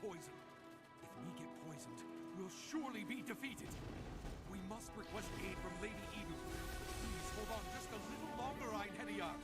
poison. If we get poisoned, we'll surely be defeated. We must request aid from Lady Ymir. Please hold on just a little longer, Einherjar.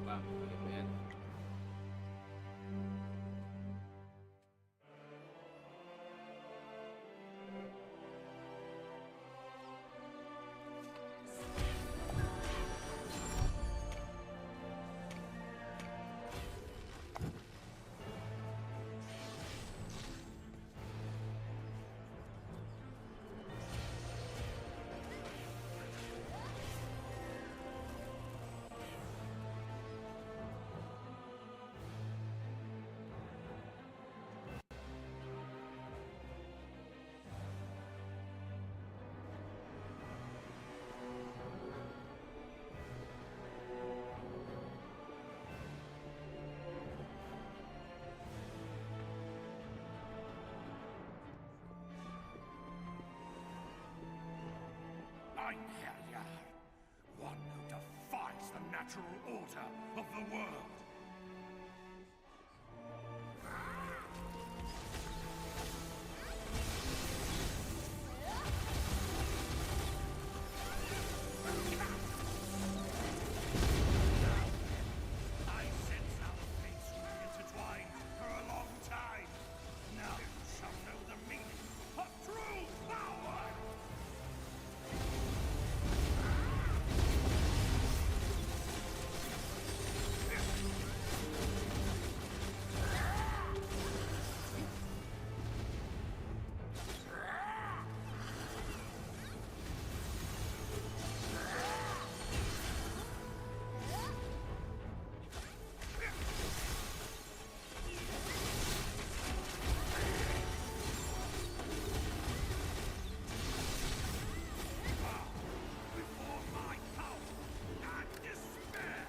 Wow, man. Ymir, one who defies the natural order of the world. I sense our fates will be intertwined for a long time. Now you shall know the meaning of true power! Before my power and despair!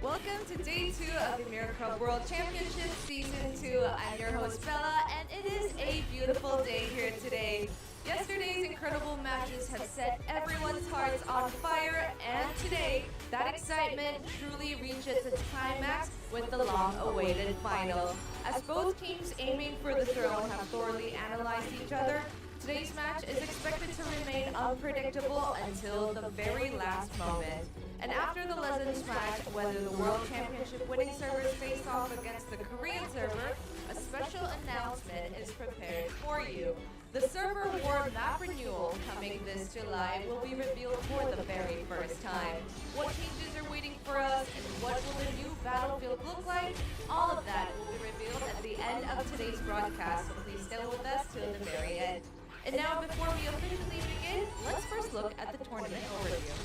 Welcome to Day 2 of the Ymir World Championship Season 2. I'm your host Bella, and it is a beautiful day here today. Yesterday's incredible matches have set everyone's hearts on fire, and today, that excitement truly reaches its climax with the long-awaited final. As both teams aiming for the throne have thoroughly analyzed each other, today's match is expected to remain unpredictable until the very last moment. And after the Legends match, whether the World Championship winning servers face off against the Korean server, a special announcement is prepared for you. The server war map renewal coming this July will be revealed for the very first time. What changes are waiting for us, and what will the new battlefield look like? All of that will be revealed at the end of today's broadcast, so please stay with us till the very end. And now, before we officially begin, let's first look at the tournament overview.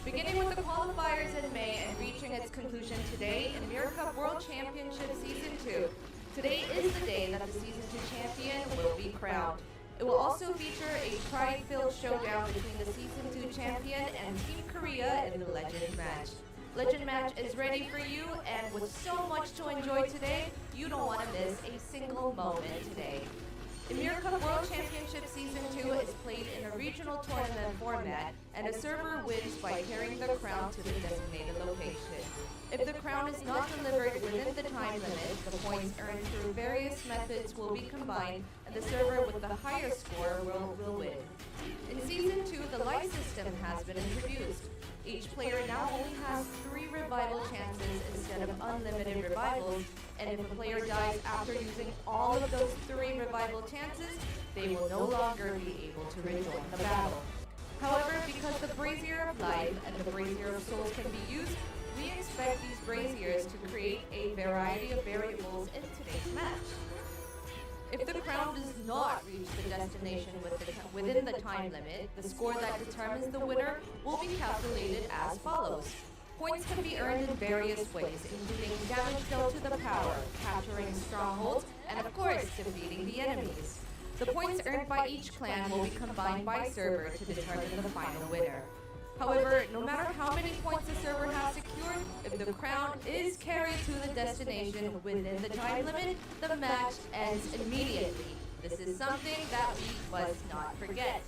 Beginning with the qualifiers in May and reaching its conclusion today in Ymir World Championship Season 2. Today is the day that the Season 2 champion will be crowned. It will also feature a pride-filled showdown between the Season 2 champion and Team Korea in the Legend match. Legend match is ready for you, and with so much to enjoy today, you don't want to miss a single moment today. Ymir World Championship Season 2 is played in a regional tournament format, and a server wins by carrying the crown to the designated location. If the crown is not delivered within the time limit, the points earned through various methods will be combined, and the server with the higher score will win. In Season 2, the life system has been introduced. Each player now only has 3 revival chances instead of unlimited revivals, and if a player dies after using all of those 3 revival chances, they will no longer be able to rejoin the battle. However, because the Brazier of Life and the Brazier of Souls can be used, we expect these Braziers to create a variety of variables in today's match. If the crown does not reach the destination within the time limit, the score that determines the winner will be calculated as follows. Points can be earned in various ways, including damage dealt to the power, capturing strongholds, and of course, defeating the enemies. The points earned by each clan will be combined by server to determine the final winner. However, no matter how many points the server has secured, if the crown is carried to the destination within the time limit, the match ends immediately. This is something that we must not forget.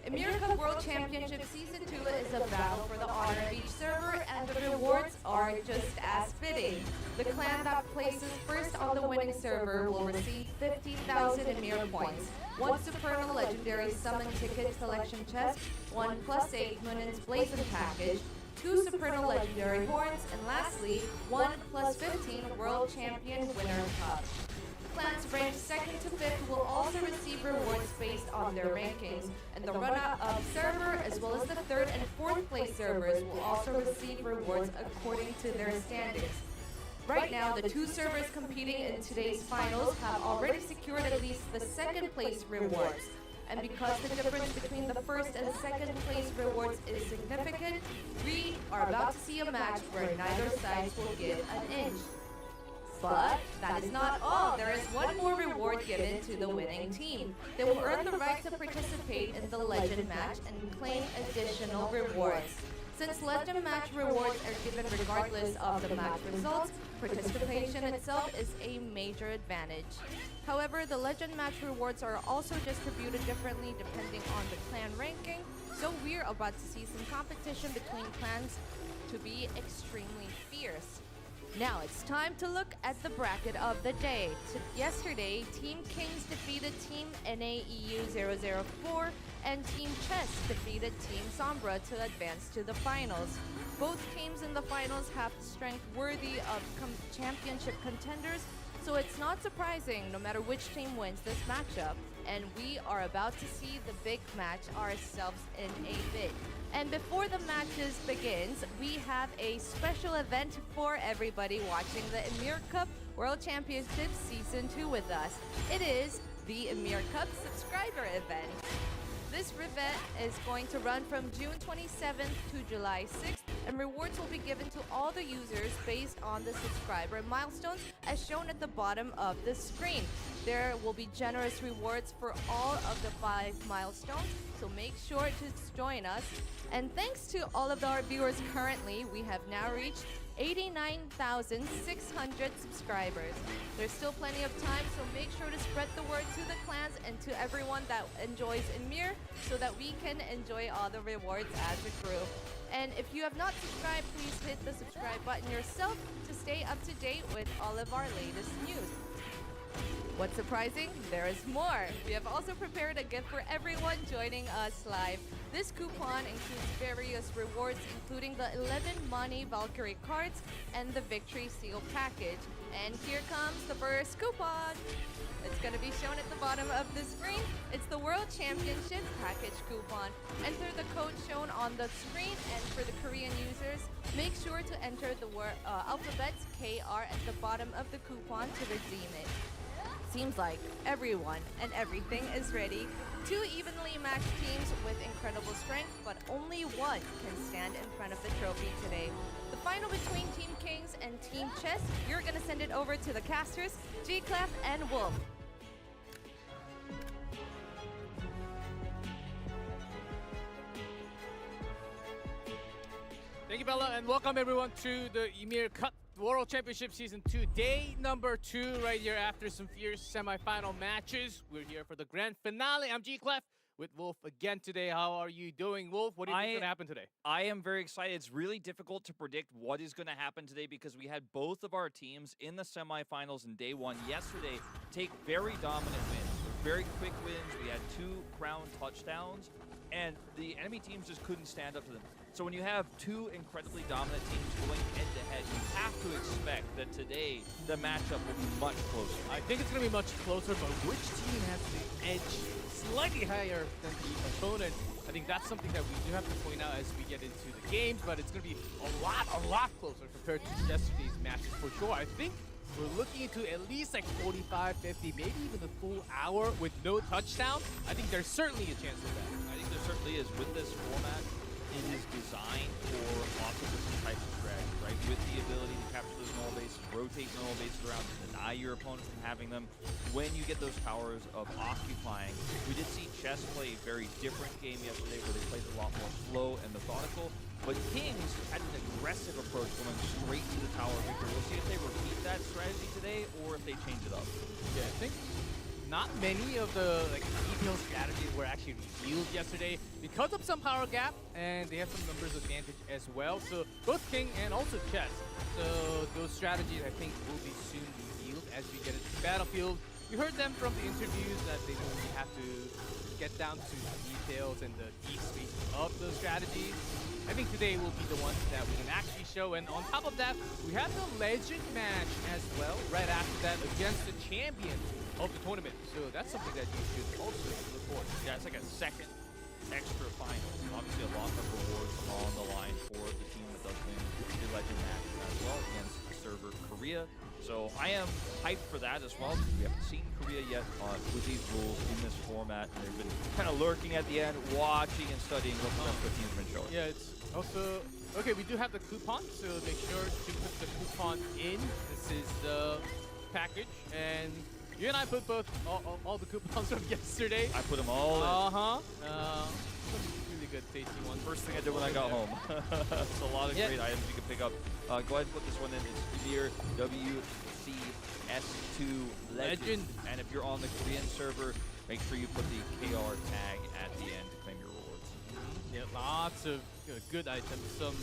Ymir Cup World Championship Season 2 is a battle for the honor of each server, and the rewards are just as fitting. The clan that places first on the winning server will receive 50,000 Ymir points, 1 Supernal Legendary Summon Ticket Collection Chest, 1 +8 Munin's Blazon Package, 2 Supernal Legendary Horns, and lastly, 1 +15 World Champion Winner Cup. Clans ranked 2nd to 5th will also receive rewards based on their rankings, and the runner-up server as well as the 3rd and 4th place servers will also receive rewards according to their standings. Right now, the 2 servers competing in today's finals have already secured at least the 2nd place rewards. And because the difference between the 1st and 2nd place rewards is significant, we are about to see a match where neither side will give an inch. But that is not all. There is one more reward given to the winning team. They will earn the right to participate in the Legend match and claim additional rewards. Since Legend match rewards are given regardless of the match results, participation itself is a major advantage. However, the Legend match rewards are also distributed differently depending on the clan ranking, so we're about to see some competition between clans to be extremely fierce. Now it's time to look at the bracket of the day. Yesterday, Team Kings defeated Team NAEU 004 and Team Chess defeated Team Sombra to advance to the finals. Both teams in the finals have strength worthy of championship contenders, so it's not surprising no matter which team wins this matchup. And we are about to see the big match ourselves in a bit. And before the matches begins, we have a special event for everybody watching the Ymir Cup World Championship Season 2 with us. It is the Ymir Cup subscriber event. This event is going to run from June 27th to July 6th, and rewards will be given to all the users based on the subscriber milestones as shown at the bottom of the screen. There will be generous rewards for all of the 5 milestones, so make sure to join us. And thanks to all of our viewers currently, we have now reached 89,600 subscribers. There's still plenty of time, so make sure to spread the word to the clans and to everyone that enjoys Ymir so that we can enjoy all the rewards as a group. And if you have not subscribed, please hit the subscribe button yourself to stay up to date with all of our latest news. What's surprising? There is more! We have also prepared a gift for everyone joining us live. This coupon includes various rewards, including the 11 Money Valkyrie cards and the Victory Seal package. And here comes the first coupon! It's going to be shown at the bottom of the screen. It's the World Championship package coupon. Enter the code shown on the screen, and for the Korean users, make sure to enter the alphabets KR at the bottom of the coupon to redeem it. Seems like everyone and everything is ready. 2 evenly matched teams with incredible strength, but only one can stand in front of the trophy today. The final between Team Kings and Team Chess, you're gonna send it over to the casters, G-Clef and Wolf. Thank you, Bella, and welcome everyone to the Ymir Cup World Championship Season 2, day number 2, right here after some fierce semi-final matches. We're here for the grand finale. I'm G-Clef with Wolf again today. How are you doing, Wolf? What do you think is going to happen today? I am very excited. It's really difficult to predict what is going to happen today because we had both of our teams in the semifinals in day 1 yesterday take very dominant wins, very quick wins. We had 2 crown touchdowns, and the enemy teams just couldn't stand up to them. So when you have two incredibly dominant teams going head-to-head, you have to expect that today the matchup will be much closer. I think it's going to be much closer, but which team has the edge slightly higher than the opponent? I think that's something that we do have to point out as we get into the games, but it's going to be a lot closer compared to yesterday's matches for sure. I think we're looking into at least like 45, 50, maybe even a full hour with no touchdown. I think there's certainly a chance of that. I think there certainly is. With this format, it is designed for lots of different types of strategy, right? With the ability to capture those null bases, rotate null bases around, deny your opponent from having them. When you get those powers of occupying, we did see Chess play a very different game yesterday where they played a lot more slow and methodical. But Kings had an aggressive approach going straight to the Tower of Victory. We'll see if they repeat that strategy today or if they change it up. Yeah, I think not many of the detailed strategies were actually revealed yesterday because of some power gap, and they have some numbers advantage as well. So both King and also Chess. So those strategies I think will be soon revealed as we get into the battlefield. We heard them from the interviews that they don't really have to get down to the details and the deep space of those strategies. I think today will be the one that we can actually show. And on top of that, we have the legend match as well right after that against the champion of the tournament. So that's something that you should also look forward to. Yeah, it's like a second extra final. Obviously a lot of rewards on the line for the team that does win the legend match as well against the server Korea. So I am hyped for that as well. We haven't seen Korea yet with these rules in this format. And they've been kind of lurking at the end, watching and studying what the rest of the team's been showing. Yeah, it's also, okay, we do have the coupon, so make sure to put the coupon in. This is the package, and you and I put both all the coupons from yesterday. I put them all in. Some really good tasty ones. First thing I did when I got home. It's a lot of great items you can pick up. Go ahead and put this one in. It's Ymir WCS2 Legend. And if you're on the Korean server, make sure you put the KR tag at the end to claim your rewards. Yeah, lots of good items, some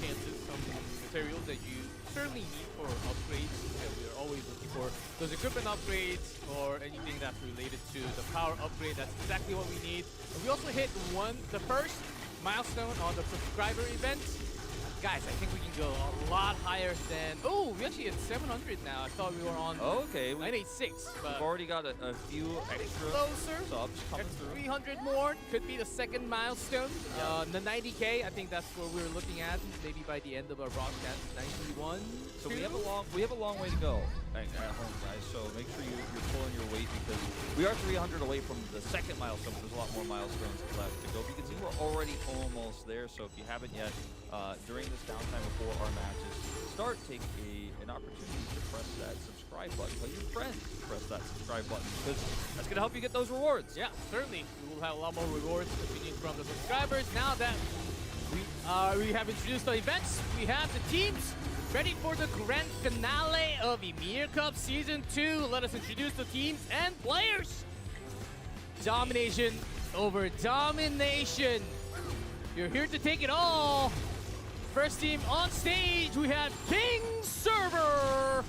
chances, some materials that you certainly need for upgrades that we are always looking for. Those equipment upgrades or anything that's related to the power upgrade, that's exactly what we need. And we also hit the first milestone on the subscriber event. Guys, I think we can go a lot higher than... Oh, we actually hit 700 now. I thought we were on 986. But we've already got a few extra subs coming through. 300 more could be the second milestone. The 90K, I think that's what we were looking at. Maybe by the end of our broadcast, 91. So we have a long way to go at home, guys. So make sure you're pulling your weight because we are 300 away from the second milestone. But there's a lot more milestones left to go. You can see we're already almost there. So if you haven't yet, during this downtime before our matches start, take an opportunity to press that subscribe button. Tell your friends to press that subscribe button because that's going to help you get those rewards. Yeah, certainly. We will have a lot more rewards continuing from the subscribers. Now that we have introduced the events, we have the teams ready for the grand finale of Ymir Cup Season 2. Let us introduce the teams and players. Domination over domination. You're here to take it all. First team on stage, we have King Server.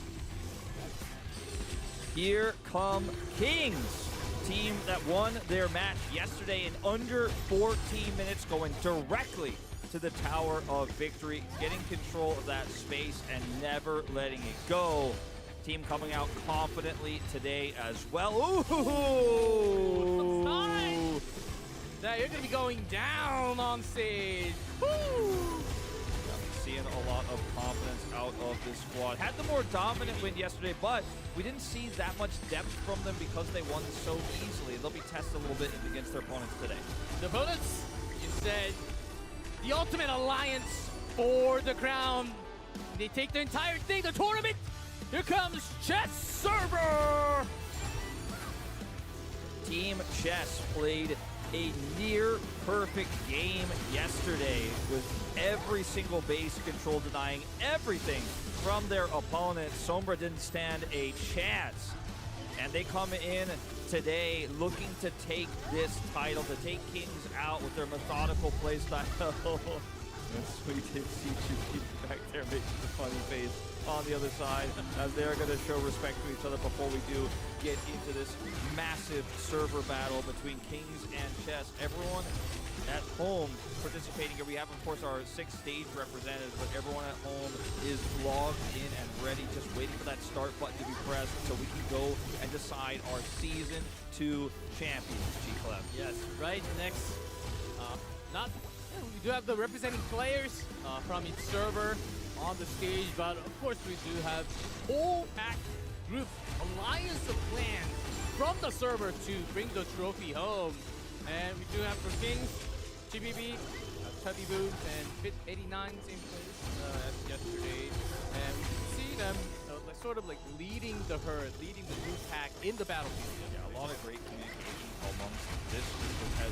Here come Kings. Team that won their match yesterday in under 14 minutes, going directly to the Tower of Victory, getting control of that space and never letting it go. Team coming out confidently today as well. Ooh! Now you're going to be going down on stage. Woo! Seeing a lot of confidence out of this squad. Had the more dominant win yesterday, but we didn't see that much depth from them because they won so easily. They'll be tested a little bit against their opponents today. The opponents, you said, the ultimate alliance for the crown. They take the entire thing, the tournament. Here comes Chess Server. Team Chess played a near perfect game yesterday with every single base control denying everything from their opponent. Sombra didn't stand a chance. And they come in today looking to take this title, to take Kings out with their methodical play style. We did see Chucky back there making the funny face on the other side as they're going to show respect to each other before we do get into this massive server battle between Kings and Chess. Everyone at home participating here. We have, of course, our 6 stage representatives, but everyone at home is logged in and ready, just waiting for that start button to be pressed so we can go and decide our Season 2 champions, G-Clef. Yes, right next. We do have the representing players from each server on the stage, but of course we do have whole pack group alliance of clans from the server to bring the trophy home. And we do have for Kings, GBB, Chubby Boots, and Fit 89 same place as yesterday. And we can see them sort of like leading the herd, leading the group pack in the battlefield. Yeah, a lot of great communication amongst this group, which has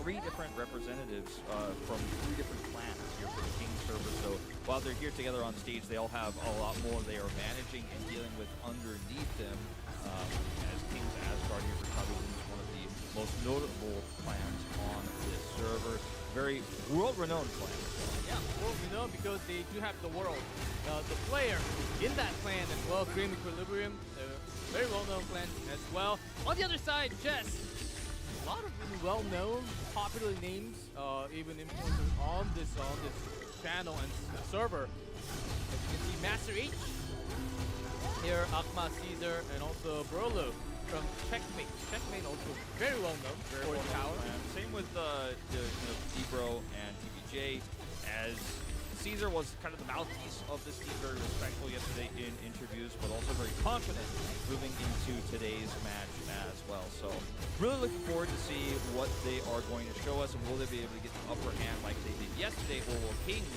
3 different representatives from 3 different clans here for the King server. So while they're here together on stage, they all have a lot more they are managing and dealing with underneath them. As King's Asgard here for Chubby Boots is one of the most notable clans on this server. Very world-renowned clan. Yeah, world-renowned because they do have the world. The player in that clan as well, Grim Equilibrium, very well-known clan as well. On the other side, Jess, a lot of really well-known, popular names, even influencers on this channel and server. As you can see, Master H here, Akma, Caesar, and also Brolo from Checkmate. Checkmate also very well-known for his power. Same with Debro and TBJ, as Caesar was kind of the mouthpiece of this team, very respectful yesterday in interviews, but also very confident moving into today's match as well. So really looking forward to see what they are going to show us, and will they be able to get the upper hand like they did yesterday, or will Kings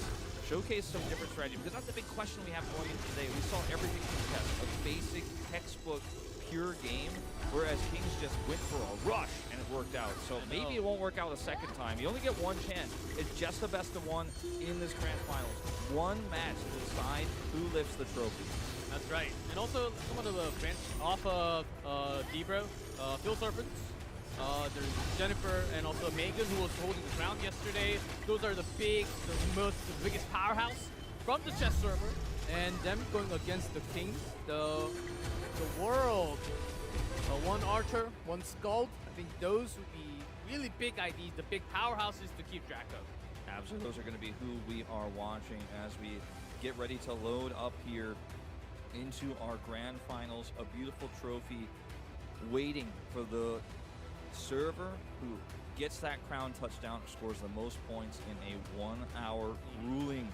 showcase some different strategy? Because that's the big question we have going into today. We saw everything from test, a basic textbook pure game, whereas Kings just went for a rush and it worked out. So maybe it won't work out a second time. You only get one chance. It's just the best of one in this grand finals. One match to decide who lifts the trophy. That's right. And also someone of the branch off of Debro, Phil Serpents. There's Jennifer and also Megan, who was holding the crown yesterday. Those are the biggest powerhouse from the chess server, and them going against the Kings, the world. One Archer, one Skald. I think those would be really big IDs, the big powerhouses to keep track of. Absolutely, those are going to be who we are watching as we get ready to load up here into our grand finals. A beautiful trophy waiting for the server who gets that crown touchdown, scores the most points in a 1-hour grueling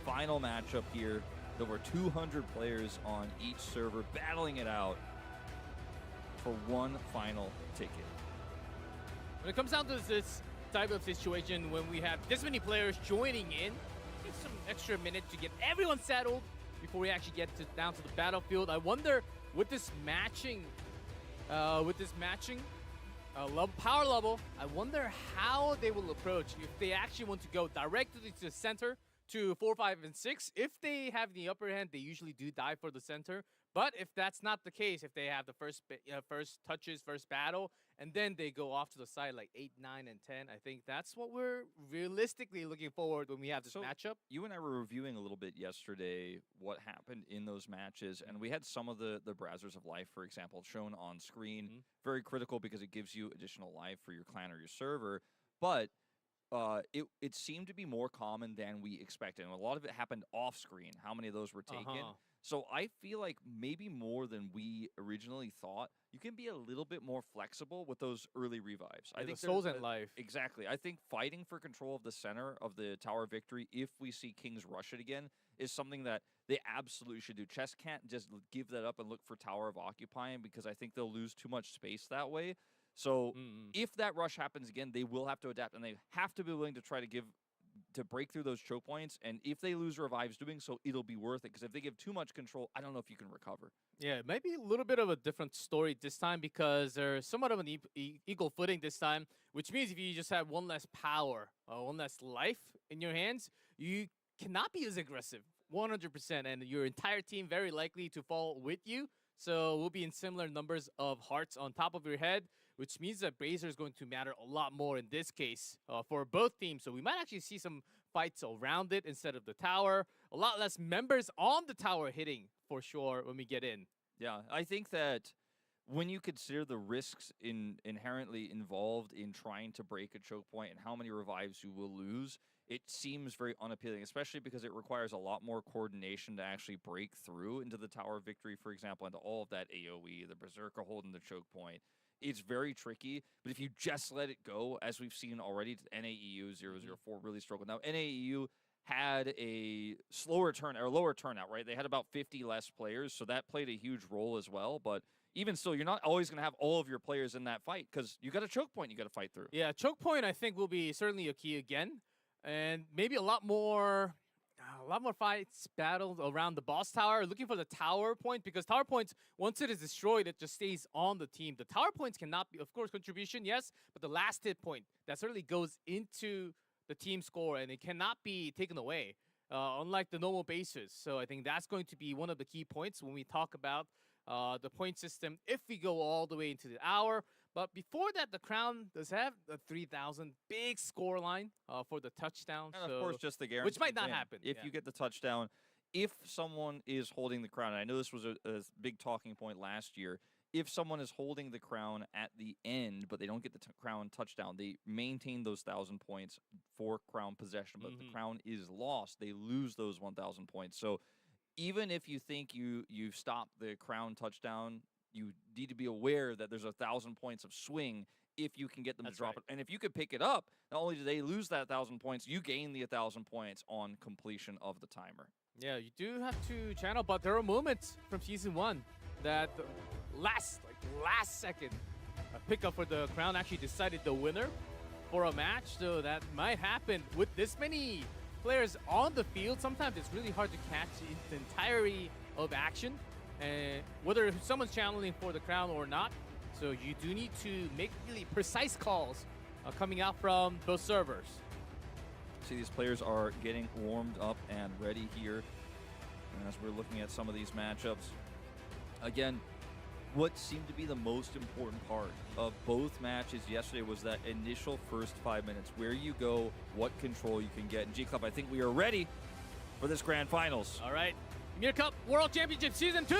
final matchup here. Over 200 players on each server battling it out for one final ticket. When it comes down to this type of situation, when we have this many players joining in, take some extra minute to get everyone settled before we actually get down to the battlefield. I wonder, with this matching power level, I wonder how they will approach, if they actually want to go directly to the center to 4, 5, and 6. If they have the upper hand, they usually do die for the center. But if that's not the case, if they have the first touches, first battle, and then they go off to the side like 8, 9, and 10, I think that's what we're realistically looking forward when we have this matchup. You and I were reviewing a little bit yesterday what happened in those matches, and we had some of the Brazzers of Life, for example, shown on screen. Very critical because it gives you additional life for your clan or your server. But it seemed to be more common than we expected. And a lot of it happened off screen, how many of those were taken. So I feel like maybe more than we originally thought, you can be a little bit more flexible with those early revives. Yeah, I think the souls and life. Exactly. I think fighting for control of the center of the Tower of Victory, if we see Kings rush it again, is something that they absolutely should do. Chess can't just give that up and look for Tower of Occupying, because I think they'll lose too much space that way. So if that rush happens again, they will have to adapt, and they have to be willing to try to break through those choke points. And if they lose revives doing so, it'll be worth it, because if they give too much control, I don't know if you can recover. Yeah, maybe a little bit of a different story this time, because they're somewhat of an equal footing this time, which means if you just have one less power, one less life in your hands, you cannot be as aggressive 100%, and your entire team very likely to fall with you. So we'll be in similar numbers of hearts on top of your head, which means that Brazier is going to matter a lot more in this case for both teams. So we might actually see some fights around it instead of the tower. A lot less members on the tower hitting for sure when we get in. Yeah, I think that when you consider the risks inherently involved in trying to break a choke point and how many revives you will lose, it seems very unappealing, especially because it requires a lot more coordination to actually break through into the Tower of Victory, for example, into all of that AoE, the Berserker holding the choke point. It's very tricky, but if you just let it go, as we've seen already, NAEU 004 really struggled. Now, NAEU had a lower turnout, right? They had about 50 less players, so that played a huge role as well, but even still, you're not always going to have all of your players in that fight because you got a choke point you got to fight through. Yeah, choke point I think will be certainly a key again, and maybe a lot more fights, battles around the boss tower, looking for the tower point, because tower points, once it is destroyed, it just stays on the team. The tower points cannot be, of course, contribution, yes, but the last hit point, that certainly goes into the team score, and it cannot be taken away, unlike the normal bases. So I think that's going to be one of the key points when we talk about the point system if we go all the way into the hour. But before that, the Crown does have a 3,000 big score line for the touchdown. And so, of course, just the guarantee. which might not win. happen. If you get the touchdown, if someone is holding the crown, and I know this was a big talking point last year, if someone is holding the crown at the end, but they don't get the crown touchdown, they maintain those 1,000 points for crown possession. But if the crown is lost, they lose those 1,000 points. So even if you think you've stopped the crown touchdown, you need to be aware that there's 1,000 points of swing if you can get them to drop it. And if you could pick it up, not only do they lose that 1,000 points, you gain the 1,000 points on completion of the timer. Yeah, you do have to channel, but there are moments from Season 1 that last second pickup for the crown actually decided the winner for a match. So that might happen with this many players on the field. Sometimes it's really hard to catch the entirety of action, whether someone's channeling for the crown or not. So you do need to make really precise calls coming out from both servers. See, these players are getting warmed up and ready here. And as we're looking at some of these matchups, again, what seemed to be the most important part of both matches yesterday was that initial first 5 minutes, where you go, what control you can get. And G-Club, I think we are ready for this grand finals. All right, Ymir Cup World Championship Season 2.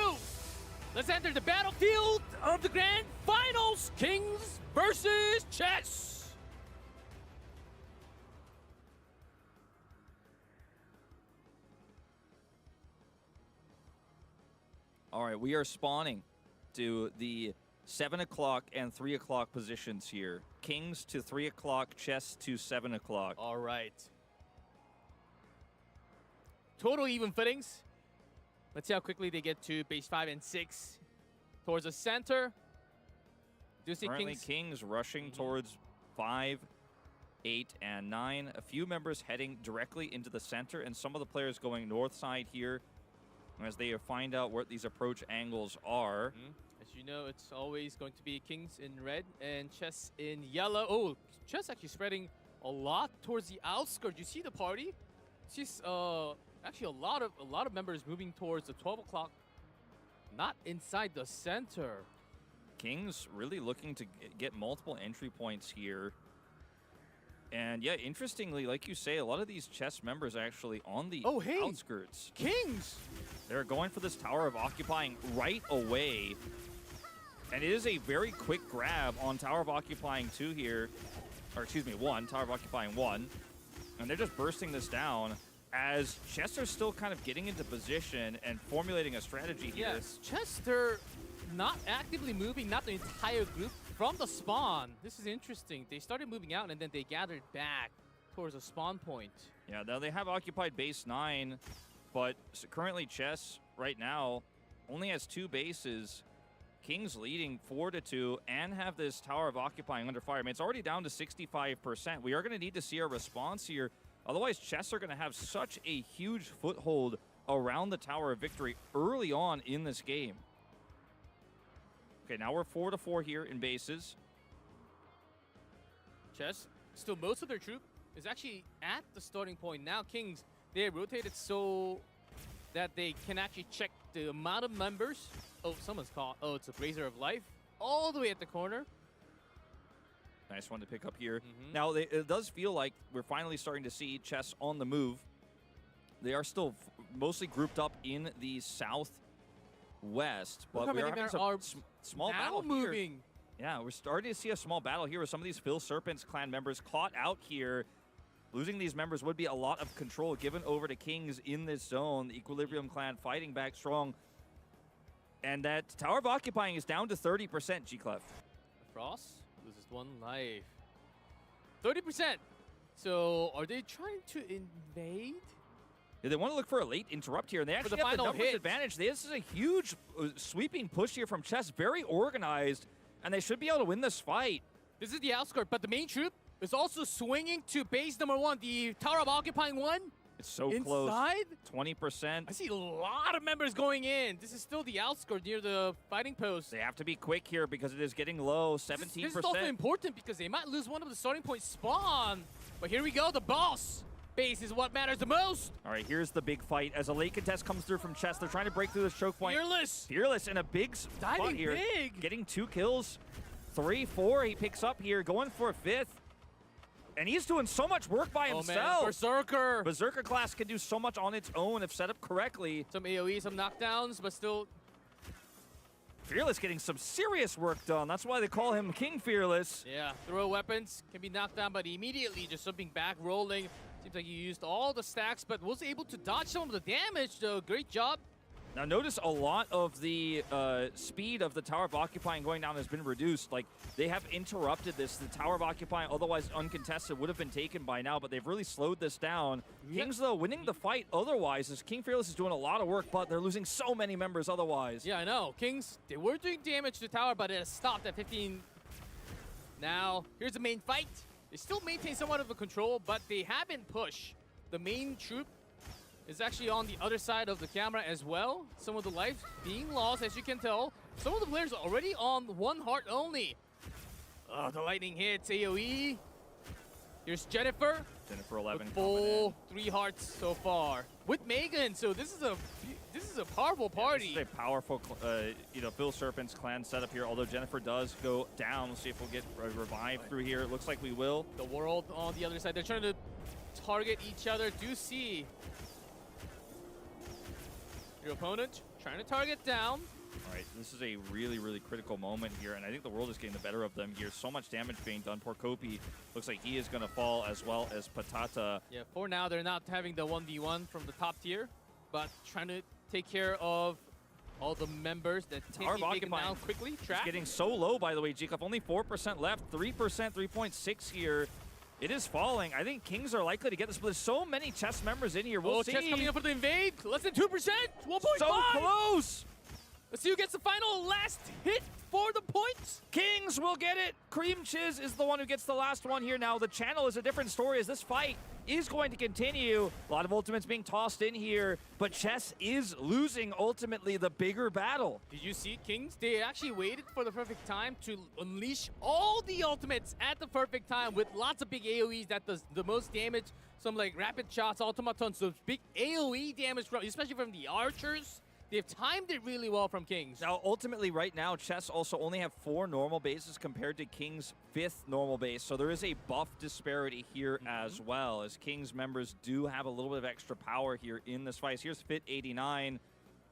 Let's enter the battlefield of the grand finals. Kings versus Chess. All right, we are spawning to the 7 o'clock and 3 o'clock positions here. Kings to 3 o'clock, Chess to 7 o'clock. All right. Total even fittings. Let's see how quickly they get to base 5 and 6. Towards the center. Do you see Currently, Kings rushing towards 5, 8, and 9. A few members heading directly into the center, and some of the players going north side here as they find out what these approach angles are. As you know, it's always going to be Kings in red and Chess in yellow. Oh, Chess actually spreading a lot towards the outskirts. You see the party? She's actually a lot of members moving towards the 12 o'clock, not inside the center. Kings really looking to get multiple entry points here. And yeah, interestingly, like you say, a lot of these Chess members are actually on the outskirts. Kings! They're going for this Tower of Occupying right away. And it is a very quick grab on Tower of Occupying 2 here. Or excuse me, 1. Tower of Occupying 1. And they're just bursting this down as Chess are still kind of getting into position and formulating a strategy here. Yes, Chess, they're not actively moving, not the entire group, from the spawn. This is interesting. They started moving out and then they gathered back towards a spawn point. Yeah, now they have occupied base 9, but currently Chess right now only has 2 bases. Kings leading 4-2 and have this Tower of Occupying under fire. I mean, it's already down to 65%. We are going to need to see a response here. Otherwise, Chess are going to have such a huge foothold around the Tower of Victory early on in this game. Okay, now we're 4-4 here in bases. Chess, still most of their troop is actually at the starting point. Now Kings, they rotated so that they can actually check the amount of members. Oh, someone's caught. Oh, it's a Brazier of Life. All the way at the corner. Nice one to pick up here. Now, it does feel like we're finally starting to see Chess on the move. They are still mostly grouped up in the south west. Look But how we are many having are some small now battle here. moving. Yeah, we're starting to see a small battle here with some of these Phil Serpents clan members caught out here. Losing these members would be a lot of control given over to Kings in this zone. The Equilibrium clan fighting back strong. And that Tower of Occupying is down to 30%, G-Clef. Frost loses 1 life. 30%. So are they trying to invade? Yeah, they want to look for a late interrupt here, and they actually the have the final numbers hit. advantage. This is a huge sweeping push here from Chess, very organized, and they should be able to win this fight. This is the outskirt, but the main troop is also swinging to base number 1, the Tower of Occupying 1. It's so Inside? close. 20%. I see a lot of members going in. This is still the outskirt near the fighting post. They have to be quick here because it is getting low, 17%. This is also important because they might lose one of the starting point spawn. But here we go, the boss base is what matters the most. All right, here's the big fight. As a late contest comes through from Chess, they're trying to break through this choke point. Fearless. Fearless in a big spot Diving here. big. Getting 2 kills. 3, 4 he picks up here, going for a 5th. And he's doing so much work by himself. Man, Berserker. Berserker class can do so much on its own if set up correctly. Some AoE, some knockdowns, but still. Fearless getting some serious work done. That's why they call him King Fearless. Yeah, throw weapons, can be knocked down, but immediately just something back rolling. Seems like he used all the stacks, but was able to dodge some of the damage, though. Great job. Now notice a lot of the speed of the Tower of Occupying going down has been reduced. Like, they have interrupted this. The Tower of Occupying, otherwise uncontested, would have been taken by now, but they've really slowed this down. Yeah. Kings, though, winning the fight otherwise, as King Fearless is doing a lot of work, but they're losing so many members otherwise. Yeah, I know. Kings, they were doing damage to the tower, but it has stopped at 15. Now, here's the main fight. They still maintain somewhat of a control, but they haven't pushed. The main troop is actually on the other side of the camera as well. Some of the lives being lost, as you can tell. Some of the players are already on 1 heart only. Oh, the lightning hits, AoE. Here's Jennifer. Jennifer 11 With full 3 hearts so far. With Megan, so this is a powerful party. This is a powerful, Phil Serpent's clan setup here, although Jennifer does go down. We'll see if we'll get revived through here. It looks like we will. The world on the other side. They're trying to target each other. Do see your opponent trying to target down. All right, this is a really, really critical moment here, and I think the world is getting the better of them here. So much damage being done. Poor Kopi looks like he is going to fall, as well as Patata. Yeah, for now, they're not having the 1v1 from the top tier, but trying to take care of all the members that Tower can't be of taken Occupying down quickly. It's Track. getting so low, by the way, G-Cup. Only 4% left, 3%, 3.6 here. It is falling. I think Kings are likely to get this, but there's so many chess members in here. We'll see. Chess coming up for the invade. Less than 2%. 1.5. So close. Let's see who gets the final last hit for the points. Kings will get it. Cream Chiz is the one who gets the last one here. Now, the channel is a different story as this fight is going to continue. A lot of ultimates being tossed in here, but Chess is losing ultimately the bigger battle. Did you see Kings? They actually waited for the perfect time to unleash all the ultimates at the perfect time with lots of big AoEs that does the most damage. Some like rapid shots, automatons, those big AoE damage, especially from the archers. They've timed it really well from Kings. Now, ultimately, right now, Chess also only have 4 normal bases compared to King's 5th normal base. So there is a buff disparity here as well, as King's members do have a little bit of extra power here in this fight. Here's Fit89. I'm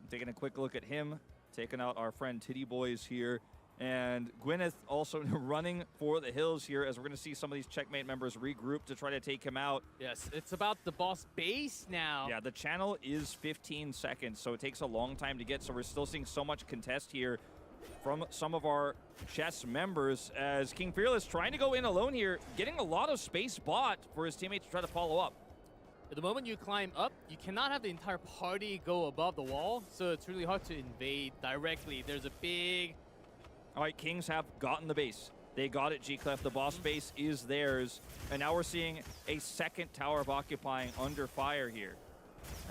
taking a quick look at him, taking out our friend Titty Boys here. And Gwyneth also running for the hills here, as we're going to see some of these Checkmate members regroup to try to take him out. Yes, it's about the boss base now. Yeah, the channel is 15 seconds, so it takes a long time to get. So we're still seeing so much contest here from some of our chess members, as King Fearless trying to go in alone here, getting a lot of space bought for his teammates to try to follow up. At the moment you climb up, you cannot have the entire party go above the wall, so it's really hard to invade directly. There's a big... All right, Kings have gotten the base. They got it, G-Clef. The boss base is theirs. And now we're seeing a second Tower of Occupying under fire here.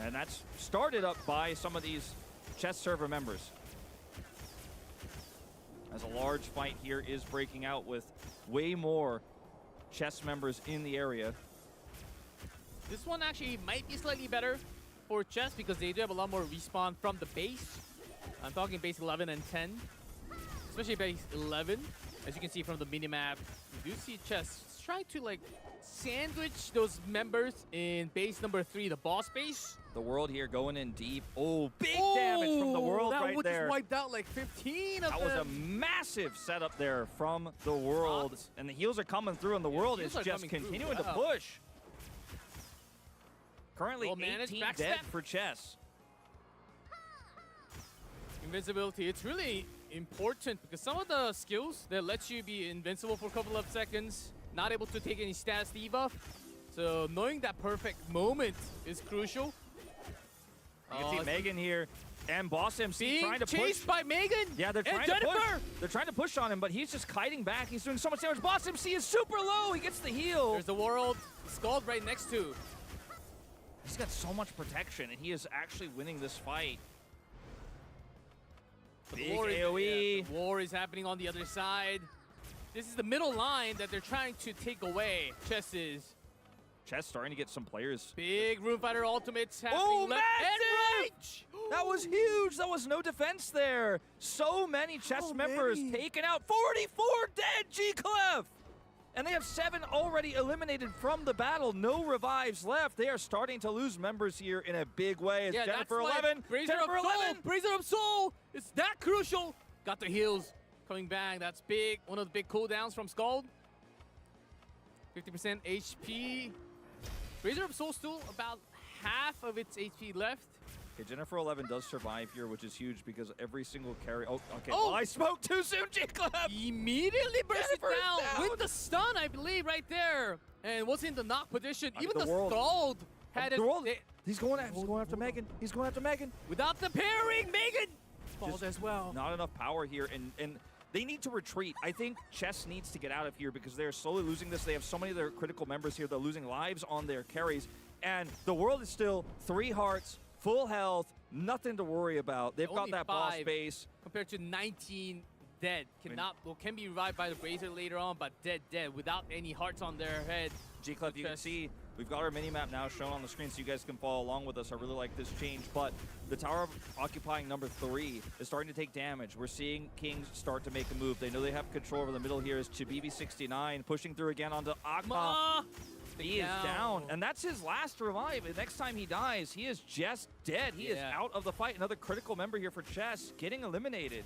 And that's started up by some of these chess server members. As a large fight here is breaking out with way more chess members in the area. This one actually might be slightly better for chess because they do have a lot more respawn from the base. I'm talking base 11 and 10. Especially base 11, as you can see from the minimap, you do see chess trying to like sandwich those members in base number 3, the boss base. The World here going in deep. Oh, big damage from the World right that there. Just wiped out like 15 of That them. was a massive setup there from the World. Shots. And the heals are coming through, and the World is heals are just coming through, continuing to wow. push. Currently Well managed, 18 backstep. dead for Chess. Invincibility, it's really important because some of the skills that let you be invincible for a couple of seconds, not able to take any status debuff. So knowing that perfect moment is crucial. You can see Megan here and Boss MC being trying to chased push. by Megan. Yeah, they're and trying Jennifer. to push. They're trying to push on him, but he's just kiting back. He's doing so much damage. Boss MC is super low. He gets the heal. There's the World Scald right next to. He's got so much protection, and he is actually winning this fight. Big AoE. The war is happening on the other side. This is the middle line that they're trying to take away. Chess is. Chess starting to get some players. Big Room Fighter ultimates happening Oh, left and massive! right. That was huge. That was no defense there. So many Chess How members many? taken out. 44 dead, G-Clef! And they have 7 already eliminated from the battle. No revives left. They are starting to lose members here in a big way. It's Yeah, Jennifer that's why 11. Brazier Jennifer of Soul, 11. Brazier of Soul. It's that crucial. Got the heals coming back. That's big. One of the big cooldowns from Scald. 50% HP. Brazier of Soul still about half of its HP left. Okay, Jennifer 11 does survive here, which is huge because every single carry. Oh, okay. Oh! Well, I spoke too soon, G-Clef. Immediately burst it Jennifer is down down. with the stun, I believe, right there. And was in the knock position. I mean, Even the the World- Scald had it. The World, he's going after Megan. He's going after Megan. Without the pairing, Megan falls as well. Not enough power here, and they need to retreat. I think Chess needs to get out of here because they're slowly losing this. They have so many of their critical members here. They're losing lives on their carries. And the World is still 3 hearts, full health, nothing to worry about. They've got Only that boss 5 base. compared to 19 dead. Can be revived by the Brazier later on, but dead without any hearts on their head. G-Clef, you can Chess. see we've got our mini-map now shown on the screen so you guys can follow along with us. I really like this change, but the tower of occupying number 3 is starting to take damage. We're seeing Kings start to make a move. They know they have control over the middle here is Chibibi69 pushing through again onto Akma. Ma! He is down, and that's his last revive. The next time he dies, he is just dead. He is Yeah. out of the fight. Another critical member here for Chess getting eliminated.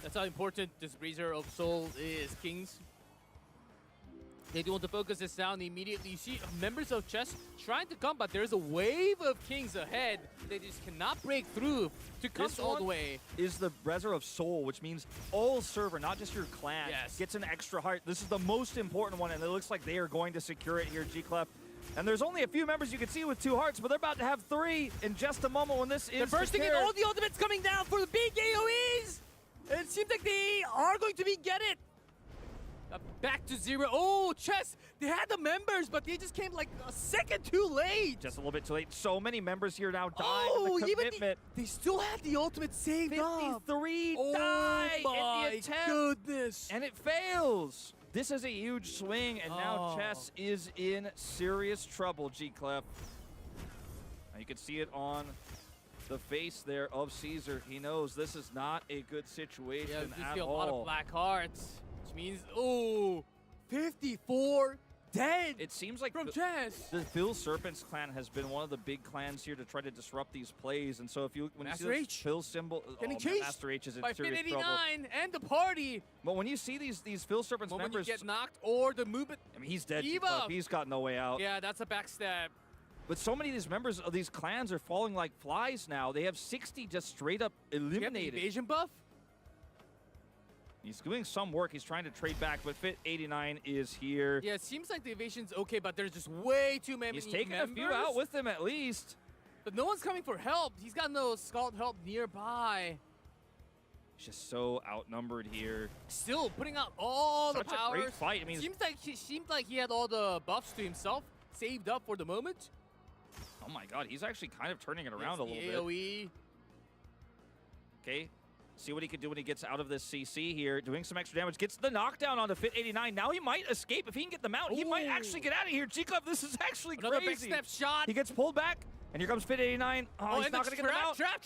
That's how important this Brazier of Soul is, Kings. They do want to focus this down immediately. You see members of Chess trying to come, but there's a wave of Kings ahead. They just cannot break through to come This all the one way. is the Brazier of Soul, which means all server, not just your clan, Yes. gets an extra heart. This is the most important one, and it looks like they are going to secure it here, G-Clef. And there's only a few members you can see with 2 hearts, but they're about to have 3 in just a moment when this They're is bursting in secured. all the ultimates coming down for the big AoEs. It seems like they are going to get it. Back to 0. Oh, Chess. They had the members, but they just came like a second too late. Just a little bit too late. So many members here now dying Oh, in the even commitment. they still had the ultimate saved up. 53 Oh die in my the attempt. goodness. And it fails. This is a huge swing, and now Oh. Chess is in serious trouble, G-Clef. Now you can see it on the face there of Caesar. He knows this is not a good situation Yeah, you at see a all. lot of black hearts, which means, oh, 54 dead It seems like from Chess. the Phil Serpents clan has been one of the big clans here to try to disrupt these plays, and so if you when Master you see H this Phil symbol, Getting man, chased Master H is in by serious Fit trouble. 89 and the party. But when you see these Phil Serpents Moment members, you get knocked or the movement. I mean, he's dead. Eva. G-Clef. He's got no way out. Yeah, that's a backstab. But so many of these members of these clans are falling like flies now. They have 60 just straight up Do you have the eliminated. evasion buff? He's doing some work. He's trying to trade back, but Fit 89 is here. Yeah, it seems like the evasion's okay, but there's just way too many He's taking members. a few out with him at least. But no one's coming for help. He's got no Scald help nearby. He's just so outnumbered here. Still putting out all Such the a powers. great fight. I mean, seemed like he had all the buffs to himself saved up for the moment. oh my god, he's actually kind of turning it around Yes, a the little bit. AoE. Okay, see what he can do when he gets out of this CC here. Doing some extra damage. Gets the knockdown onto Fit 89. Now he might escape. If he can get them out, he might Ooh. actually get out of here. G-Clef, this is actually Another big crazy. step shot. He gets pulled back, and here comes Fit 89. Oh, he's and not the going to get them out. Trap.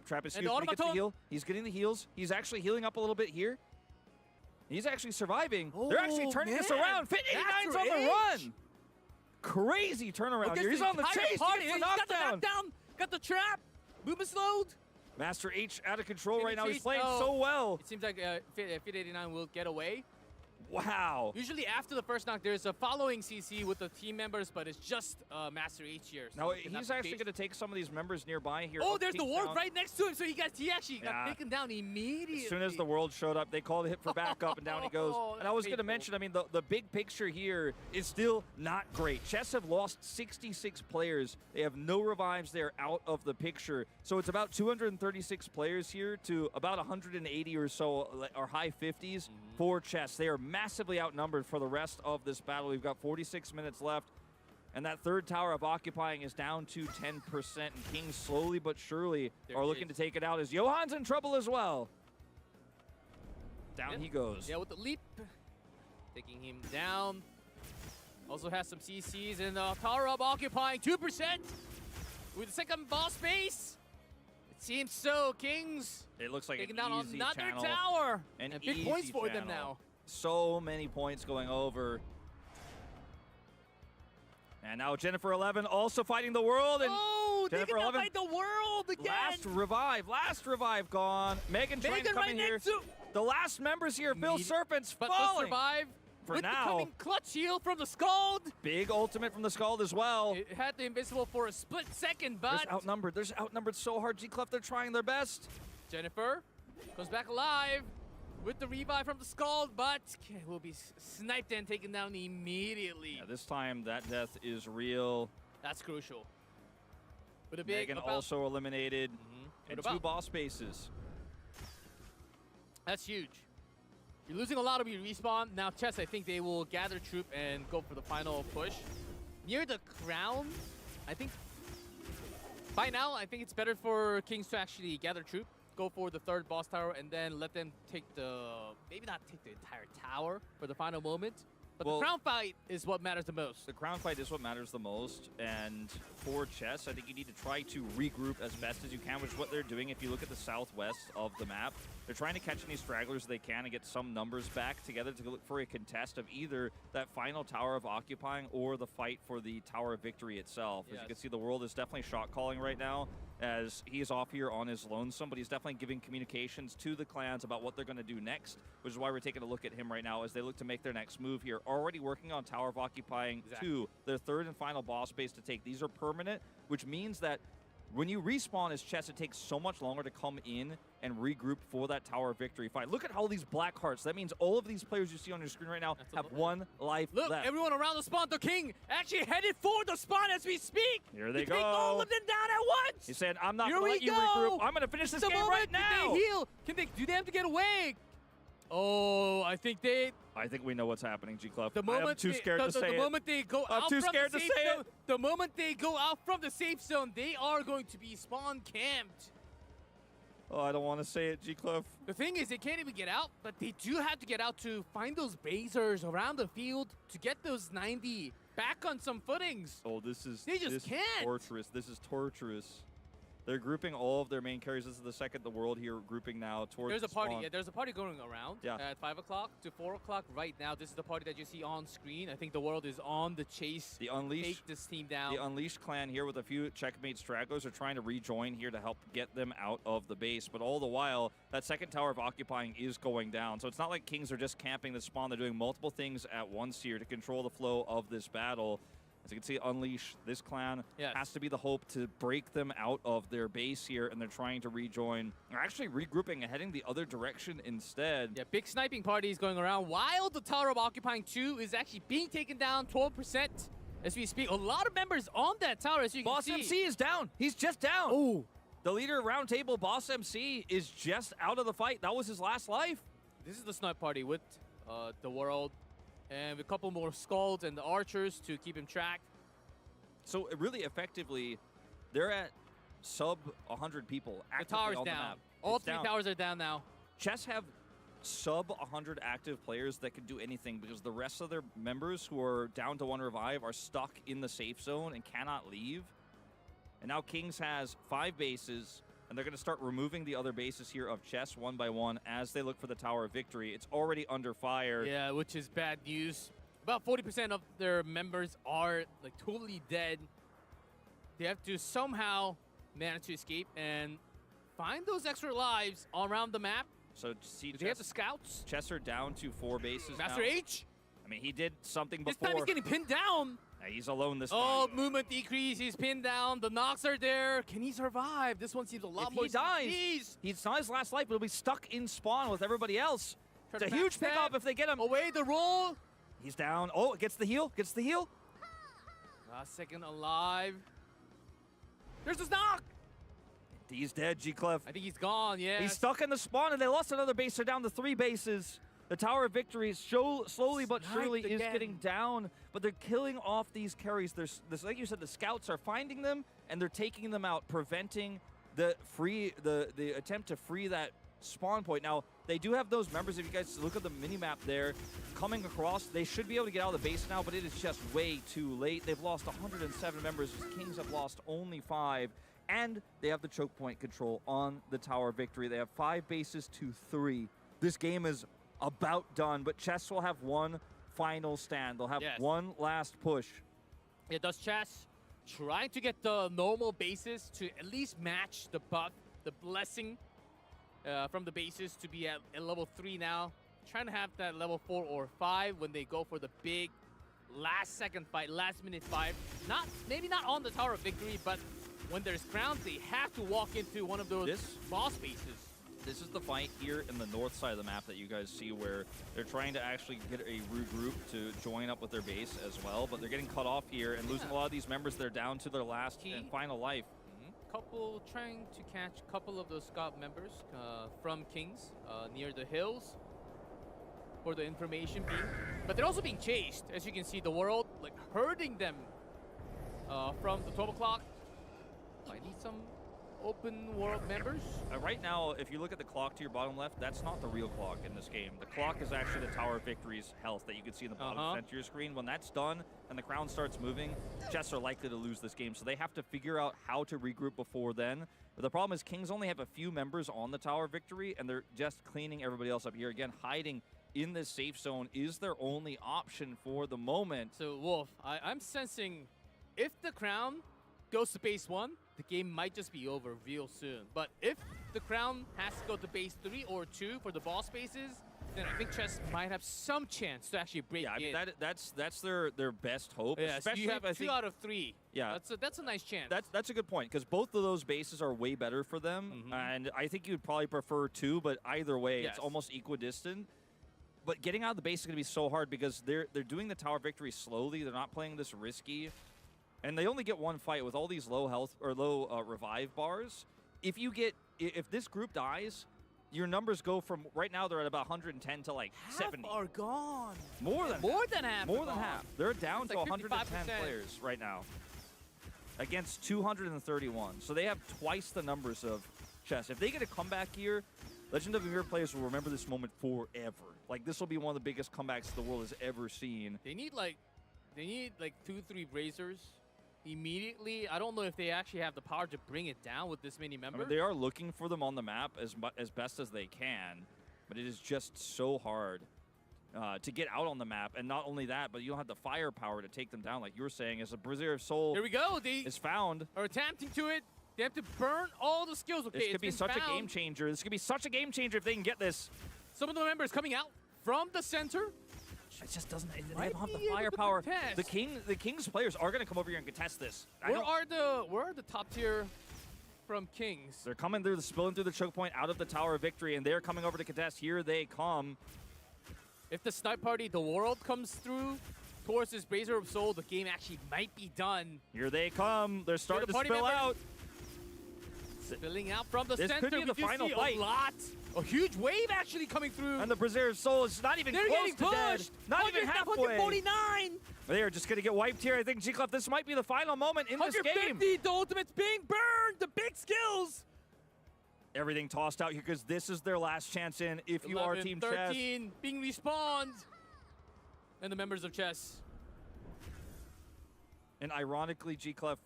Trap is And huge. the But he gets the automaton. heal. He's getting the heals. He's actually healing up a little bit here. He's actually surviving. They're actually Oh, turning this man. around. Fit 89's on the Master run. Crazy turnaround here. He's on the entire chase. Party. He's He's got the knockdown. Got the trap. Boom is slowed. Master H out of control right now. He's Chase- playing oh. so well. It seems like Fit 89 will get away. Wow. Usually after the first knock, there's a following CC with the team members, but it's just Master H here. So Now, it's not he's the actually case. going to take some of these members nearby here. Oh, up there's the King's ward Town. right next to him, so he actually got Yeah. taken down immediately. As soon as the world showed up, they called a hit for backup, and down he goes. Oh, And I was that's going to painful. mention, I mean, the big picture here is still not great. Chess have lost 66 players. They have no revives. They're out of the picture. So it's about 236 players here to about 180 or so, or high 50s for Chess. They are massively outnumbered for the rest of this battle. We've got 46 minutes left. And that third tower of occupying is down to 10%. And Kings slowly but surely There are it looking is. to take it out as Johan's in trouble as well. Down Yeah. he goes. Yeah, with the leap, taking him down. Also has some CCs and Tower Up occupying 2% with the second boss base. It seems so. Kings It looks like taking an down easy another channel. tower. An And big easy points for them channel. now. So many points going over. And now Jennifer 11 also fighting the world. And Oh, they Jennifer can 11, fight the world again. last revive gone. Megan trying to Megan come right in here. next to. The last members here, Phil Immediate- Serpent's But will falling. survive For with now. the coming clutch heal from the Scald. Big ultimate from the Scald as well. It had the invisible for a split second, They're but outnumbered. They're outnumbered so hard. G-Clef, they're trying their best. Jennifer comes back alive with the revive from the Scald, but will be sniped and taken down immediately. Yeah, this time that death is real. That's crucial. With a big Megan about- also eliminated. What And about- 2 boss spaces. That's huge. You're losing a lot of your respawn. Now, Chess, I think they will gather troop and go for the final push. Near the crown, I think by now, I think it's better for Kings to actually gather troop, go for the third boss tower, and then let them take maybe not take the entire tower for the final moment. But Well- the crown fight is what matters the most. The crown fight is what matters the most, and for Chess, I think you need to try to regroup as best as you can, which is what they're doing. If you look at the southwest of the map, they're trying to catch any stragglers they can and get some numbers back together to look for a contest of either that final tower of occupying or the fight for the tower of victory itself. As you Yes. can see, the world is definitely shot calling right now, as he's off here on his lonesome, but he's definitely giving communications to the clans about what they're going to do next, which is why we're taking a look at him right now as they look to make their next move here. Already working on Tower of Occupying Exactly. 2, their third and final boss base to take. These are permanent, which means that when you respawn as Chess, it takes so much longer to come in and regroup for that Tower of Victory fight. Look at all these black hearts. That means all of these players you see on your screen right now have Absolutely. 1 life Look, left. everyone around the spawn, the king actually headed for the spawn as we speak. Here they to take all go. of them down at once. He said, I'm not Here going to let we you go. regroup. I'm going to finish this The game moment right now. that they heal, do they have to get away? Oh, I think I think we know what's happening, G-Clef. the moment I am too they, scared the, to the, say the it. moment they go I'm out too from scared the to safe say zone, it. the moment they go out from the safe zone, they are going to be spawn camped. Oh, I don't want to say it, G-Clef. The thing is, they can't even get out, but they do have to get out to find those basers around the field to get those 90 back on some footings. Oh, this is They just this is can't. torturous. This is torturous. They're grouping all of their main carries. This is the second the world here grouping now towards There's a the party. spawn. Yeah, there's a party going around Yeah. at 5 o'clock to 4 o'clock right now. This is the party that you see on screen. I think the world is on the chase. The Unleash, Take this team down. the Unleashed clan here with a few checkmate stragglers are trying to rejoin here to help get them out of the base. But all the while, that second tower of occupying is going down. So it's not like Kings are just camping the spawn. They're doing multiple things at once here to control the flow of this battle. As you can see, Unleash, this clan Yes. has to be the hope to break them out of their base here, and they're trying to rejoin. They're actually regrouping and heading the other direction instead. Yeah, big sniping parties going around while the Tower of Occupying 2 is actually being taken down 12% as we speak. A lot of members on that tower, as you can Boss see. MC is down. He's just down. Oh, The leader of Roundtable, Boss MC, is just out of the fight. That was his last life. this is the snipe party with the world and a couple more skulls and the archers to keep him tracked. So really effectively, they're at sub 100 people The actively tower's on the down. map. All It's 3 down. towers are down now. Chess have sub 100 active players that can do anything because the rest of their members who are down to 1 revive are stuck in the safe zone and cannot leave. And now Kings has 5 bases, and they're going to start removing the other bases here of Chess one by one as they look for the Tower of Victory. It's already under fire. Yeah, which is bad news. About 40% of their members are like totally dead. They have to somehow manage to escape and find those extra lives around the map. So see, Do they have the scouts? Chess are down to 4 bases Master now. H? I mean, he did something This before. time he's getting pinned down. He's alone this Oh, time. movement decrease. He's pinned down. The knocks are there. Can he survive? This one seems a lot If more. he dies, Jeez. he's not his last life, but he'll be stuck in spawn with everybody else. Try It's to a huge backstab. pickup if they get him. Away the roll. He's down. Oh, gets the heal. Gets the heal. Last second alive. There's his knock. He's dead, G-Clef. I think he's gone, yeah. He's stuck in the spawn, and they lost another base. They're down to 3 bases. The Tower of Victory slowly but Sniped surely is again. getting down, but they're killing off these carries. There's, like you said, the scouts are finding them, and they're taking them out, preventing the attempt to free that spawn point. Now, they do have those members. If you guys look at the mini-map there, coming across, they should be able to get out of the base now, but it is just way too late. They've lost 107 members. Kings have lost only 5. And they have the choke point control on the Tower of Victory. They have 5 bases to 3. This game is about done, but Chess will have one final stand. They'll have one last push. Yeah, does Chess trying to get the normal bases to at least match the buff, the blessing from the bases to be at level 3 now. Trying to have that level 4 or 5 when they go for the big last-second fight, last-minute fight. Maybe not on the Tower of Victory, but when there's crowns, they have to walk into one of those boss bases. This is the fight here in the north side of the map that you guys see where they're trying to actually get a regroup to join up with their base as well, but they're getting cut off here and losing a lot of these members. They're down to their last and final life. Trying to catch a couple of those scout members from Kings near the hills for the information being, but they're also being chased. As you can see, the world like herding them from the 12 o'clock. I need some open world members. Right now, if you look at the clock to your bottom left, that's not the real clock in this game. The clock is actually the Tower of Victory's health that you can see in the bottom center of your screen. When that's done and the crown starts moving, Chess are likely to lose this game. So they have to figure out how to regroup before then. But the problem is Kings only have a few members on the Tower of Victory, and they're just cleaning everybody else up here. Again, hiding in this safe zone is their only option for the moment. So, Wolf, I'm sensing if the crown goes to base 1, the game might just be over real soon. But if the crown has to go to base 3 or 2 for the boss bases, then I think Chess might have some chance to actually break in. I mean, that's their best hope. Yeah, especially so you have if 2 out of 3. Yeah, that's a nice chance. That's a good point, because both of those bases are way better for them, and I think you'd probably prefer 2, but either way, it's almost equidistant. But getting out of the base is going to be so hard because they're doing the Tower of Victory slowly. They're not playing this risky. And they only get one fight with all these low health or low revive bars. If this group dies, your numbers go from right now they're at about 110 to like 70. Half are gone. More than half. More More than half. They're down It's to like 110 55%. players right now against 231. So they have twice the numbers of Chess. If they get a comeback here, Legend of Ymir players will remember this moment forever. Like, this will be one of the biggest comebacks the world has ever seen. They need like 2-3 Razors immediately. I don't know if they actually have the power to bring it down with this many members. I mean, they are looking for them on the map as best as they can, but it is just so hard to get out on the map. And not only that, but you don't have the firepower to take them down, like you were saying. As a Brazier of Soul Here we go. They is found. are attempting to it. They have to burn all the skills. Okay, This could be such a game changer. This could be such a game changer if they can get this. Some of the members coming out from the center. It just doesn't. They Might don't have be the able to firepower. contest. The Kings players are going to come over here and contest this. Where are the top tier from Kings? They're coming through, spilling through the choke point out of the Tower of Victory, and they're coming over to contest. Here they come. If the snipe party, the world comes through towards this Brazier of Soul, the game actually might be done. Here they come. They're starting to party spill members. out. Spilling out from the This center. could be the We do final see fight. a lot. A huge wave actually coming through. And the Brazier of Soul is not even They're close getting to dead. pushed. Not even halfway. 149. They are just going to get wiped here. I think, G-Clef, this might be the final moment in this game. 150. The ultimate's being burned. The big skills. Everything tossed out here because this is their last chance in if you are 11, Team 13 Chess. being respawned. And the members of Chess. And ironically, G-Clef,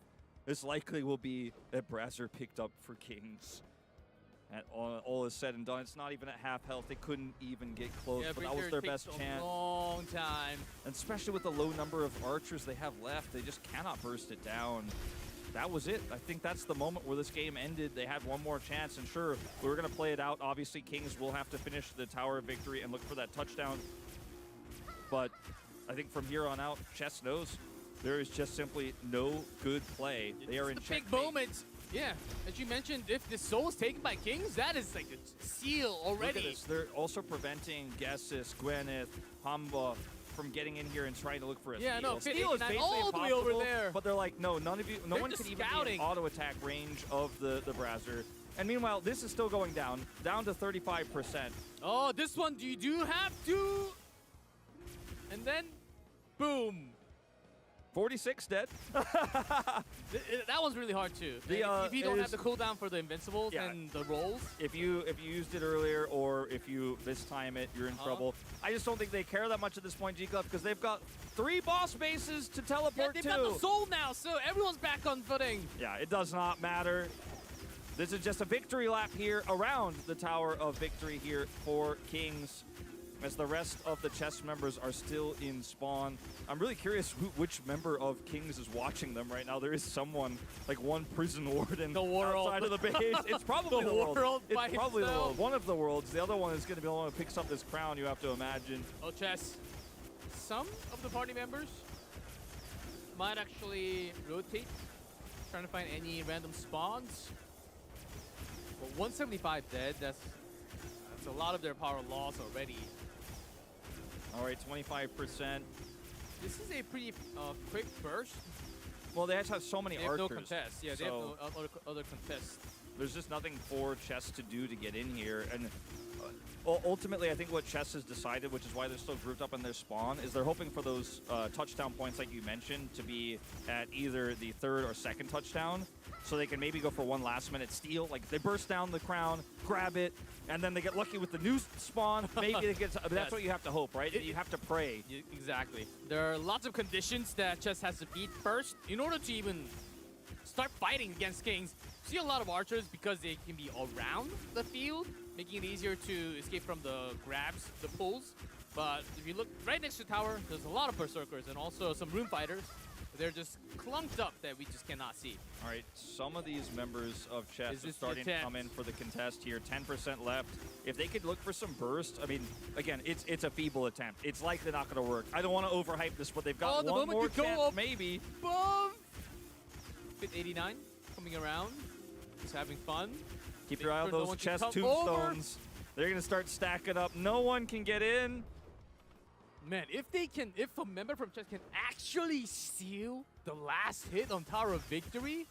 this likely will be a Brasser picked up for Kings. And all is said and done, it's not even at half health. They couldn't even get close, but that was their best chance. A long time. And especially with the low number of archers they have left, they just cannot burst it down. That was it. I think that's the moment where this game ended. They had one more chance, and sure, we were going to play it out. Obviously, Kings will have to finish the Tower of Victory and look for that touchdown. But I think from here on out, Chess knows there is just simply no good play. They are in checkmate. Big moment. Yeah, as you mentioned, if the soul is taken by Kings, that is like a seal already. Look at this. They're also preventing Gessis, Gwyneth, Hamba from getting in here and trying to look for a steal. Yeah, no, Steal is basically all the way over there. But they're like, no, none of you, no one can even be in auto attack range of the Brasser. And meanwhile, this is still going down to 35%. Oh, this one, you do have to. And then, boom. 46 dead. That one's really hard too. If you don't have the cooldown for the invincibles and the rolls. If you used it earlier or if you mistime it, you're in trouble. I just don't think they care that much at this point, G-Club, because they've got 3 boss bases to teleport to. They've got the soul now, so everyone's back on footing. Yeah, it does not matter. This is just a victory lap here around the Tower of Victory here for Kings, as the rest of the chess members are still in spawn. I'm really curious which member of Kings is watching them right now. There is someone, like one prison warden outside of the base. It's probably the world. It's probably the world. One of the worlds. The other one is going to be the one who picks up this crown, you have to imagine. Oh, chess. Some of the party members might actually rotate, trying to find any random spawns. But 175 dead, that's a lot of their power loss already. All right, 25%. This is a pretty quick burst. Well, they have so many archers. They have no contest. Yeah, they have no other contests. There's just nothing for Chess to do to get in here. And ultimately, I think what Chess has decided, which is why they're still grouped up in their spawn, is they're hoping for those touchdown points like you mentioned to be at either the 3rd or 2nd touchdown, so they can maybe go for one last-minute steal. Like, they burst down the crown, grab it, and then they get lucky with the new spawn. Maybe they get. That's what you have to hope, right? You have to pray. Exactly. There are lots of conditions that Chess has to beat first in order to even start fighting against Kings. See a lot of archers because they can be around the field, making it easier to escape from the grabs, the pulls. But if you look right next to the tower, there's a lot of berserkers and also some room fighters. They're just clumped up that we just cannot see. All right, some of these members of Chess are starting to come in for the contest here. 10% left. If they could look for some burst, I mean, again, it's a feeble attempt. It's likely not going to work. I don't want to overhype this, but they've got one more chance, maybe. Above. Fit 89 coming around. Just having fun. Keep your eye on those Chess tombstones. They're going to start stacking up. No one can get in. Man, if a member from Chess can actually steal the last hit on Tower of Victory,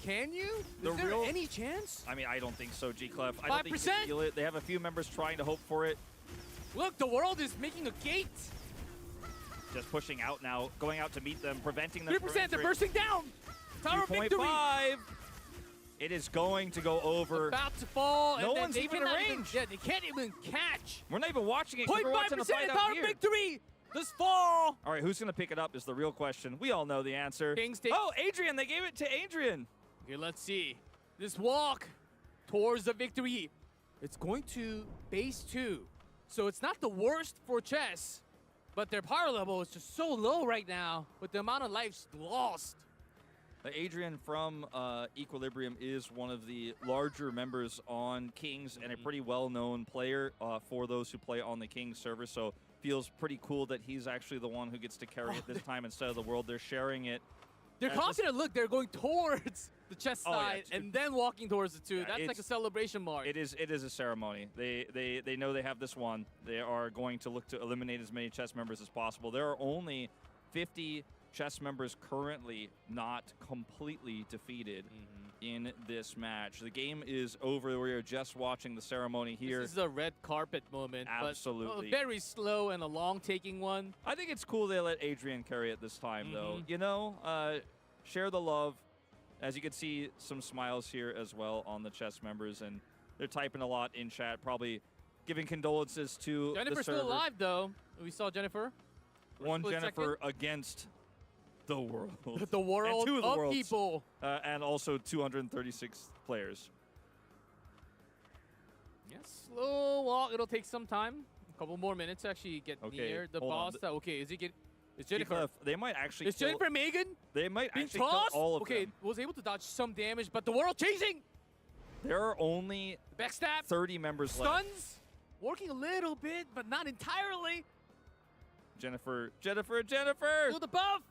can you? Is there any chance? I mean, I don't think so, G-Clef. I don't think you can steal it. They have a few members trying to hope for it. Look, the world is making a gate. Just pushing out now, going out to meet them, preventing them. 3%, they're bursting down. Tower of Victory. 2.5. It is going to go over. About to fall. No one's even in range. Yeah, they can't even catch. We're not even watching it. 0.5% Tower of Victory. This fall. All right, who's going to pick it up is the real question. We all know the answer. Kings oh, Adrian. They gave it to Adrian. Okay, let's see. This walk towards the victory. It's going to base 2. So it's not the worst for Chess, but their power level is just so low right now with the amount of lives lost. Adrian from Equilibrium is one of the larger members on Kings and a pretty well-known player for those who play on the Kings server. So feels pretty cool that he's actually the one who gets to carry it this time instead of the world. They're sharing it. They're confident. Look, they're going towards the chest side and then walking towards the 2. That's like a celebration mark. It is a ceremony. They know they have this one. They are going to look to eliminate as many chess members as possible. There are only 50 chess members currently not completely defeated in this match. The game is over. We are just watching the ceremony here. This is a red carpet moment. Absolutely. But a very slow and a long-taking one. I think it's cool they let Adrian carry it this time, though. You know, share the love. As you can see, some smiles here as well on the chess members, and they're typing a lot in chat, probably giving condolences to Jennifer's the server. Still alive, though. We saw Jennifer. One Jennifer against the world. The world and two of the of worlds. people. And also 236 players. Yes, slow walk. It'll take some time. A couple more minutes to actually get Okay, near the hold on. boss. Okay, is he get? Is Jennifer? Cliff, they might actually Is kill, Jennifer Megan They might being actually kill tossed? all of Okay, them. was able to dodge some damage, but the world chasing. There are only Backstab. 30 members left. Stuns. Working a little bit, but not entirely. Jennifer. Do the buff.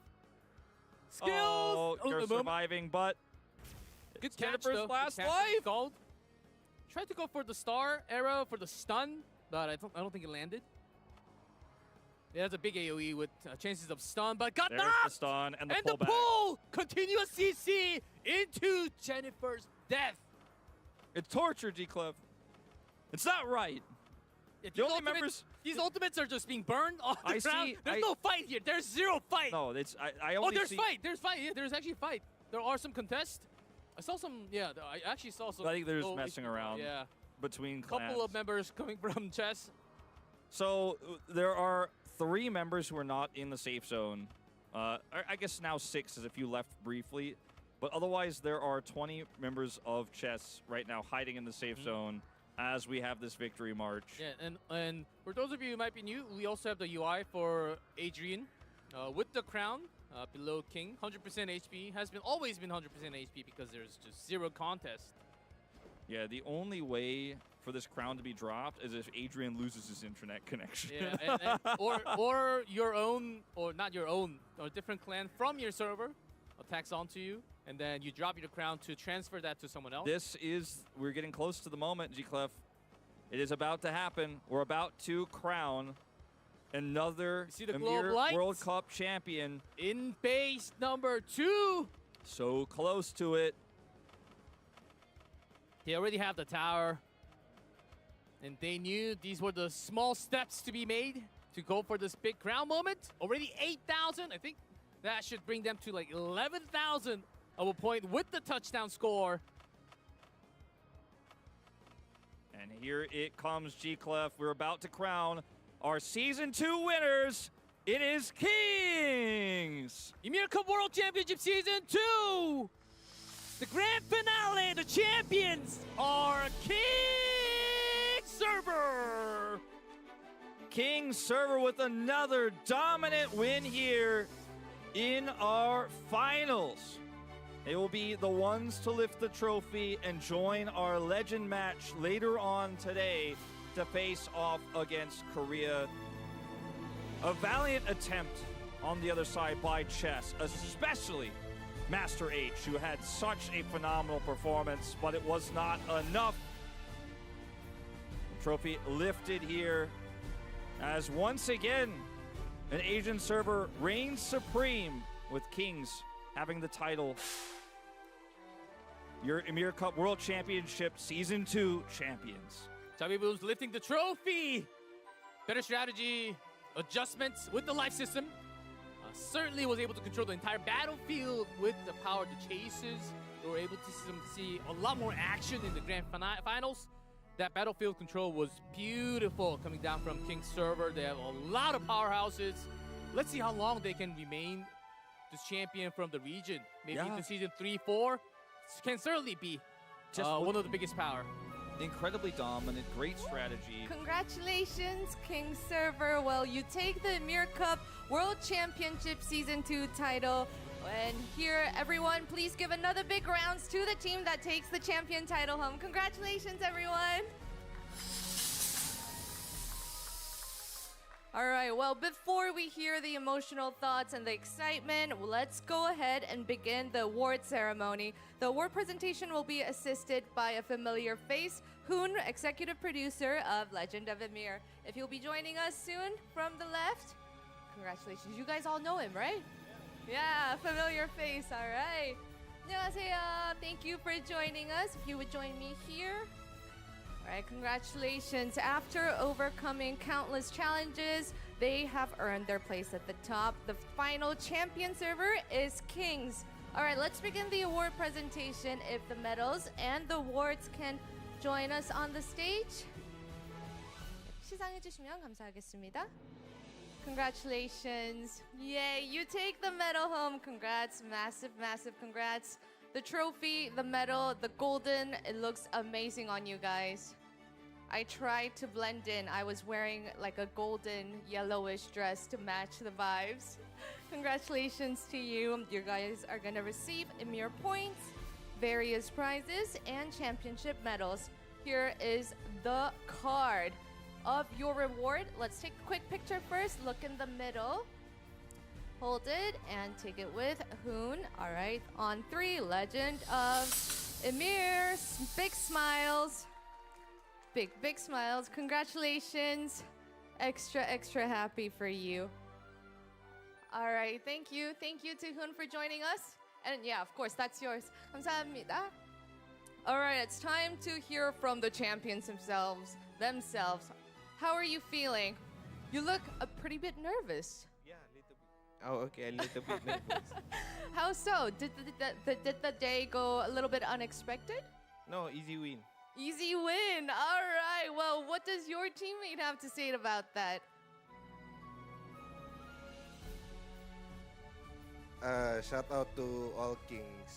Skills. Oh, the you're moment. surviving, but Good catch, Jennifer's though. last Good catch. life. Gold. Tried to go for the star arrow for the stun, but I don't think it landed. It has a big AoE with chances of stun, but got there's the knocked! stun and the And the pullback. pull! Continuous CC into Jennifer's death. It's torture, G-Clef. It's not right. Yeah, The only members... These ultimates are just being burned on the I ground. see- There's no fight here. There's zero fight. No, it's I Oh, only there's see... fight. There's fight. Yeah, there's actually fight. There are some contests. I saw some. Yeah, I actually saw some. I think they're just low messing HP. around Yeah, between clans. couple of members coming from chess. So there are 3 members who are not in the safe zone. I guess now 6 as if you left briefly. But otherwise, there are 20 members of chess right now hiding in the safe zone as we have this victory march. Yeah, and for those of you who might be new, we also have the UI for Adrian with the crown below King. 100% HP has always been 100% HP because there's just zero contest. Yeah, the only way for this crown to be dropped is if Adrian loses his internet connection. Yeah, or your own, or not your own, or a different clan from your server attacks onto you, and then you drop your crown to transfer that to someone else. We're getting close to the moment, G-Clef. It is about to happen. We're about to crown another See the glow of Ymir lights? World Cup champion. In base number 2. So close to it. They already have the tower. And they knew these were the small steps to be made to go for this big crown moment. Already 8,000. I think that should bring them to like 11,000 of a point with the touchdown score. And here it comes, G-Clef. We're about to crown our Season 2 winners. It is Kings! Ymir Cup World Championship Season 2! The grand finale, the champions are King Server! King Server with another dominant win here in our finals. They will be the ones to lift the trophy and join our legend match later on today to face off against Korea. A valiant attempt on the other side by Chess, especially Master H, who had such a phenomenal performance, but it was not enough. The trophy lifted here as once again an Asian server reigns supreme with Kings having the title. Your Ymir Cup World Championship Season 2 champions. Chubby Boom's lifting the trophy! Better strategy, adjustments with the life system. Certainly was able to control the entire battlefield with the power of the chases. They were able to see a lot more action in the grand finals. That battlefield control was beautiful coming down from King's server. They have a lot of powerhouses. Let's see how long they can remain this champion from the region. Maybe into season 3, 4. Can certainly be Just one of the biggest power. Incredibly dominant, great strategy. Congratulations, King Server. Well, you take the Ymir Cup World Championship Season 2 title. And here, everyone, please give another big rounds to the team that takes the champion title home. Congratulations, everyone. All right, well, before we hear the emotional thoughts and the excitement, let's go ahead and begin the award ceremony. The award presentation will be assisted by a familiar face, Hoon, executive producer of Legend of Ymir. If you'll be joining us soon from the left, congratulations. You guys all know him, right? Yeah, familiar face, all right. 안녕하세요. Thank you for joining us. If you would join me here. All right, congratulations. After overcoming countless challenges, they have earned their place at the top. The final champion server is Kings. All right, let's begin the award presentation. If the medals and the awards can join us on the stage. 시상해 주시면 감사하겠습니다. Congratulations. Yay, you take the medal home. Congrats. Massive, massive congrats. The trophy, the medal, the golden, it looks amazing on you guys. I tried to blend in. I was wearing like a golden yellowish dress to match the vibes. Congratulations to you. You guys are gonna receive Ymir points, various prizes, and championship medals. Here is the card of your reward. Let's take a quick picture first. Look in the middle. Hold it and take it with Hoon. All right, on 3, Legend of Ymir. Big smiles. Big, big smiles. Congratulations. Extra, extra happy for you. All right, thank you. Thank you to Hoon for joining us. And yeah, of course, that's yours. 감사합니다. All right, it's time to hear from the champions themselves. How are you feeling? You look a pretty bit nervous. Yeah, a little bit. Oh, okay, a little bit nervous. How so? Did the day go a little bit unexpected? No, easy win. Easy win. All right. Well, what does your teammate have to say about that? Shout out to all kings.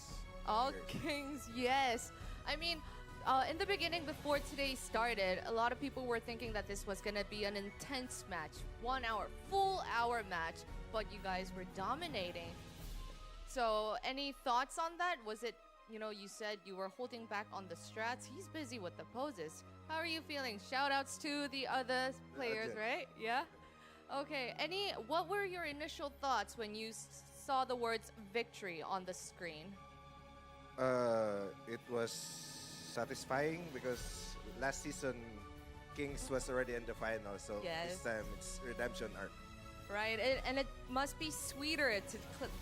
All here. kings, yes. I mean, in the beginning, before today started, a lot of people were thinking that this was gonna be an intense match, 1 hour, full hour match, but you guys were dominating. So, any thoughts on that? Was it, you said you were holding back on the strats. He's busy with the poses. How are you feeling? Shout outs to the other players, Legend. right? Yeah? Okay, what were your initial thoughts when you saw the words victory on the screen? It was satisfying because last season Kings was already in the final, so Yes. this time it's redemption arc. Right, and it must be sweeter to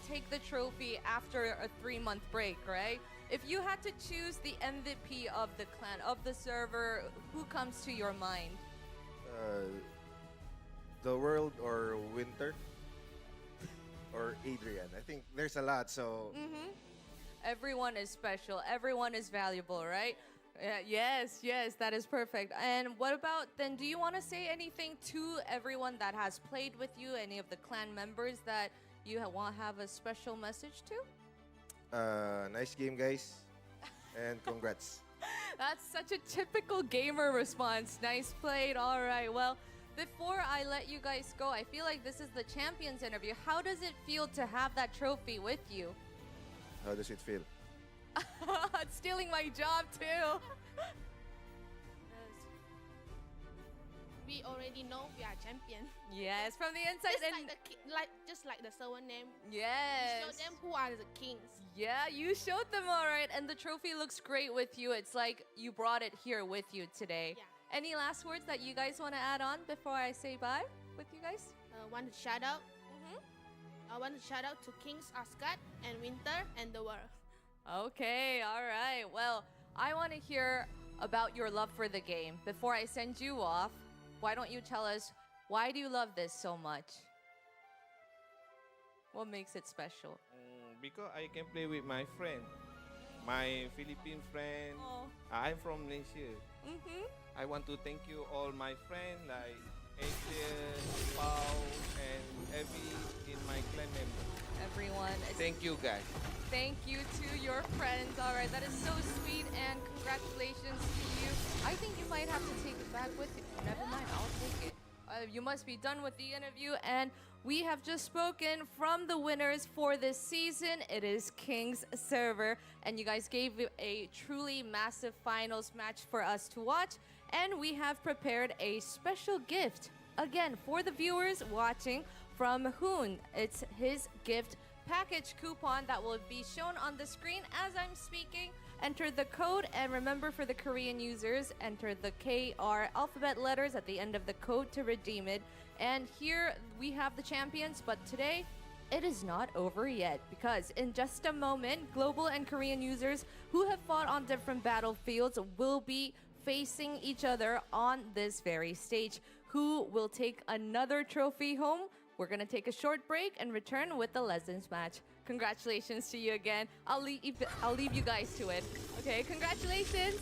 take the trophy after a 3-month break, right? If you had to choose the MVP of the clan, of the server, who comes to your mind? The world or winter or Adrian. I think there's a lot, so Everyone is special. Everyone is valuable, right? Yes, that is perfect. And what about then? Do you want to say anything to everyone that has played with you? Any of the clan members that you want to have a special message to? nice game, guys, and congrats. That's such a typical gamer response. Nice played. All right. Well, before I let you guys go, I feel like this is the champions interview. How does it feel to have that trophy with you? How does it feel? Stealing my job too. We already know we are champion. Yes, from the inside. Just And just like the server name. yes. Show them who are the kings. Yeah, you showed them all right, and the trophy looks great with you. It's like you brought it here with you today. Yeah. Any last words that you guys want to add on before I say bye with you guys? Want to shout out? Mm-hmm. I want to shout out to Kings Asgard and Winter and the world. Okay, all right. Well, I want to hear about your love for the game. Before I send you off, why don't you tell us, why do you love this so much? What makes it special? Because I can play with my friend, my Philippine friend. Oh. I'm from Malaysia. Mm-hmm. I want to thank you all my friends like Adrian, Pau, and Evie in my clan member. Everyone, Thank you guys. thank you to your friends. All right, that is so sweet, and congratulations to you. I think you might have to take it back with you. Never mind, I'll take it. You must be done with the interview, and we have just spoken from the winners for this season. It is King's Server, and you guys gave a truly massive finals match for us to watch, and we have prepared a special gift, again, for the viewers watching from Hoon. It's his gift package coupon that will be shown on the screen as I'm speaking. Enter the code, and remember, for the Korean users, enter the KR alphabet letters at the end of the code to redeem it. And here we have the champions, but today it is not over yet, because in just a moment, global and Korean users who have fought on different battlefields will be facing each other on this very stage. Who will take another trophy home? We're gonna take a short break and return with the Legends match. Congratulations to you again. I'll leave you guys to it. Okay, congratulations.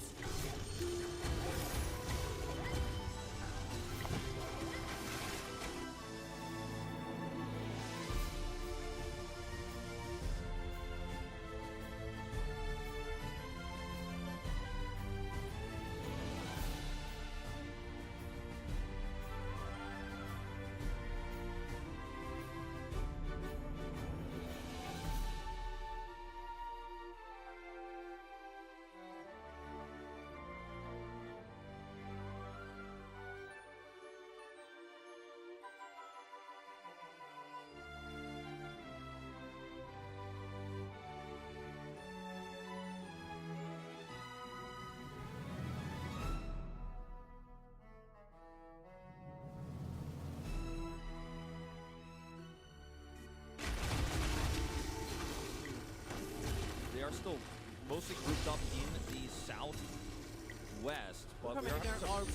are still mostly grouped up in the southwest. But we are having some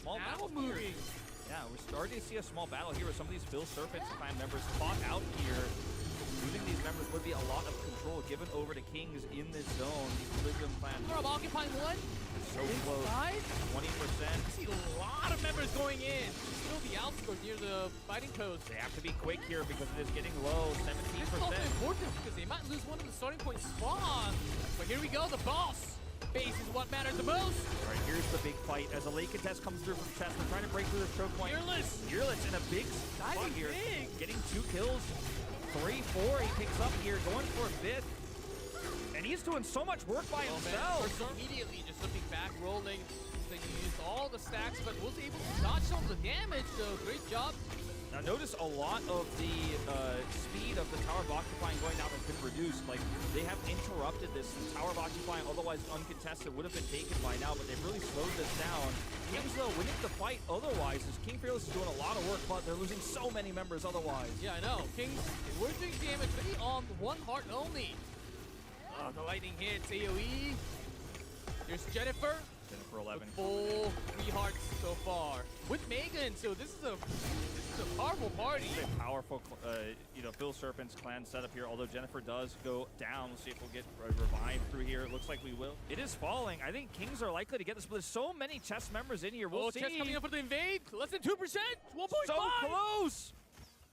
small battle moving. Yeah, we're starting to see a small battle here with some of these Phil Serpents clan members caught out here. Losing these members would be a lot of control given over to Kings in this zone. The Elysium clan. We're occupying one. So close. 20%. See a lot of members going in. Still the outskirts near the fighting post. They have to be quick here because it is getting low. 17%. This is also important because they might lose one of the starting point spawns. But here we go, the boss. Base is what matters the most. All right, here's the big fight as a late contest comes through from Chess. We're trying to break through this choke point. Fearless in a big spot here. Getting 2 kills. 3-4 he picks up here, going for a 5th. And he's doing so much work by himself. Immediately just looking back, rolling. They used all the stacks, but was able to dodge some of the damage, so great job. Now notice a lot of the speed of the Tower of Occupying going down has been reduced. Like, they have interrupted this. The Tower of Occupying, otherwise uncontested, would have been taken by now, but they've really slowed this down. Kings, though, winning the fight otherwise, as King Fearless is doing a lot of work, but they're losing so many members otherwise. Yeah, I know. Kings, we're doing damage really on one heart only. The lightning hits, AoE. There's Jennifer. Jennifer 11. Full 3 hearts so far. With Megan, so this is a powerful party. It's a powerful, Phil Serpent's clan setup here, although Jennifer does go down. We'll see if we'll get revived through here. It looks like we will. It is falling. I think Kings are likely to get this, but there's so many Chess members in here. We'll see. Chess coming up for the invade. Less than 2%. 1.5. So close.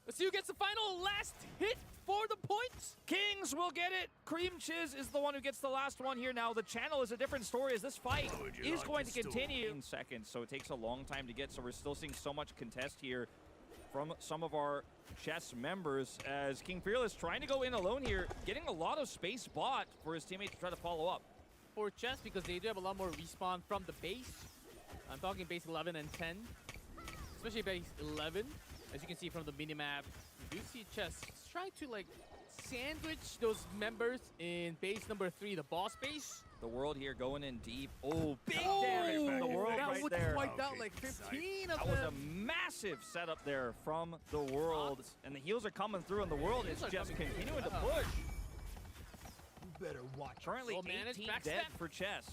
Let's see who gets the final last hit for the points. Kings will get it. Cream Chiz is the one who gets the last one here. Now, the channel is a different story as this fight is going to continue in seconds, so it takes a long time to get, so we're still seeing so much contest here from some of our Chess members as King Fearless trying to go in alone here, getting a lot of space bought for his teammate to try to follow up. For Chess, because they do have a lot more respawn from the base. I'm talking base 11 and 10, especially base 11. As you can see from the minimap, you do see Chess trying to like sandwich those members in base number 3, the boss base. The World here going in deep. Oh, big damage from the World right there. That would wipe out like 15 of them. That was a massive setup there from the World. And the heals are coming through, and the World is just continuing to push. You better watch. Currently 18 dead for Chess.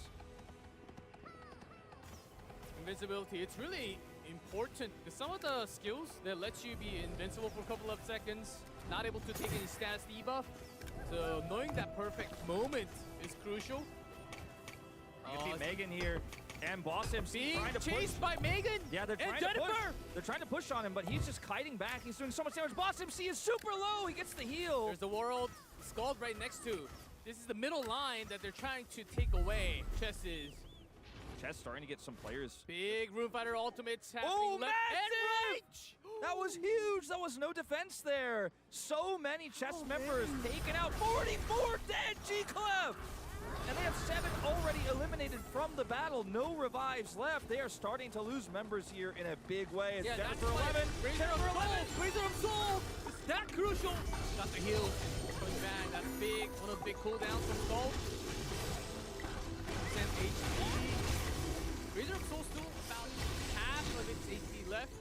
Invincibility, it's really important because some of the skills that let you be invincible for a couple of seconds, not able to take any stats debuff. So knowing that perfect moment is crucial. You can see Megan here and Boss MC being trying to chased by Megan. Yeah, they're trying to push. They're trying to push on him, but he's just kiting back. He's doing so much damage. Boss MC is super low. He gets the heal. There's the World Scald right next to. This is the middle line that they're trying to take away. Chess starting to get some players. Big Room Fighter ultimates happening left and right. That was huge. That was no defense there. So many Chess members taken out. 44 dead, G-Clef. And they have 7 already eliminated from the battle. No revives left. They are starting to lose members here in a big way. It's Jennifer 11. Jennifer 11. Razor of Soul. It's that crucial. Got the heal. Coming back. That's big. One of the big cooldowns from Soul. Percent HP. Razor of Soul still about half of its HP left.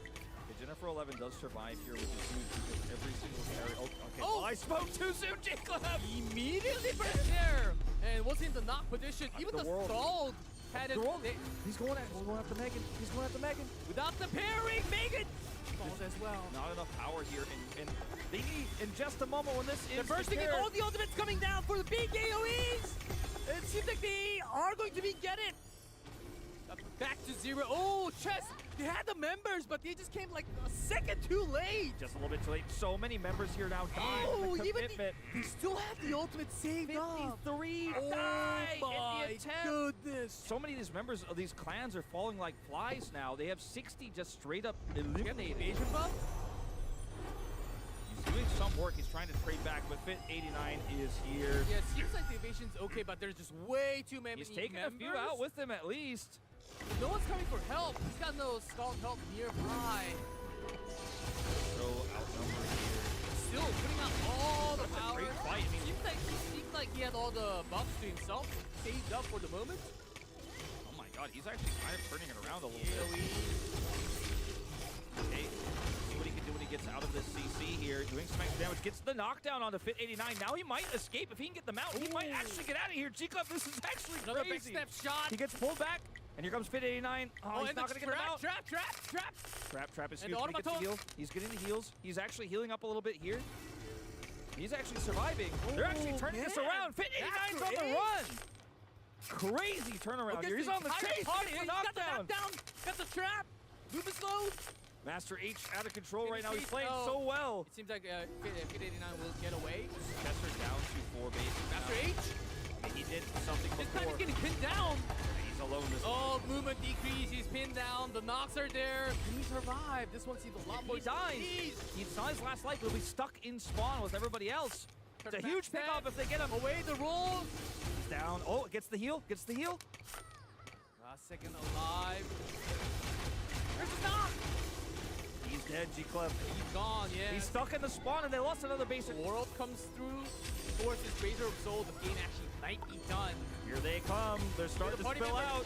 Jennifer 11 does survive here, which is huge because every single carry. Oh, okay. Oh, I spoke too soon, J-Club! Immediately burst there and was in the knock position. Even the Scald had it. He's going after Megan. He's going after Megan. Without the parry, Megan falls as well. Not enough power here, and they need in just a moment when this is. They're bursting in. All the ultimates coming down for the big AoEs. It seems like they are going to get it. Back to 0. Oh, Chess. They had the members, but they just came like a second too late. Just a little bit too late. So many members here now dying. Oh, even they still have the ultimate saved up. 53 die in the attempt. Goodness. So many of these members of these clans are falling like flies now. They have 60 just straight up eliminated. Evasion buff? He's doing some work. He's trying to trade back, but Fit 89 is here. Yeah, it seems like the evasion's okay, but there's just way too many He's taking members. a few out with him at least. No one's coming for help. He's got no Scald help nearby. So outnumbered here. Still putting out all the power. Great fight. I mean, it seemed like he had all the buffs to himself saved up for the moment. Oh my god, he's actually kind of turning it around a little bit. Okay, see what he can do when he gets out of this CC here, doing some extra damage, gets the knockdown onto Fit 89. Now he might escape. If he can get the mount, he might actually get out of here. G-Club, this is actually Another big crazy. step shot. He gets pulled back, and here comes Fit 89. Oh, he's and not the going to get the mount. Trap. Trap is And huge. the He gets the automaton. heal. He's getting the heals. He's actually healing up a little bit here. He's actually surviving. They're actually turning this around. Fit 89's on the run. Crazy turnaround here. He's on the chase. Party. Gets the Got the knockdown. knockdown. Got the trap. Moving slow. Master H out of control right now. He's Finish. playing Oh. so well. It seems like Fit 89 will get away. Chester down to 4 bases. Master now. H. He did something This time before. he's getting pinned down. He's alone this Oh, movement decrease. He's pinned down. The knocks are there. Can he survive? This one seems a lot more. He dies. He's not his last life. He'll be stuck in spawn with everybody else. It's a huge pickoff if they get him. Away the roll. He's down. Oh, gets the heal. Gets the heal. Last second alive. There's a knock. He's dead, G-Club. He's gone, yeah. He's stuck in the spawn, and they lost another base. The world comes through. Towards his Razor of Soul, the game actually might be done. Here they come. They're starting to party spill members. out.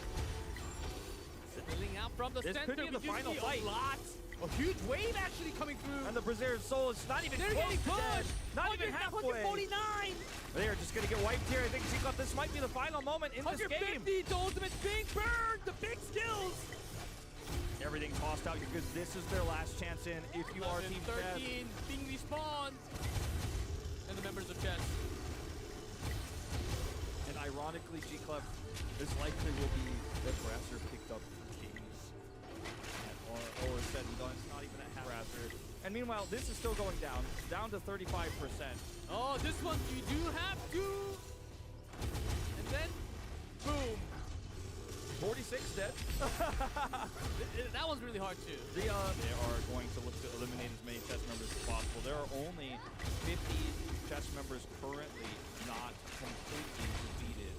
Spilling out from the This center. could be the but you final see fight. A lot. A huge wave actually coming through. And the Brazilian Soul is not even They're close getting to dead. pushed. Not even halfway. 149. They are just going to get wiped here. I think G-Club, this might be the final moment in this game. 150. The ultimate being burned. The big skills. Everything tossed out because this is their last chance in if you are Team Chess. 13 being respawned. And the members of Chess. And ironically, G-Club, this likely will be that Brasser picked up for Kings. All is said and done. It's not even a half Brasser. And meanwhile, this is still going down to 35%. Oh, this one you do have to. And then, boom. 46 dead. That one's really hard too. They are going to look to eliminate as many chess members as possible. There are only 50 chess members currently not completely defeated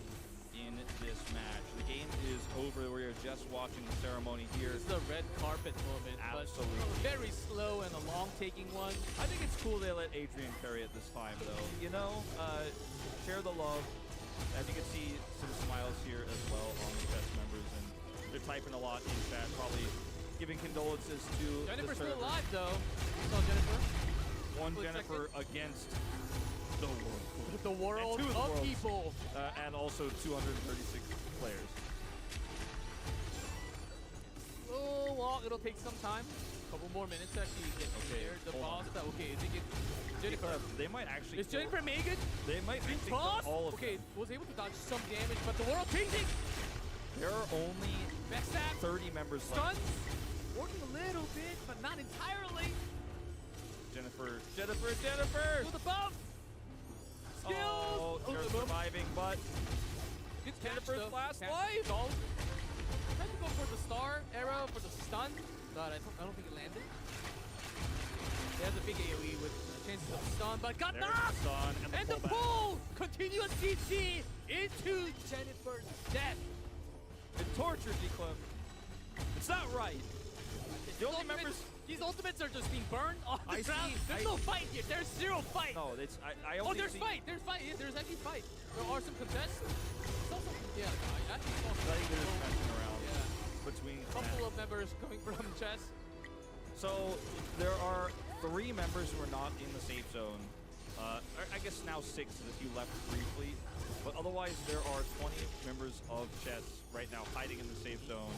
in this match. The game is over. We are just watching the ceremony here. This is a red carpet moment. Absolutely. But very slow and a long-taking one. I think it's cool they let Adrian carry it this time, though. You know, share the love. As you can see, some smiles here as well on the chess members, and they're typing a lot in chat, probably giving condolences to Jennifer's the still server. alive, though. You saw Jennifer? One Split Jennifer against the world. The world And two of worlds. people. And also 236 players. Oh, well, it'll take some time. A couple more minutes to actually get there. The boss. Okay, is it get Jennifer? They might actually Is Jennifer Megan? They might actually kill Tossed? all of Okay, them. was able to dodge some damage, but the world changing. There are only Backstab. 30 members left. Stuns. Working a little bit, but not entirely. Jennifer! To the buff. Skills. Oh, they're surviving, but Good catch, Jennifer's though. last Catch life. stalled. Tried to go for the star arrow for the stun, but I don't think it landed. He has a big AoE with chances of stun, but got There's knocked! the stun and the pullback. pull! Continuous CC into Jennifer's death. It tortured G-Club. It's not right. The only members. These ultimates are just being burned off the I ground. see- There's no fight here. There's zero fight. No, it's I Oh, only there's see. fight. There's fight. Yeah, there's actually fight. There are some contests. It's also, yeah, I actually saw I think they're just messing around Yeah. between. A couple of members coming from chess. So there are 3 members who are not in the safe zone. I guess now 6 if you left briefly. But otherwise, there are 20 members of chess right now hiding in the safe zone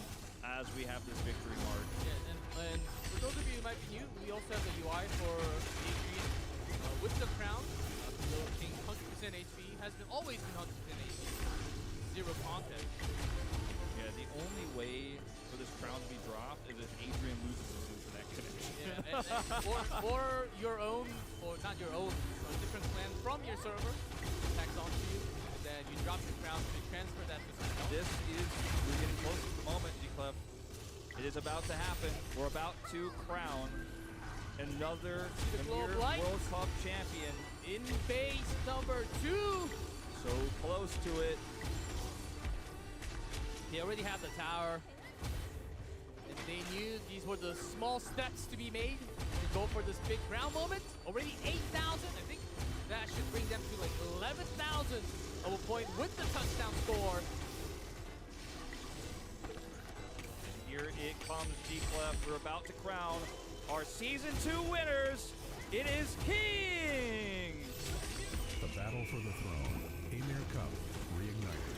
as we have this victory mark. Yeah, and for those of you who might be new, we also have the UI for Adrian with the crown. Below King, 100% HP, has been always been 100% HP. Zero contest. Yeah, the only way for this crown to be dropped is if Adrian loses his internet connection. Yeah, or your own, or not your own, a different clan from your server tags onto you, and then you drop your crown to transfer that to someone else. This is, we're getting close to the moment, G-Club. It is about to happen. We're about to crown another Globe Ymir Lights. World Cup champion. In base number 2. So close to it. They already have the tower. And they knew these were the small steps to be made to go for this big ground moment. Already 8,000. I think that should bring them to like 11,000 of a point with the touchdown score. Here it comes, G-Clef. We're about to crown our Season 2 winners. It is Kings! The battle for the throne, Ymir Cup, reignited.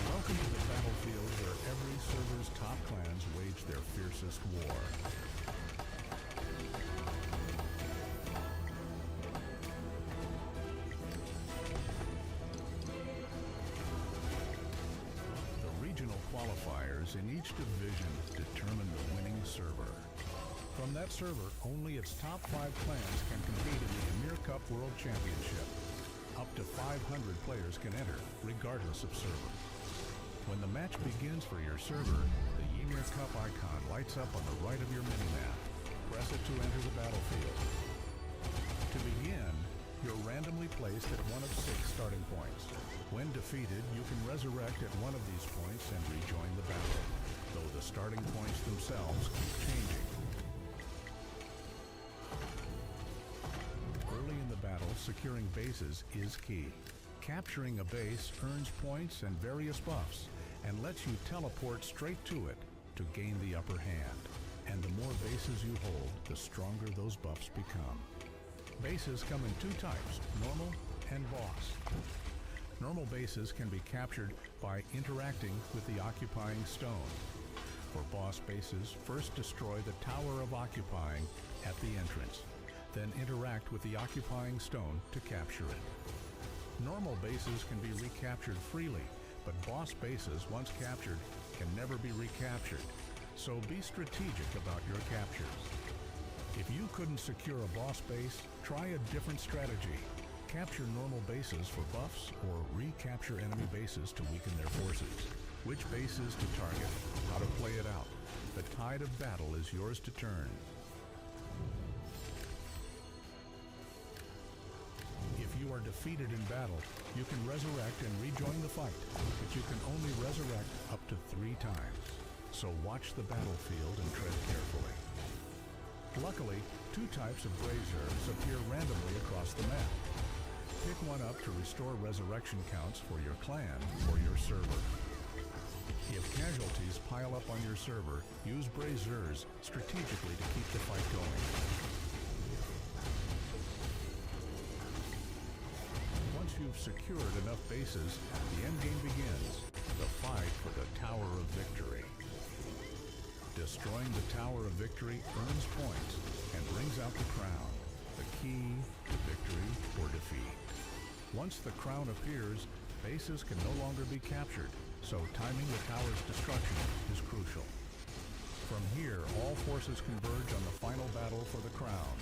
Welcome to the battlefield where every server's top clans wage their fiercest war. The regional qualifiers in each division determine the winning server. From that server, only its top 5 clans can compete in the Ymir Cup World Championship. Up to 500 players can enter, regardless of server. When the match begins for your server, the Ymir Cup icon lights up on the right of your minimap. Press it to enter the battlefield. To begin, you're randomly placed at one of 6 starting points. When defeated, you can resurrect at one of these points and rejoin the battle, though the starting points themselves keep changing. Early in the battle, securing bases is key. Capturing a base earns points and various buffs, and lets you teleport straight to it to gain the upper hand. And the more bases you hold, the stronger those buffs become. Bases come in 2 types, normal and boss. Normal bases can be captured by interacting with the occupying stone. For boss bases, first destroy the Tower of Occupying at the entrance, then interact with the occupying stone to capture it. Normal bases can be recaptured freely, but boss bases, once captured, can never be recaptured, so be strategic about your captures. If you couldn't secure a boss base, try a different strategy. Capture normal bases for buffs or recapture enemy bases to weaken their forces. Which bases to target, how to play it out. The tide of battle is yours to turn. If you are defeated in battle, you can resurrect and rejoin the fight, but you can only resurrect up to 3 times. So watch the battlefield and tread carefully. Luckily, 2 types of braziers appear randomly across the map. Pick one up to restore resurrection counts for your clan or your server. If casualties pile up on your server, use braziers strategically to keep the fight going. Once you've secured enough bases, the endgame begins, the fight for the Tower of Victory. Destroying the Tower of Victory earns points and brings out the crown, the key to victory or defeat. Once the crown appears, bases can no longer be captured, so timing the tower's destruction is crucial. From here, all forces converge on the final battle for the crown.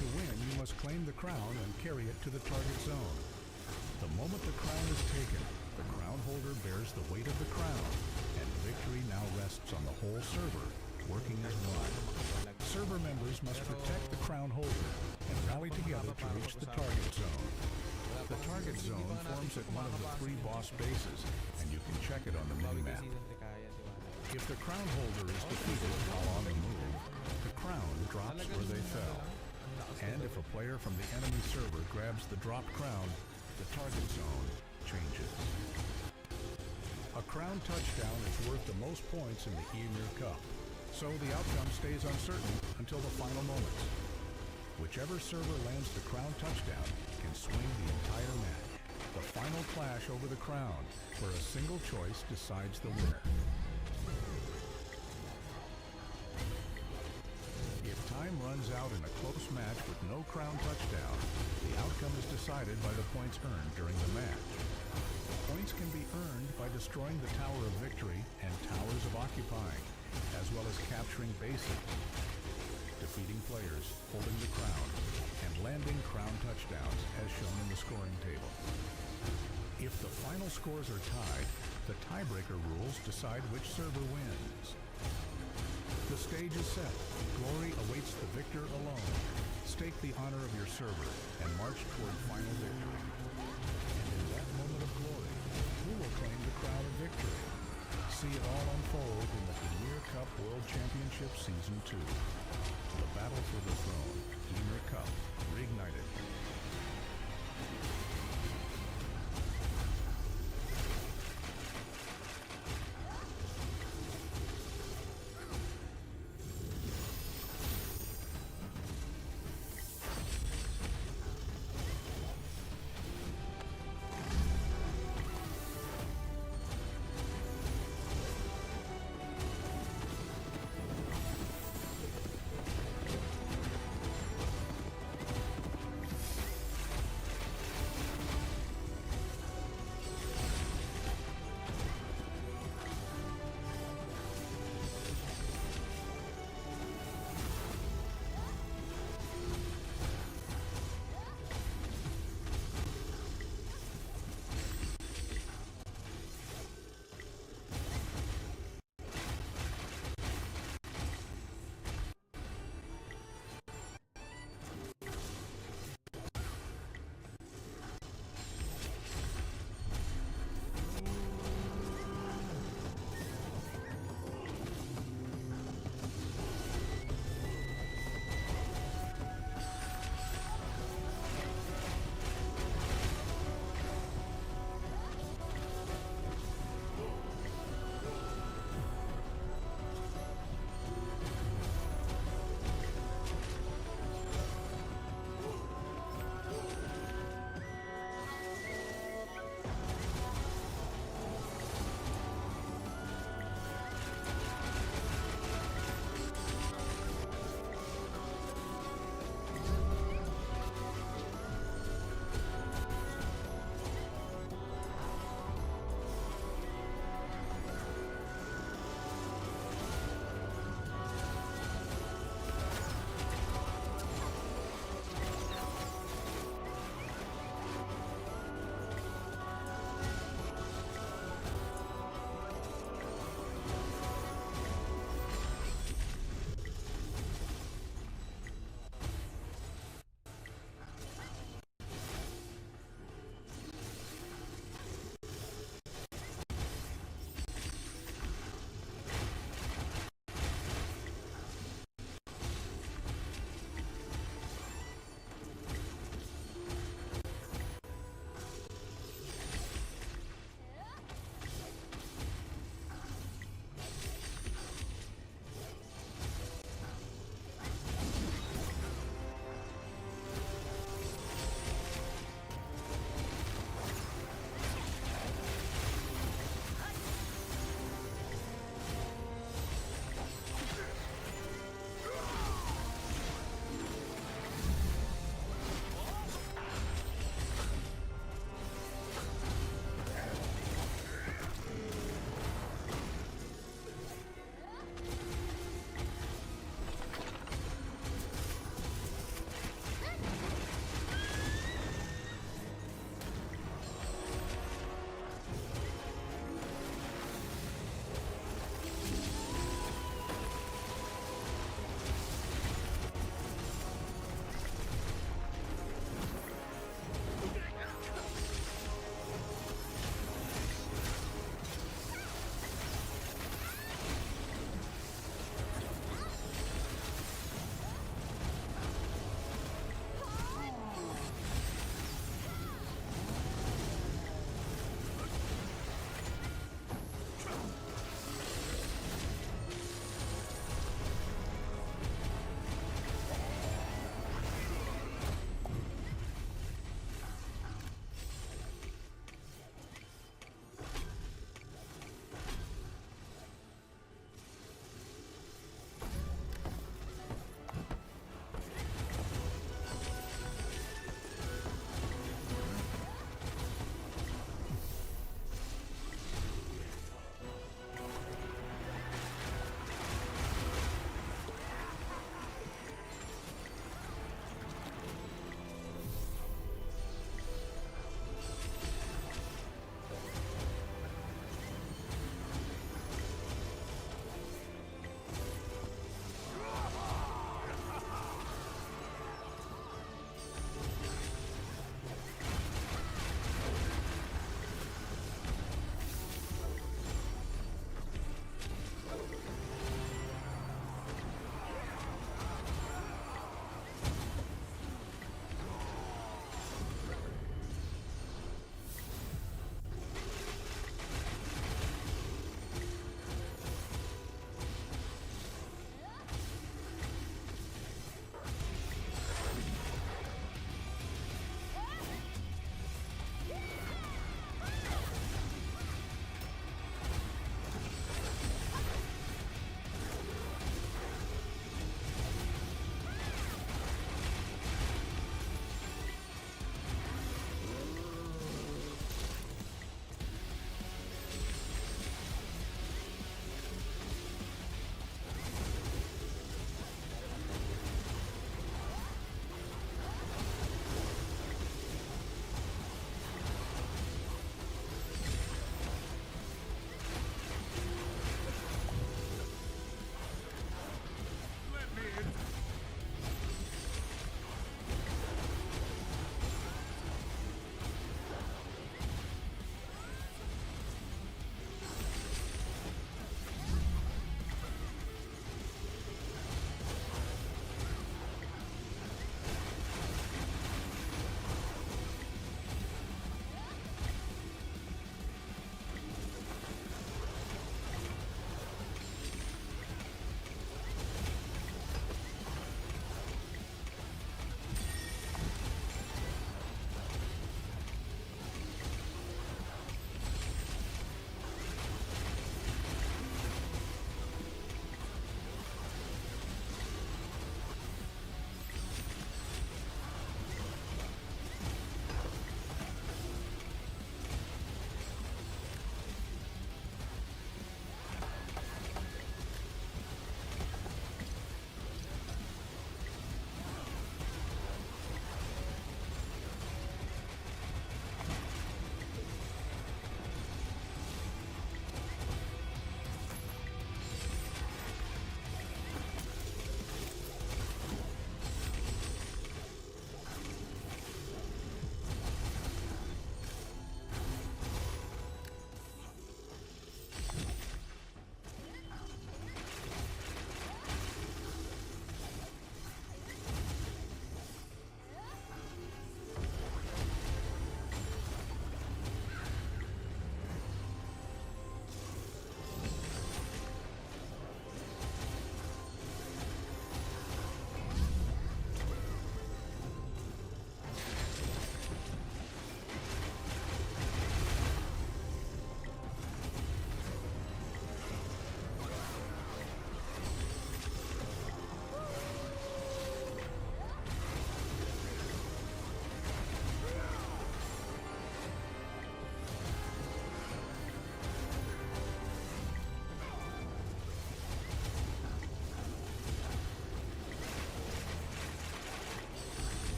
To win, you must claim the crown and carry it to the target zone. The moment the crown is taken, the crown holder bears the weight of the crown, and victory now rests on the whole server, working as one. Server members must protect the crown holder and rally together to reach the target zone. The target zone forms at one of the 3 boss bases, and you can check it on the minimap. If the crown holder is defeated while on the move, the crown drops where they fell. And if a player from the enemy server grabs the dropped crown, the target zone changes. A crown touchdown is worth the most points in the Ymir Cup, so the outcome stays uncertain until the final moments. Whichever server lands the crown touchdown can swing the entire match. The final clash over the crown, where a single choice decides the winner. If time runs out in a close match with no crown touchdown, the outcome is decided by the points earned during the match. Points can be earned by destroying the Tower of Victory and Towers of Occupying, as well as capturing bases, defeating players, holding the crown, and landing crown touchdowns as shown in the scoring table. If the final scores are tied, the tiebreaker rules decide which server wins. The stage is set. Glory awaits the victor alone. Stake the honor of your server and march toward final victory. And in that moment of glory, who will claim the crown of victory? See it all unfold in the Ymir Cup World Championship Season 2. The battle for the throne, Ymir Cup, reignited.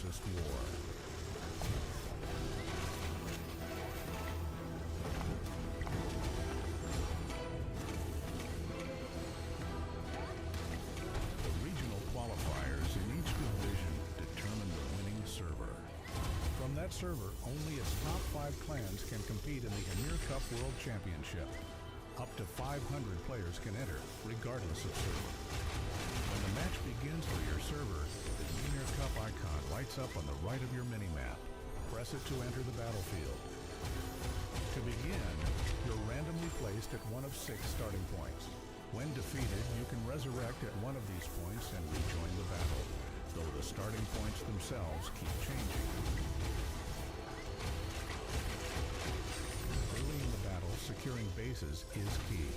fiercest war. The regional qualifiers in each division determine the winning server. From that server, only its top 5 clans can compete in the Ymir Cup World Championship. Up to 500 players can enter, regardless of server. When the match begins for your server, the Ymir Cup icon lights up on the right of your minimap. Press it to enter the battlefield. To begin, you're randomly placed at one of 6 starting points. When defeated, you can resurrect at one of these points and rejoin the battle, though the starting points themselves keep changing. Early in the battle, securing bases is key.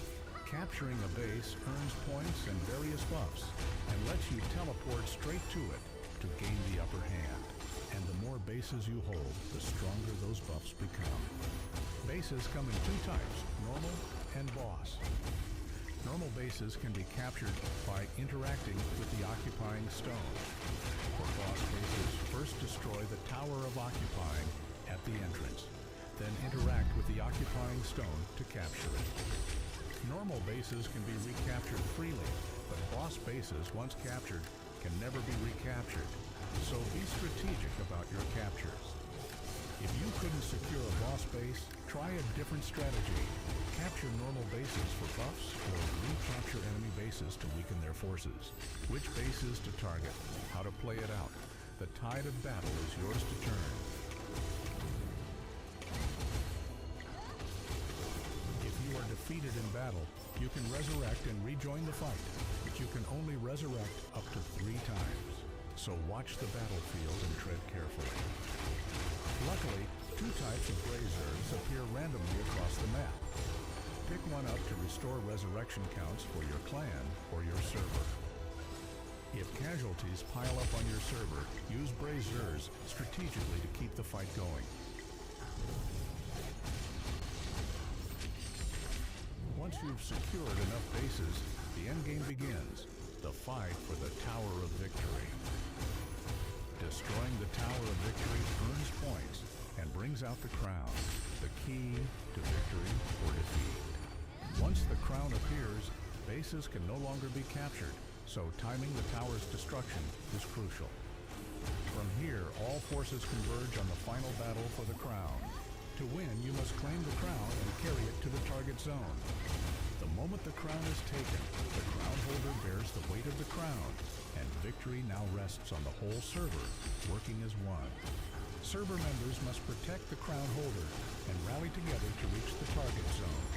Capturing a base earns points and various buffs, and lets you teleport straight to it to gain the upper hand. And the more bases you hold, the stronger those buffs become. Bases come in 2 types, normal and boss. Normal bases can be captured by interacting with the occupying stone. For boss bases, first destroy the Tower of Occupying at the entrance, then interact with the occupying stone to capture it. Normal bases can be recaptured freely, but boss bases, once captured, can never be recaptured, so be strategic about your captures. If you couldn't secure a boss base, try a different strategy. Capture normal bases for buffs, or recapture enemy bases to weaken their forces. Which bases to target, how to play it out. The tide of battle is yours to turn. Defeated in battle, you can resurrect and rejoin the fight, but you can only resurrect up to 3 times. So watch the battlefield and tread carefully. Luckily, 2 types of braziers appear randomly across the map. Pick one up to restore resurrection counts for your clan or your server. If casualties pile up on your server, use braziers strategically to keep the fight going. Once you've secured enough bases, the endgame begins, the fight for the Tower of Victory. Destroying the Tower of Victory earns points and brings out the crown, the key to victory or defeat. Once the crown appears, bases can no longer be captured, so timing the tower's destruction is crucial. From here, all forces converge on the final battle for the crown. To win, you must claim the crown and carry it to the target zone. The moment the crown is taken, the crown holder bears the weight of the crown, and victory now rests on the whole server, working as one. Server members must protect the crown holder and rally together to reach the target zone.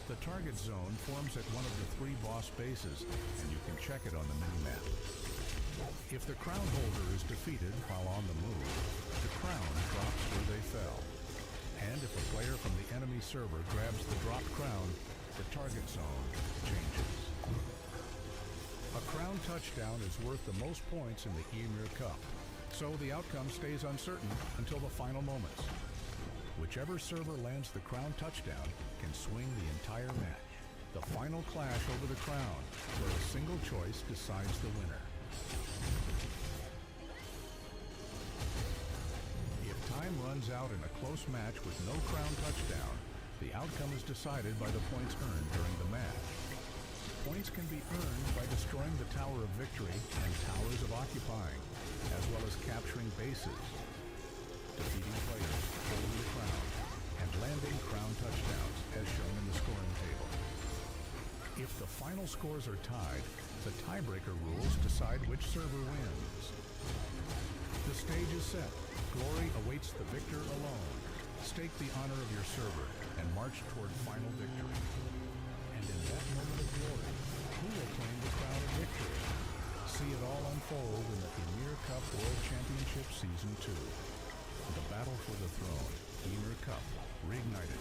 The target zone forms at one of the 3 boss bases, and you can check it on the minimap. If the crown holder is defeated while on the move, the crown drops where they fell. And if a player from the enemy server grabs the dropped crown, the target zone changes. A crown touchdown is worth the most points in the Ymir Cup, so the outcome stays uncertain until the final moments. Whichever server lands the crown touchdown can swing the entire match. The final clash over the crown, where a single choice decides the winner. Time runs out in a close match with no crown touchdown, the outcome is decided by the points earned during the match. Points can be earned by destroying the Tower of Victory and Towers of Occupying, as well as capturing bases, defeating players, holding the crown, and landing crown touchdowns, as shown in the scoring table. If the final scores are tied, the tiebreaker rules decide which server wins. The stage is set. Glory awaits the victor alone. Stake the honor of your server and march toward final victory. And in that moment of glory, who will claim the crown of victory? See it all unfold in the Ymir Cup World Championship Season 2. The battle for the throne, Ymir Cup, reignited.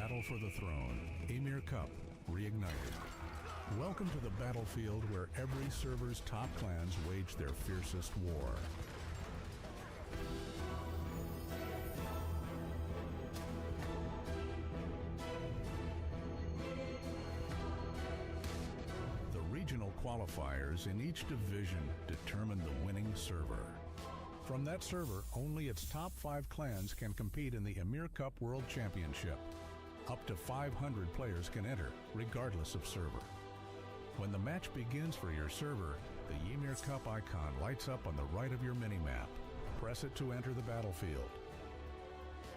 battle for the throne, Ymir Cup, reignited. Welcome to the battlefield where every server's top clans wage their fiercest war. The regional qualifiers in each division determine the winning server. From that server, only its top 5 clans can compete in the Ymir Cup World Championship. Up to 500 players can enter, regardless of server. When the match begins for your server, the Ymir Cup icon lights up on the right of your minimap. Press it to enter the battlefield.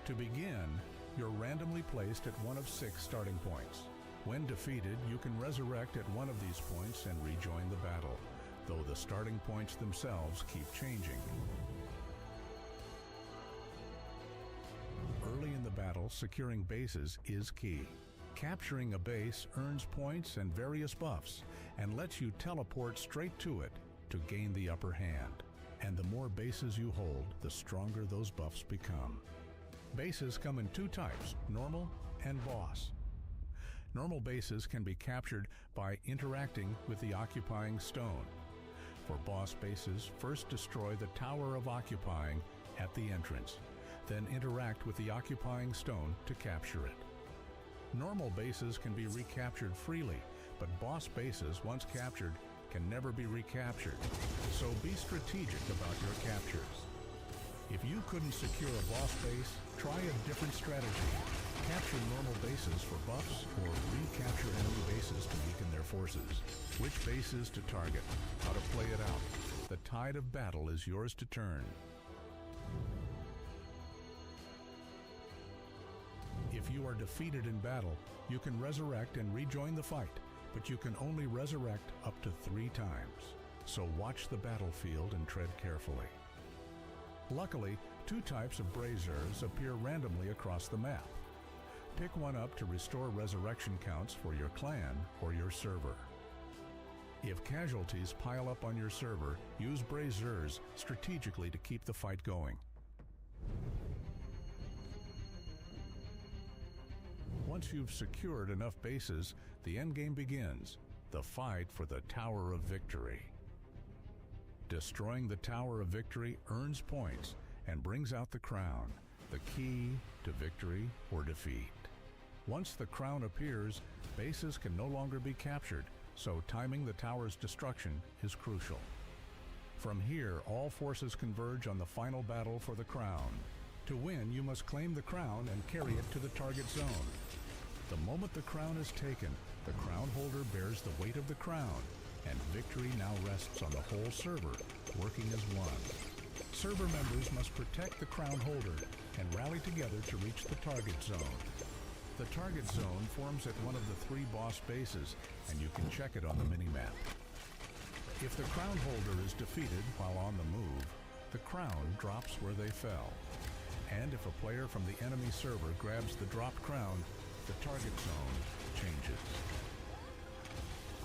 To begin, you're randomly placed at one of 6 starting points. When defeated, you can resurrect at one of these points and rejoin the battle, though the starting points themselves keep changing. Early in the battle, securing bases is key. Capturing a base earns points and various buffs, and lets you teleport straight to it to gain the upper hand. And the more bases you hold, the stronger those buffs become. Bases come in 2 types, normal and boss. Normal bases can be captured by interacting with the occupying stone. For boss bases, first destroy the Tower of Occupying at the entrance, then interact with the occupying stone to capture it. Normal bases can be recaptured freely, but boss bases, once captured, can never be recaptured. So be strategic about your captures. If you couldn't secure a boss base, try a different strategy. Capture normal bases for buffs or recapture enemy bases to weaken their forces. Which bases to target, how to play it out. The tide of battle is yours to turn. If you are defeated in battle, you can resurrect and rejoin the fight, but you can only resurrect up to 3 times. So watch the battlefield and tread carefully. Luckily, 2 types of braziers appear randomly across the map. Pick one up to restore resurrection counts for your clan or your server. If casualties pile up on your server, use braziers strategically to keep the fight going. Once you've secured enough bases, the endgame begins, the fight for the Tower of Victory. Destroying the Tower of Victory earns points and brings out the crown, the key to victory or defeat. Once the crown appears, bases can no longer be captured, so timing the tower's destruction is crucial. From here, all forces converge on the final battle for the crown. To win, you must claim the crown and carry it to the target zone. The moment the crown is taken, the crown holder bears the weight of the crown, and victory now rests on the whole server, working as one. Server members must protect the crown holder and rally together to reach the target zone. The target zone forms at one of the 3 boss bases, and you can check it on the minimap. If the crown holder is defeated while on the move, the crown drops where they fell. And if a player from the enemy server grabs the dropped crown, the target zone changes.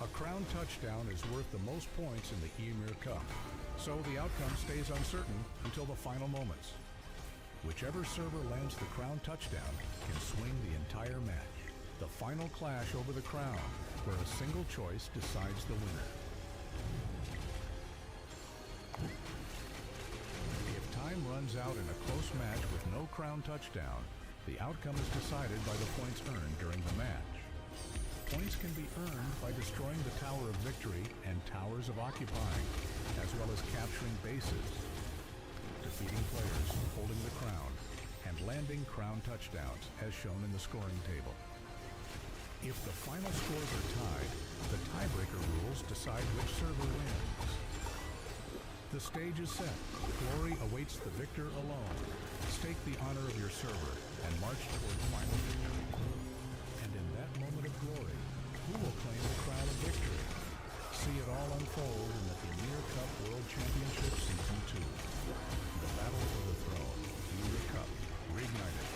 A crown touchdown is worth the most points in the Ymir Cup, so the outcome stays uncertain until the final moments. Whichever server lands the crown touchdown can swing the entire match. The final clash over the crown, where a single choice decides the winner. If time runs out in a close match with no crown touchdown, the outcome is decided by the points earned during the match. Points can be earned by destroying the Tower of Victory and Towers of Occupying, as well as capturing bases, defeating players, holding the crown, and landing crown touchdowns, as shown in the scoring table. If the final scores are tied, the tiebreaker rules decide which server wins. The stage is set. Glory awaits the victor alone. Stake the honor of your server and march toward final victory. And in that moment of glory, who will claim the crown of victory? See it all unfold in the Ymir Cup World Championship Season 2. The battle for the throne, Ymir Cup, reignited.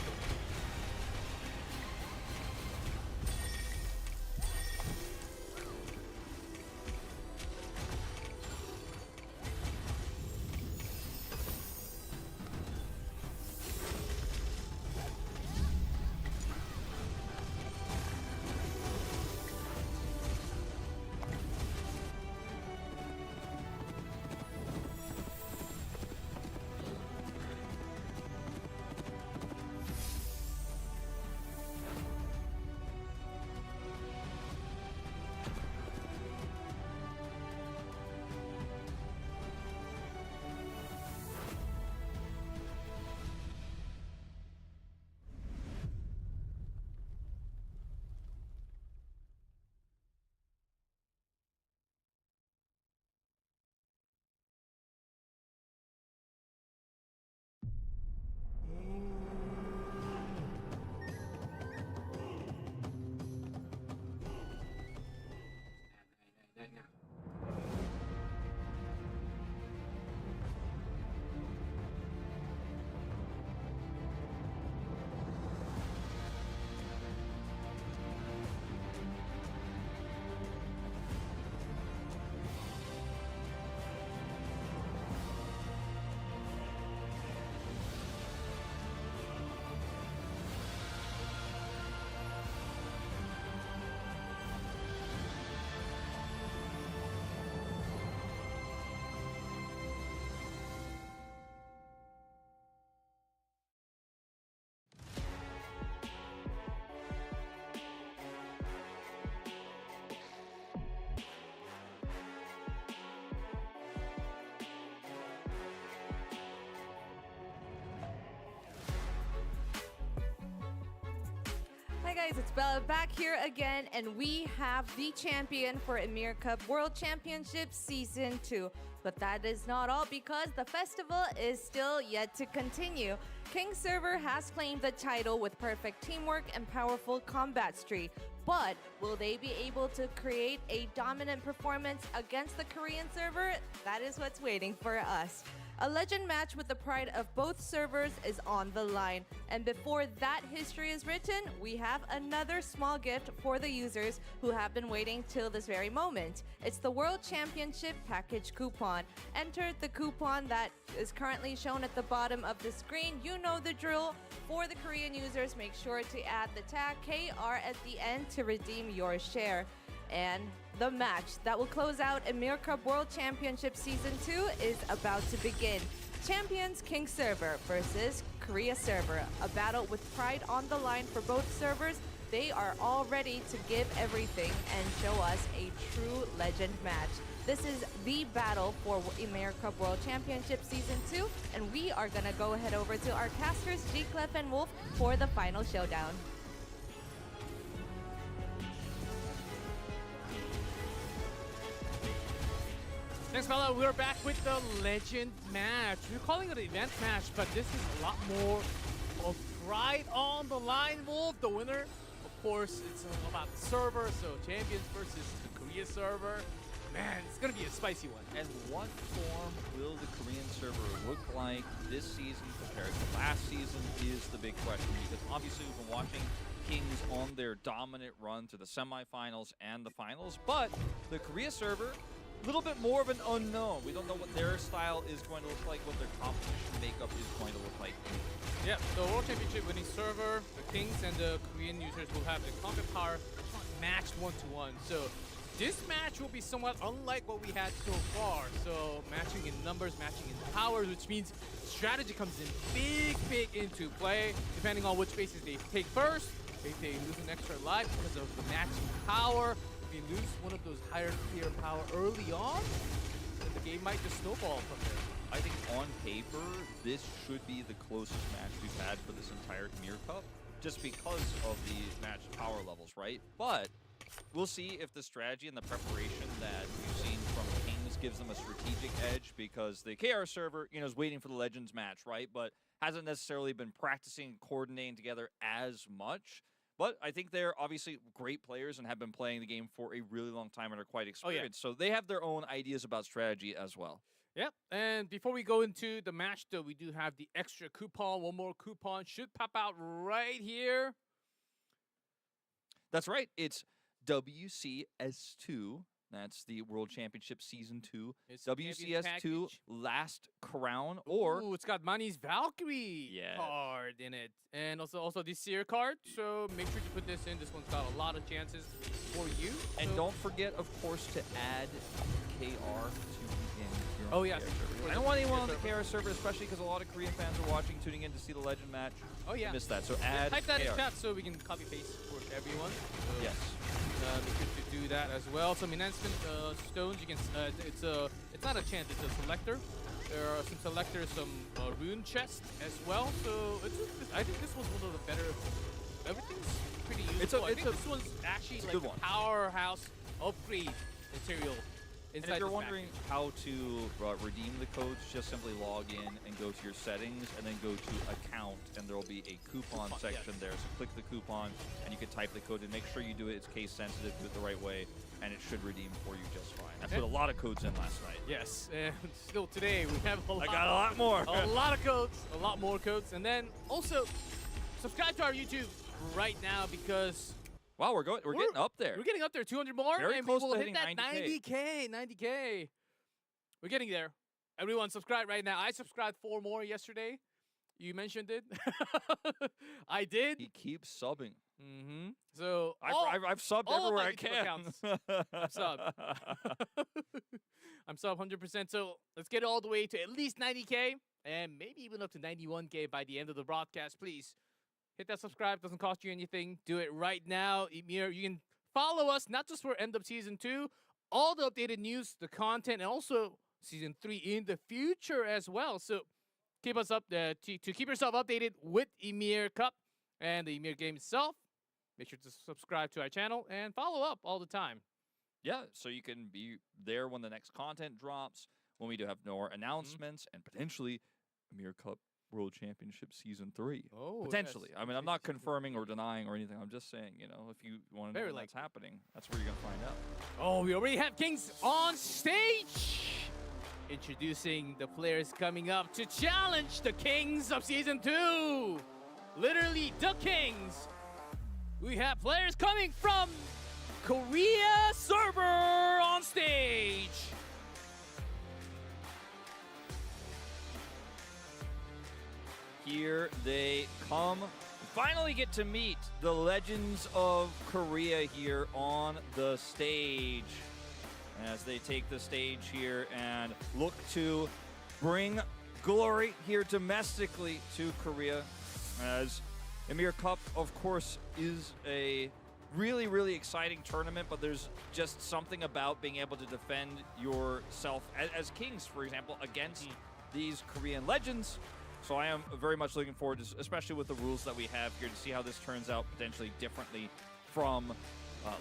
Hi guys, it's Bella back here again, and we have the champion for Ymir Cup World Championship Season 2. But that is not all, because the festival is still yet to continue. King Server has claimed the title with perfect teamwork and powerful combat streak. But will they be able to create a dominant performance against the Korean server? That is what's waiting for us. A legend match with the pride of both servers is on the line. And before that history is written, we have another small gift for the users who have been waiting till this very moment. It's the World Championship Package Coupon. Enter the coupon that is currently shown at the bottom of the screen. You know the drill. For the Korean users, make sure to add the tag KR at the end to redeem your share. And the match that will close out Ymir Cup World Championship Season 2 is about to begin. Champions King Server versus Korea Server. A battle with pride on the line for both servers. They are all ready to give everything and show us a true legend match. This is the battle for Ymir Cup World Championship Season 2, and we are going to go head over to our casters, G, Clef, and Wolf, for the final showdown. Thanks, Bella. We're back with the legend match. We're calling it an event match, but this is a lot more of pride on the line, Wolf. The winner, of course, it's all about the server, so champions versus the Korea server. Man, it's going to be a spicy one. And what form will the Korean server look like this season compared to last season is the big question, because obviously we've been watching Kings on their dominant run to the semifinals and the finals, but the Korea server, a little bit more of an unknown. We don't know what their style is going to look like, what their competition makeup is going to look like. Yeah, the World Championship winning server, the Kings and the Korean users will have the combat power matched 1-to-1. So this match will be somewhat unlike what we had so far. So matching in numbers, matching in powers, which means strategy comes in big into play, depending on which phases they take first. If they lose an extra life because of the matching power, if they lose one of those higher tier power early on, then the game might just snowball from there. I think on paper, this should be the closest match we've had for this entire Ymir Cup, just because of the match power levels, right? But we'll see if the strategy and the preparation that we've seen from Kings gives them a strategic edge, because the KR server, is waiting for the Legends match, right? But hasn't necessarily been practicing and coordinating together as much. But I think they're obviously great players and have been playing the game for a really long time and are quite experienced. So they have their own ideas about strategy as well. Yep, and before we go into the match, though, we do have the extra coupon. One more coupon should pop out right here. That's right. It's WCS2. That's the World Championship Season 2. It's WCS2 Last Crown, or... Ooh, it's got Manny's Valkyrie Yes. card in it. And also this Seer card, so make sure to put this in. This one's got a lot of chances for you. And So- don't forget, of course, to add KR to your Oh, yes. I don't want anyone on the KR server, especially because a lot of Korean fans are watching, tuning in to see the Legend match. Oh, yeah. Missed that, so add Type that in KR. chat so we can copy paste for everyone. So, Yes. Make sure to do that as well. Some enhancement stones. You can. It's not a chance. It's a selector. There are some selectors, some rune chests as well. So I think this was one of the better. Everything's pretty useful. I think this one's actually a like good a one. powerhouse upgrade material. And Inside if you're this wondering how to redeem the codes, just simply log in and go to your settings and then go to account, and there will be a coupon section there. So click the coupon and you can type the code, and make sure you do it. It's case sensitive, do it the right way, and it should redeem for you just fine. I put a lot of codes in last night. Yes, and still today we have a lot. I got a lot more. A lot of codes, a lot more codes, and then also subscribe to our YouTube right now, because Wow, we're getting up there. we're getting up there. 200 more, Very and close we will to hit hitting that 90K. 90K. We're getting there. Everyone, subscribe right now. I subscribed 4 more yesterday. You mentioned it. I did. He keeps subbing. So I've subbed all of everywhere my I YouTube can. accounts. I'm sub. I'm sub 100%. So let's get all the way to at least 90K, and maybe even up to 91K by the end of the broadcast. Please hit that subscribe. Doesn't cost you anything. Do it right now. Ymir, you can follow us not just for end of season 2, all the updated news, the content, and also season 3 in the future as well. So keep us up to keep yourself updated with Ymir Cup and the Ymir game itself. Make sure to subscribe to our channel and follow up all the time. Yeah, so you can be there when the next content drops, when we do have more announcements, and potentially Ymir Cup World Championship Season 3. Oh, Potentially. yes. I mean, I'm not confirming or denying or anything. I'm just saying, you know, if you want to know Very what's likely. happening, that's where you're going to find out. Oh, we already have Kings on stage! Introducing the players coming up to challenge the Kings of Season 2! Literally, the Kings! We have players coming from Korea server on stage! Here they come. Finally get to meet the legends of Korea here on the stage as they take the stage here and look to bring glory here domestically to Korea, as Ymir Cup, of course, is a really, really exciting tournament, but there's just something about being able to defend yourself as Kings, for example, against these Korean legends. So I am very much looking forward to, especially with the rules that we have here, to see how this turns out potentially differently from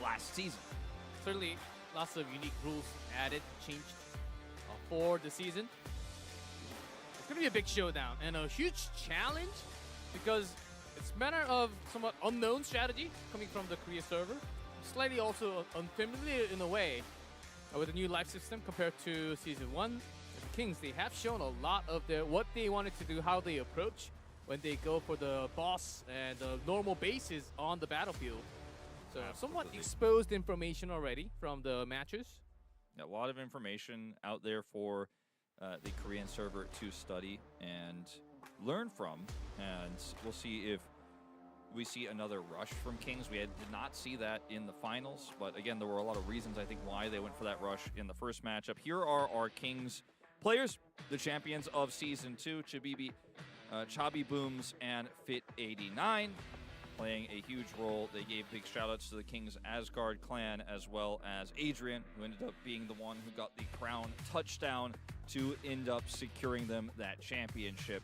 last season. Certainly, lots of unique rules added, changed for the season. It's going to be a big showdown and a huge challenge because it's a matter of somewhat unknown strategy coming from the Korea server. Slightly also unfamiliar in a way with the new life system compared to Season 1. The Kings, they have shown a lot of what they wanted to do, how they approach when they go for the boss and the normal bases on the battlefield. So somewhat exposed information already from the matches. A lot of information out there for the Korean server to study and learn from, and we'll see if we see another rush from Kings. We did not see that in the finals, but again, there were a lot of reasons, I think, why they went for that rush in the first matchup. Here are our Kings players, the champions of Season 2, Chabi Booms and Fit89, playing a huge role. They gave big shout-outs to the Kings Asgard clan, as well as Adrian, who ended up being the one who got the crown touchdown to end up securing them that championship.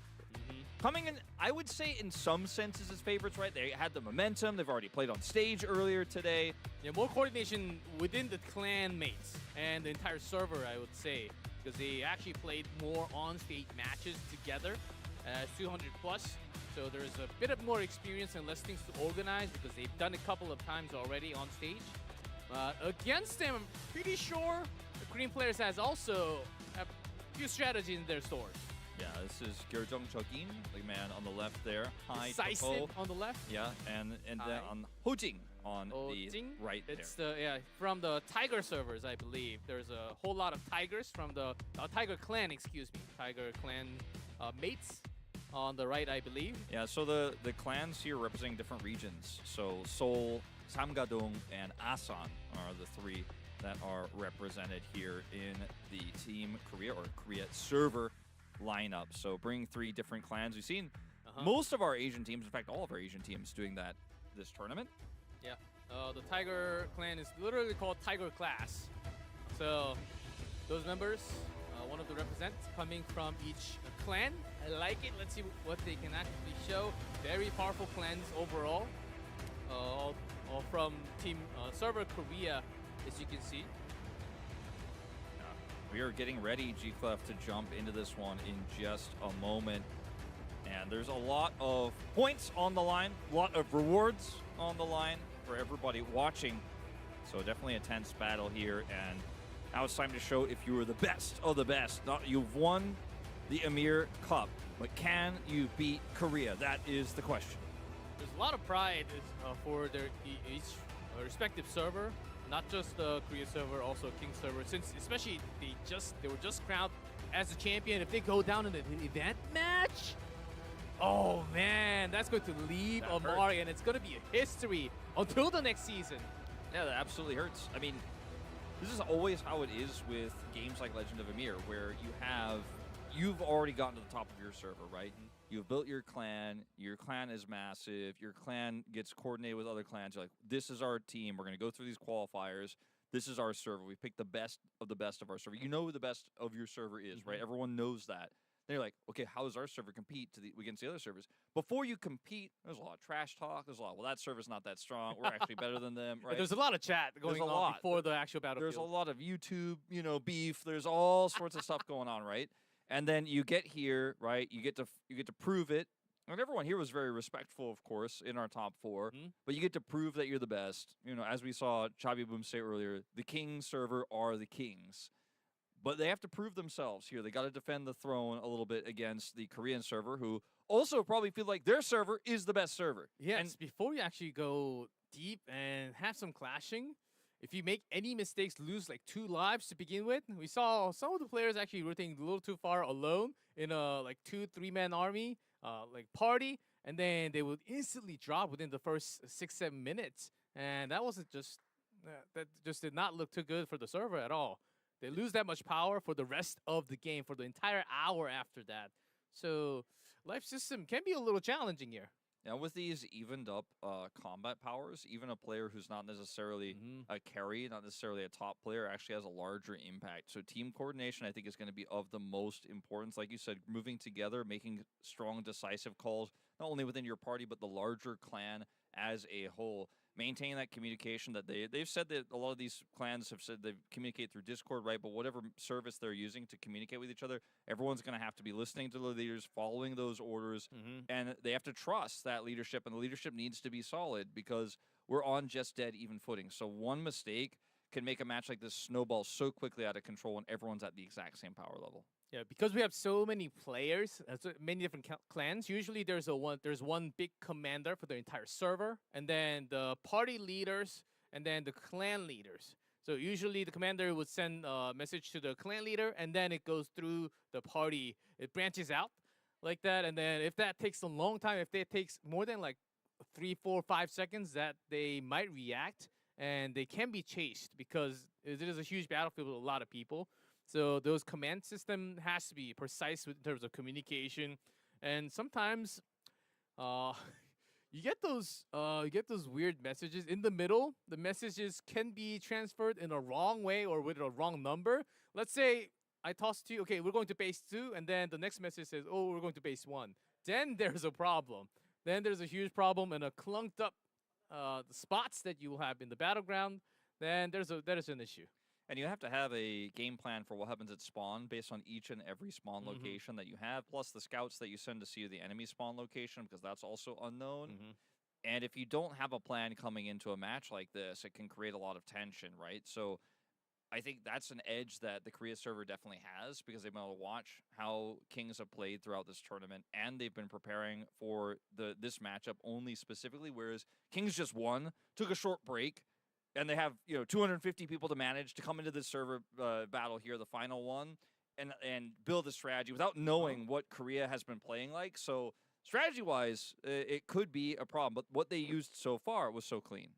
Coming in, I would say, in some senses as favorites, right? They had the momentum. They've already played on stage earlier today. Yeah, more coordination within the clan mates and the entire server, I would say, because they actually played more on-stage matches together, 200 plus. So there's a bit of more experience and less things to organize because they've done it a couple of times already on stage. Against them, I'm pretty sure the Korean players has also have a few strategies in their stores. Yeah, this is Gyeorjung Chogin, the man on the left there. Hai Decisive on the left. Yeah, and then on Hojing on the right it's there. from the Tiger servers, I believe. There's a whole lot of Tigers from the Tiger clan, Tiger clan mates on the right, I believe. Yeah, so the clans here representing different regions. So Seoul, Samgadong, and Asan are the three that are represented here in the Team Korea or Korea server lineup. So bring three different clans. We've seen most of our Asian teams, in fact, all of our Asian teams doing that this tournament. Yeah, the Tiger clan is literally called Tiger class. So those members, one of the representatives coming from each clan. I like it. Let's see what they can actually show. Very powerful clans overall. All from Team Server Korea, as you can see. We are getting ready, G-Clef, to jump into this one in just a moment. And there's a lot of points on the line, a lot of rewards on the line for everybody watching. So definitely a tense battle here. And now it's time to show if you are the best of the best. You've won the Ymir Cup, but can you beat Korea? That is the question. There's a lot of pride for their each respective server. Not just the Korea server, also King server. Since especially they were just crowned as a champion. If they go down in an event match, oh man, that's going to leave a mark, and it's going to be a history until the next season. Yeah, that absolutely hurts. I mean, this is always how it is with games like Legend of Ymir, where you've already gotten to the top of your server, right? You've built your clan is massive, your clan gets coordinated with other clans. You're like, this is our team, we're going to go through these qualifiers, this is our server, we picked the best of our server. You know who the best of your server is, right? Everyone knows that. Then you're like, okay, how does our server compete against the other servers? Before you compete, there's a lot of trash talk. There's a lot, well, that server's not that strong. We're actually better than them, right? There's a lot of chat going on before the actual battlefield. There's a lot of YouTube, beef. There's all sorts of stuff going on, right? And then you get here, right? You get to prove it. And everyone here was very respectful, of course, in our top 4. But you get to prove that you're the best. As we saw Chabi Boom say earlier, the King server are the kings. But they have to prove themselves here. They got to defend the throne a little bit against the Korean server, who also probably feel like their server is the best server. Yes, and before you actually go deep and have some clashing, if you make any mistakes, lose like 2 lives to begin with. We saw some of the players actually rotating a little too far alone in a like 2-3-man army, like party, and then they would instantly drop within the first 6-7 minutes. And that wasn't just that just did not look too good for the server at all. They lose that much power for the rest of the game, for the entire hour after that. So life system can be a little challenging here. Now, with these evened up combat powers, even a player who's not necessarily a carry, not necessarily a top player, actually has a larger impact. So team coordination, I think, is going to be of the most importance. Like you said, moving together, making strong, decisive calls, not only within your party, but the larger clan as a whole. Maintaining that communication that they've said that a lot of these clans have said they communicate through Discord, right? But whatever service they're using to communicate with each other, everyone's going to have to be listening to the leaders, following those orders, and they have to trust that leadership, and the leadership needs to be solid because we're on just dead even footing. So one mistake can make a match like this snowball so quickly out of control when everyone's at the exact same power level. Yeah, because we have so many players, so many different clans. Usually, there's one big commander for the entire server, and then the party leaders, and then the clan leaders. So usually, the commander would send a message to the clan leader, and then it goes through the party. It branches out like that, and then if that takes a long time, if it takes more than like 3, 4, 5 seconds, that they might react, and they can be chased because it is a huge battlefield with a lot of people. So those command system has to be precise in terms of communication, and sometimes, you get those weird messages in the middle. The messages can be transferred in a wrong way or with a wrong number. Let's say I toss to you, okay, we're going to base 2, and then the next message says, oh, we're going to base 1. Then there's a problem. Then there's a huge problem and a clunked up spots that you will have in the battleground. Then there's an issue. And you have to have a game plan for what happens at spawn based on each and every spawn location that you have, plus the scouts that you send to see the enemy spawn location, because that's also unknown. And if you don't have a plan coming into a match like this, it can create a lot of tension, right? So I think that's an edge that the Korea server definitely has, because they've been able to watch how Kings have played throughout this tournament, and they've been preparing for this matchup only specifically, whereas Kings just won, took a short break, and they have 250 people to manage to come into this server battle here, the final one, and build a strategy without knowing what Korea has been playing like. So strategy-wise, it could be a problem. But what they used so far was so clean.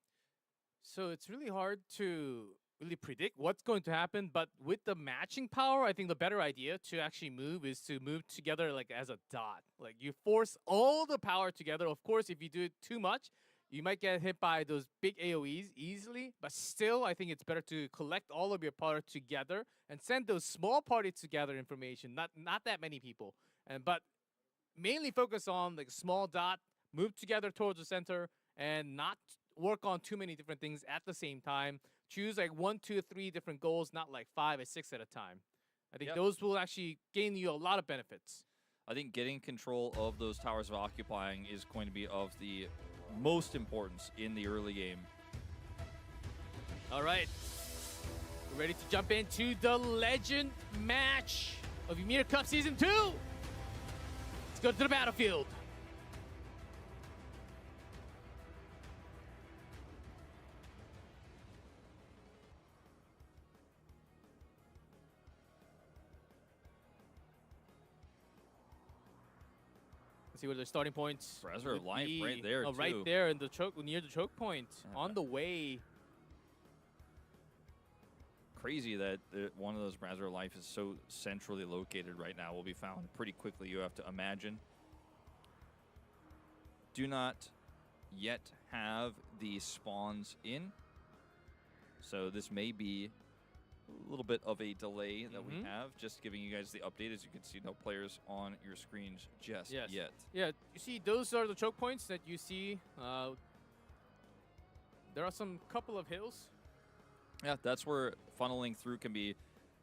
So it's really hard to really predict what's going to happen. But with the matching power, I think the better idea to actually move is to move together like as a dot. Like you force all the power together. Of course, if you do it too much, you might get hit by those big AoEs easily, but still, I think it's better to collect all of your power together and send those small parties together information, not that many people, but mainly focus on like a small dot, move together towards the center, and not work on too many different things at the same time. Choose like 1, 2, 3 different goals, not like 5 or 6 at a time. I think those will actually gain you a lot of benefits. I think getting control of those towers of occupying is going to be of the most importance in the early game. All right, we're ready to jump into the legend match of Ymir Cup Season 2. Let's go to the battlefield. See what the starting points. Brazier of Life right there, too. Right there in the choke, near the choke point, on the way. Crazy that one of those Brazier of Life is so centrally located right now. Will be found pretty quickly, you have to imagine. Do not yet have the spawns in. So this may be a little bit of a delay that we have, just giving you guys the update. As you can see, no players on your screens just yet. Yeah, you see, those are the choke points that you see. There are some couple of hills. Yeah, that's where funneling through can be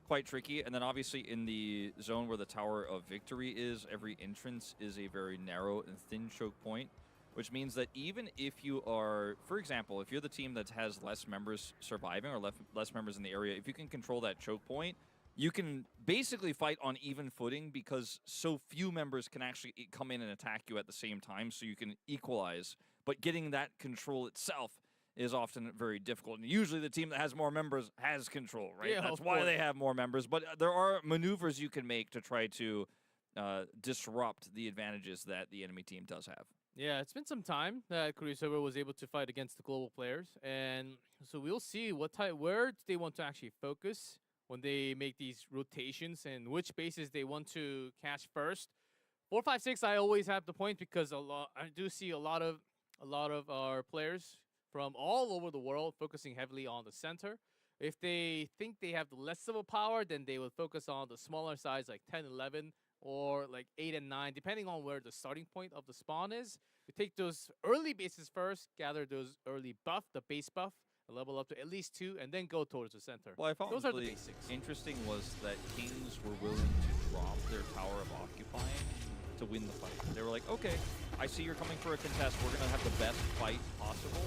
quite tricky. And then obviously in the zone where the Tower of Victory is, every entrance is a very narrow and thin choke point, which means that even if you are, for example, if you're the team that has less members surviving or less members in the area, if you can control that choke point, you can basically fight on even footing because so few members can actually come in and attack you at the same time, so you can equalize. But getting that control itself is often very difficult. And usually the team that has more members has control, right? Yeah, That's why they have more members. But there are maneuvers you can make to try to disrupt the advantages that the enemy team does have. Yeah, it's been some time that Korea Server was able to fight against the global players. And so we'll see where they want to actually focus when they make these rotations and which bases they want to catch first. 4, 5, 6, I always have the point because I do see a lot of our players from all over the world focusing heavily on the center. If they think they have less of a power, then they will focus on the smaller size like 10, 11, or like 8 and 9, depending on where the starting point of the spawn is. You take those early bases first, gather those early the base buff, level up to at least 2, and then go towards the center. Well, I found those are the really basics. interesting was that Kings were willing to drop their Tower of Occupying to win the fight. They were like, okay, I see you're coming for a contest. We're going to have the best fight possible.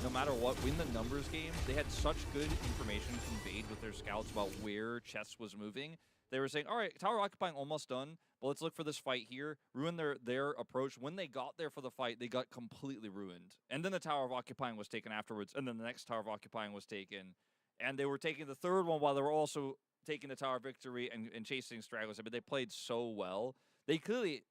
No matter what, win the numbers game. They had such good information conveyed with their scouts about where chess was moving. They were saying, all right, Tower Occupying almost done, but let's look for this fight here. Ruin their approach. When they got there for the fight, they got completely ruined. And then the Tower of Occupying was taken afterwards, and then the next Tower of Occupying was taken. And they were taking the third one while they were also taking the Tower of Victory and chasing stragglers. I mean, they played so well. They clearly...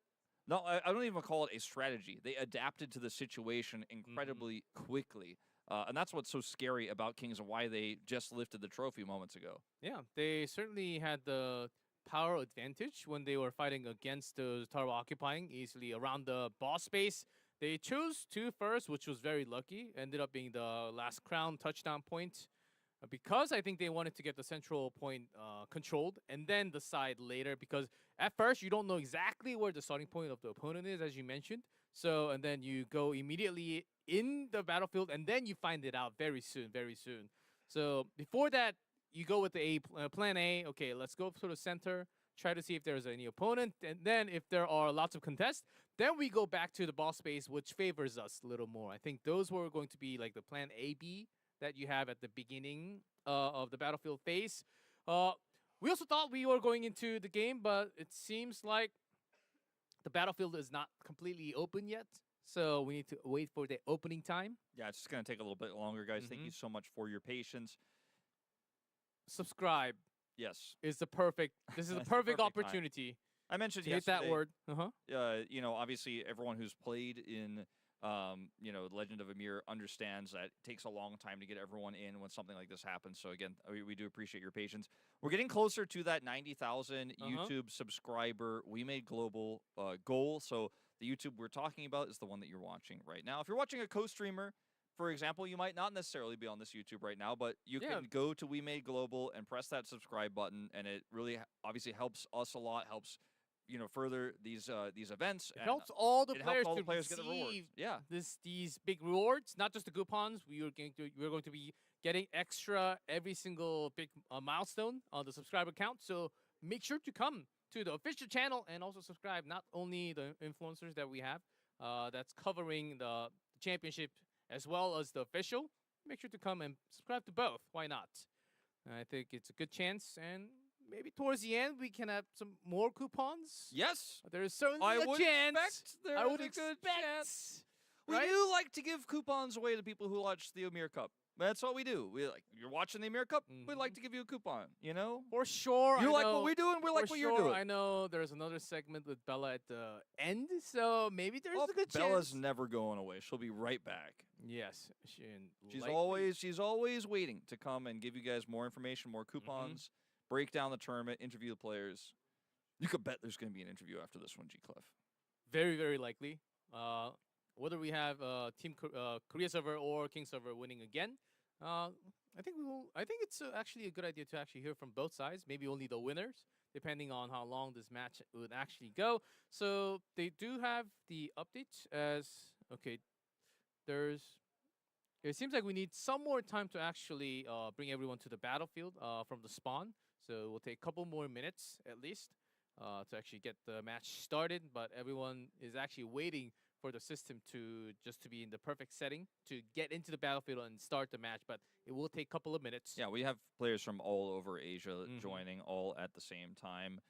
No, I don't even call it a strategy. They adapted to the situation incredibly quickly. And that's what's so scary about Kings and why they just lifted the trophy moments ago. Yeah, they certainly had the power advantage when they were fighting against the Tower Occupying easily around the boss space. They chose 2 first, which was very lucky. Ended up being the last crown touchdown point. Because I think they wanted to get the central point controlled and then the side later, because at first you don't know exactly where the starting point of the opponent is, as you mentioned. So, and then you go immediately in the battlefield and then you find it out very soon. So before that, you go with the plan A. Okay, let's go to the center, try to see if there's any opponent. And then if there are lots of contests, then we go back to the boss space, which favors us a little more. I think those were going to be like the plan A, B that you have at the beginning of the battlefield phase. We also thought we were going into the game, but it seems like the battlefield is not completely open yet. So we need to wait for the opening time. Yeah, it's just going to take a little bit longer, guys. Thank you so much for your patience. Subscribe. Yes. This is the perfect opportunity. Time. I mentioned to hit that word. You know, obviously everyone who's played in you know, Legend of Ymir understands that it takes a long time to get everyone in when something like this happens. So again, we do appreciate your patience. We're getting closer to that 90,000 YouTube subscriber We Made Global goal. So the YouTube we're talking about is the one that you're watching right now. If you're watching a co-streamer, for example, you might not necessarily be on this YouTube right now, but you can go to We Made Global and press that subscribe button, and it really obviously helps us a lot, helps further these events. It helps all the players to receive get the rewards. Yeah, these big rewards, not just the coupons. We're going to be getting extra every single big milestone on the subscriber count. So make sure to come to the official channel and also subscribe. Not only the influencers that we have that's covering the championship as well as the official. Make sure to come and subscribe to both. Why not? I think it's a good chance, and maybe towards the end we can have some more coupons. Yes, there's certainly a chance. I would expect. We do like to give coupons away to people who watch the Ymir Cup. That's what we do. You're watching the Ymir Cup. We'd like to give you a coupon. You know, for sure. You like what we do, and we like what you're doing. I know there's another segment with Bella at the end, so maybe there's a good chance. Bella's never going away. She'll be right back. Yes, she's always waiting to come and give you guys more information, more coupons, break down the tournament, interview the players. You could bet there's going to be an interview after this one, G. Clef. Very, very likely. Whether we have Team Korea server or King server winning again, I think we will. I think it's actually a good idea to actually hear from both sides. Maybe only the winners, depending on how long this match would actually go. So they do have the update as okay. There's. It seems like we need some more time to actually bring everyone to the battlefield from the spawn. So we'll take a couple more minutes at least to actually get the match started. But everyone is actually waiting for the system to just to be in the perfect setting to get into the battlefield and start the match. But it will take a couple of minutes. Yeah, we have players from all over Asia Mhm. joining all at the same time.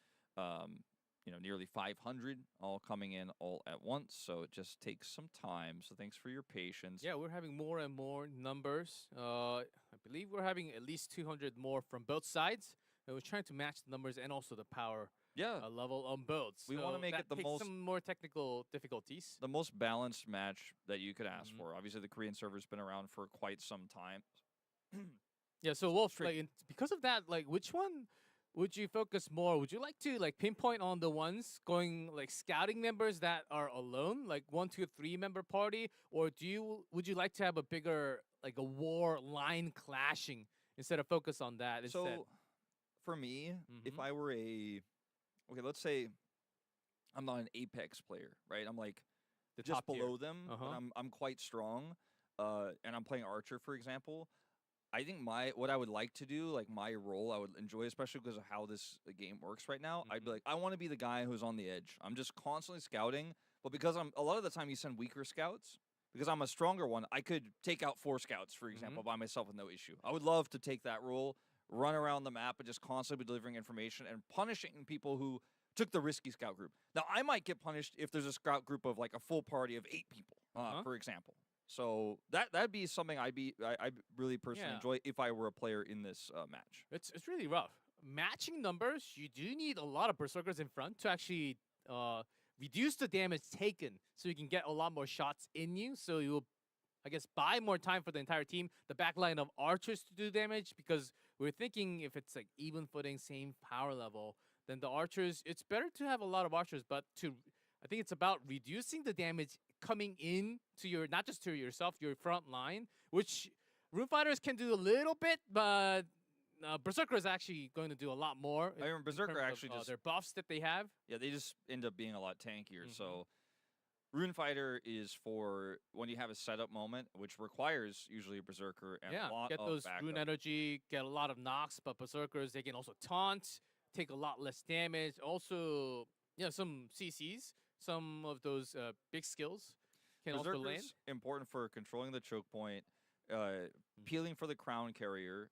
Nearly 500 all coming in all at once. So it just takes some time. So thanks for your patience. Yeah, we're having more and more numbers. I believe we're having at least 200 more from both sides. And we're trying to match the numbers and also the power Yeah, level on both. We wanna So make that it the takes most- some more technical difficulties. the most balanced match that you could ask Mhm. for. Obviously, the Korean server's been around for quite some time. Yeah, so Wolf, Straight- because of that, like, which one would you focus more? Would you like to like pinpoint on the ones going like scouting members that are alone, like 1, 2, 3 member party, or would you like to have a bigger like a war line clashing instead of focus on that instead? So, for me, if Mhm. I were let's say I'm not an Apex player, right? I'm like The just top tier. below them, but Uh-huh. I'm quite strong, and I'm playing Archer, for example. I think what I would like to do, like my role, I would enjoy, especially because of how this game works right now. I'd be like, I want to be the guy who's on the edge. I'm just constantly scouting, but because a lot of the time you send weaker scouts. Because I'm a stronger one, I could take out 4 scouts, for example, by myself with no issue. I would love to take that role, run around the map, and just constantly be delivering information and punishing people who took the risky scout group. Now, I might get punished if there's a scout group of like a full party of 8 people, for example. So that'd be something I really personally Yeah. enjoy if I were a player in this match. It's really rough. Matching numbers, you do need a lot of berserkers in front to actually reduce the damage taken, so you can get a lot more shots in you. So you will, I guess, buy more time for the entire team. The backline of archers to do damage, because we're thinking if it's like even footing, same power level, then the archers. It's better to have a lot of archers, but I think it's about reducing the damage coming in to your, not just to yourself, your front line, which Rune Fighters can do a little bit, but Berserker is actually going to do a lot more. I mean, Berserker terms of, actually just their buffs that they have. Yeah, they just end up being a lot tankier. So Rune Fighter is for when you have a setup moment, which requires usually a Berserker and a lot Get of those backup. rune energy, get a lot of knocks, but Berserkers, they can also taunt, take a lot less damage. Also, some CCs, some of those big skills can also land. Berserker's important for controlling the choke point, peeling for the crown carrier.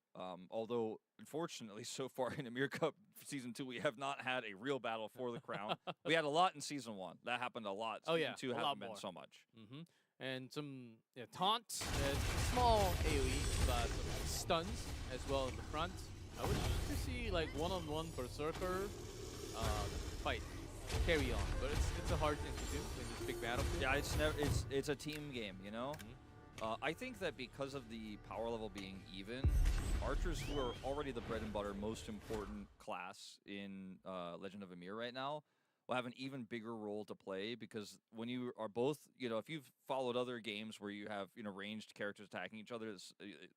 Although, unfortunately, so far in Ymir Cup Season 2, we have not had a real battle for the crown. We had a lot in Season 1. That happened a lot. Season 2 a lot hasn't been more. so much. And some taunt, small AoE, but some stuns as well in the front. I would like to see like one-on-one Berserker fight carry on, but it's a hard thing to do in this big battlefield. Yeah, it's a team game, you know. I think that because of the power level being even, archers, who are already the bread and butter, most important class in Legend of Ymir right now, will have an even bigger role to play, because when you are both, if you've followed other games where you have, ranged characters attacking each other,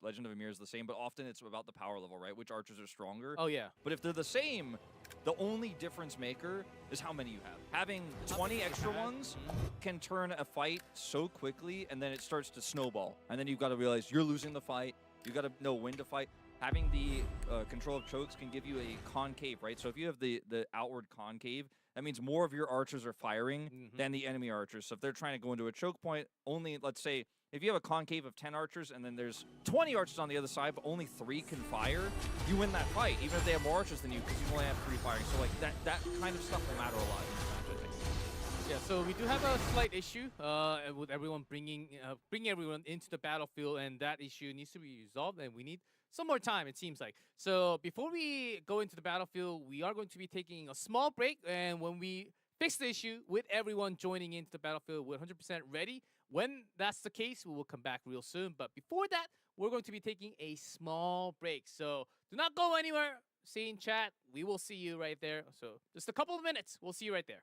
Legend of Ymir is the same, but often it's about the power level, right? Which archers are stronger. Oh, yeah. But if they're the same, the only difference maker is how many you have. Having 20 extra ones can turn a fight so quickly, and then it starts to snowball. And then you've got to realize you're losing the fight. You've got to know when to fight. Having the control of chokes can give you a concave, right? So if you have the outward concave, that means more of your archers are firing than the enemy archers. So if they're trying to go into a choke point, only, let's say, if you have a concave of 10 archers and then there's 20 archers on the other side, but only 3 can fire, you win that fight, even if they have more archers than you, because you only have 3 firing. So like that kind of stuff will matter a lot in this match, I think. Yeah, so we do have a slight issue with everyone bringing everyone into the battlefield, and that issue needs to be resolved, and we need some more time, it seems like. So before we go into the battlefield, we are going to be taking a small break, and when we fix the issue with everyone joining into the battlefield, we're 100% ready. When that's the case, we will come back real soon. But before that, we're going to be taking a small break. So do not go anywhere. Stay in chat. We will see you right there. So just a couple of minutes. We'll see you right there.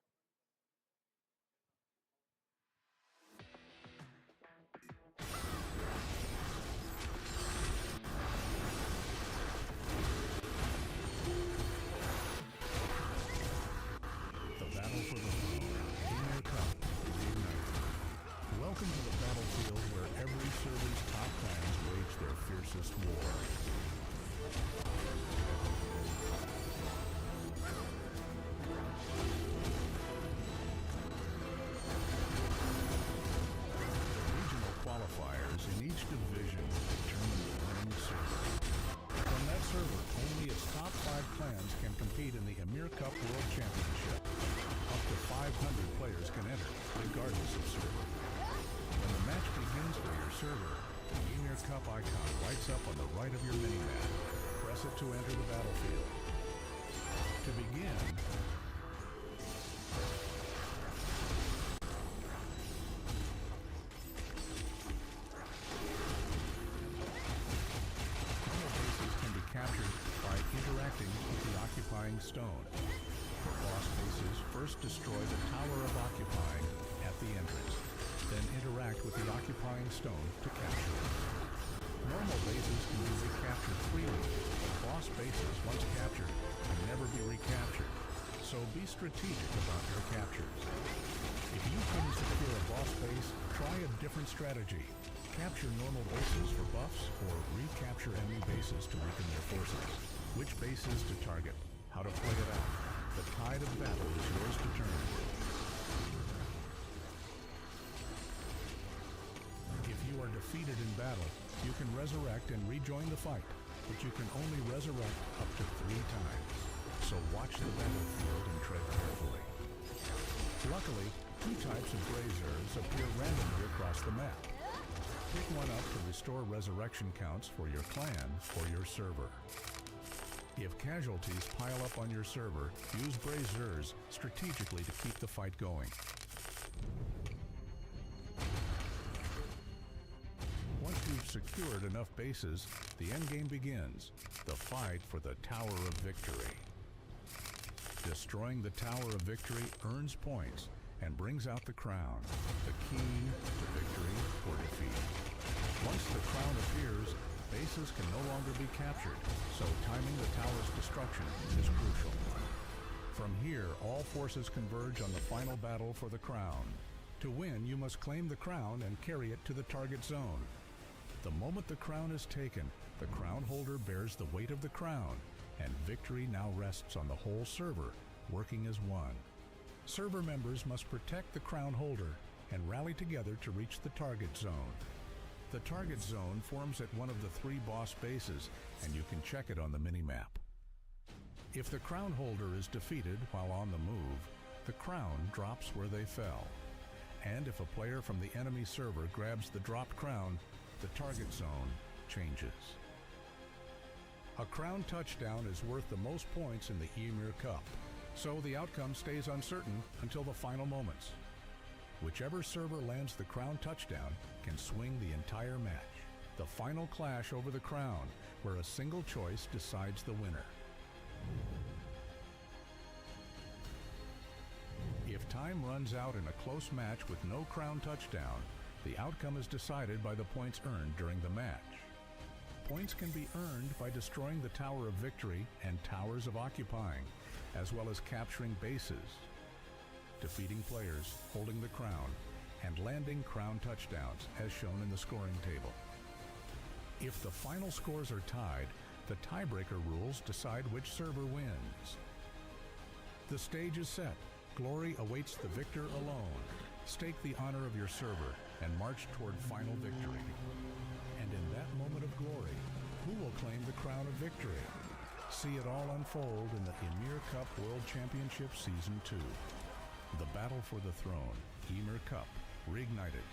regardless of server. When the match begins for your server, the Ymir Cup icon lights up on the right of your minimap. Press it to enter the battlefield. To begin, normal bases can be captured by interacting with the occupying stone. For boss bases, first destroy the Tower of Occupying at the entrance, then interact with the occupying stone to capture it. Normal bases can be recaptured freely, but boss bases, once captured, can never be recaptured, so be strategic about your captures. If you couldn't secure a boss base, try a different strategy. Capture normal bases for buffs, or recapture enemy bases to weaken their forces. Which bases to target, how to play it out. The tide of battle is yours to turn. If you are defeated in battle, you can resurrect and rejoin the fight, but you can only resurrect up to 3 times. So watch the battlefield and tread carefully. Luckily, 2 types of braziers appear randomly across the map. Pick one up to restore resurrection counts for your clan or your server. If casualties pile up on your server, use braziers strategically to keep the fight going. Once you've secured enough bases, the endgame begins, the fight for the Tower of Victory. Destroying the Tower of Victory earns points and brings out the crown, the key to victory or defeat. Once the crown appears, bases can no longer be captured, so timing the tower's destruction is crucial. From here, all forces converge on the final battle for the crown. To win, you must claim the crown and carry it to the target zone. The moment the crown is taken, the crown holder bears the weight of the crown, and victory now rests on the whole server, working as one. Server members must protect the crown holder and rally together to reach the target zone. The target zone forms at one of the 3 boss bases, and you can check it on the minimap. If the crown holder is defeated while on the move, the crown drops where they fell. And if a player from the enemy server grabs the dropped crown, the target zone changes. A crown touchdown is worth the most points in the Ymir Cup, so the outcome stays uncertain until the final moments. Whichever server lands the crown touchdown can swing the entire match. The final clash over the crown, where a single choice decides the winner. If time runs out in a close match with no crown touchdown, the outcome is decided by the points earned during the match. Points can be earned by destroying the Tower of Victory and Towers of Occupying, as well as capturing bases, defeating players, holding the crown, and landing crown touchdowns, as shown in the scoring table. If the final scores are tied, the tiebreaker rules decide which server wins. The stage is set. Glory awaits the victor alone. Stake the honor of your server and march toward final victory. And in that moment of glory, who will claim the crown of victory? See it all unfold in the Ymir Cup World Championship Season 2. The battle for the throne, Ymir Cup, reignited.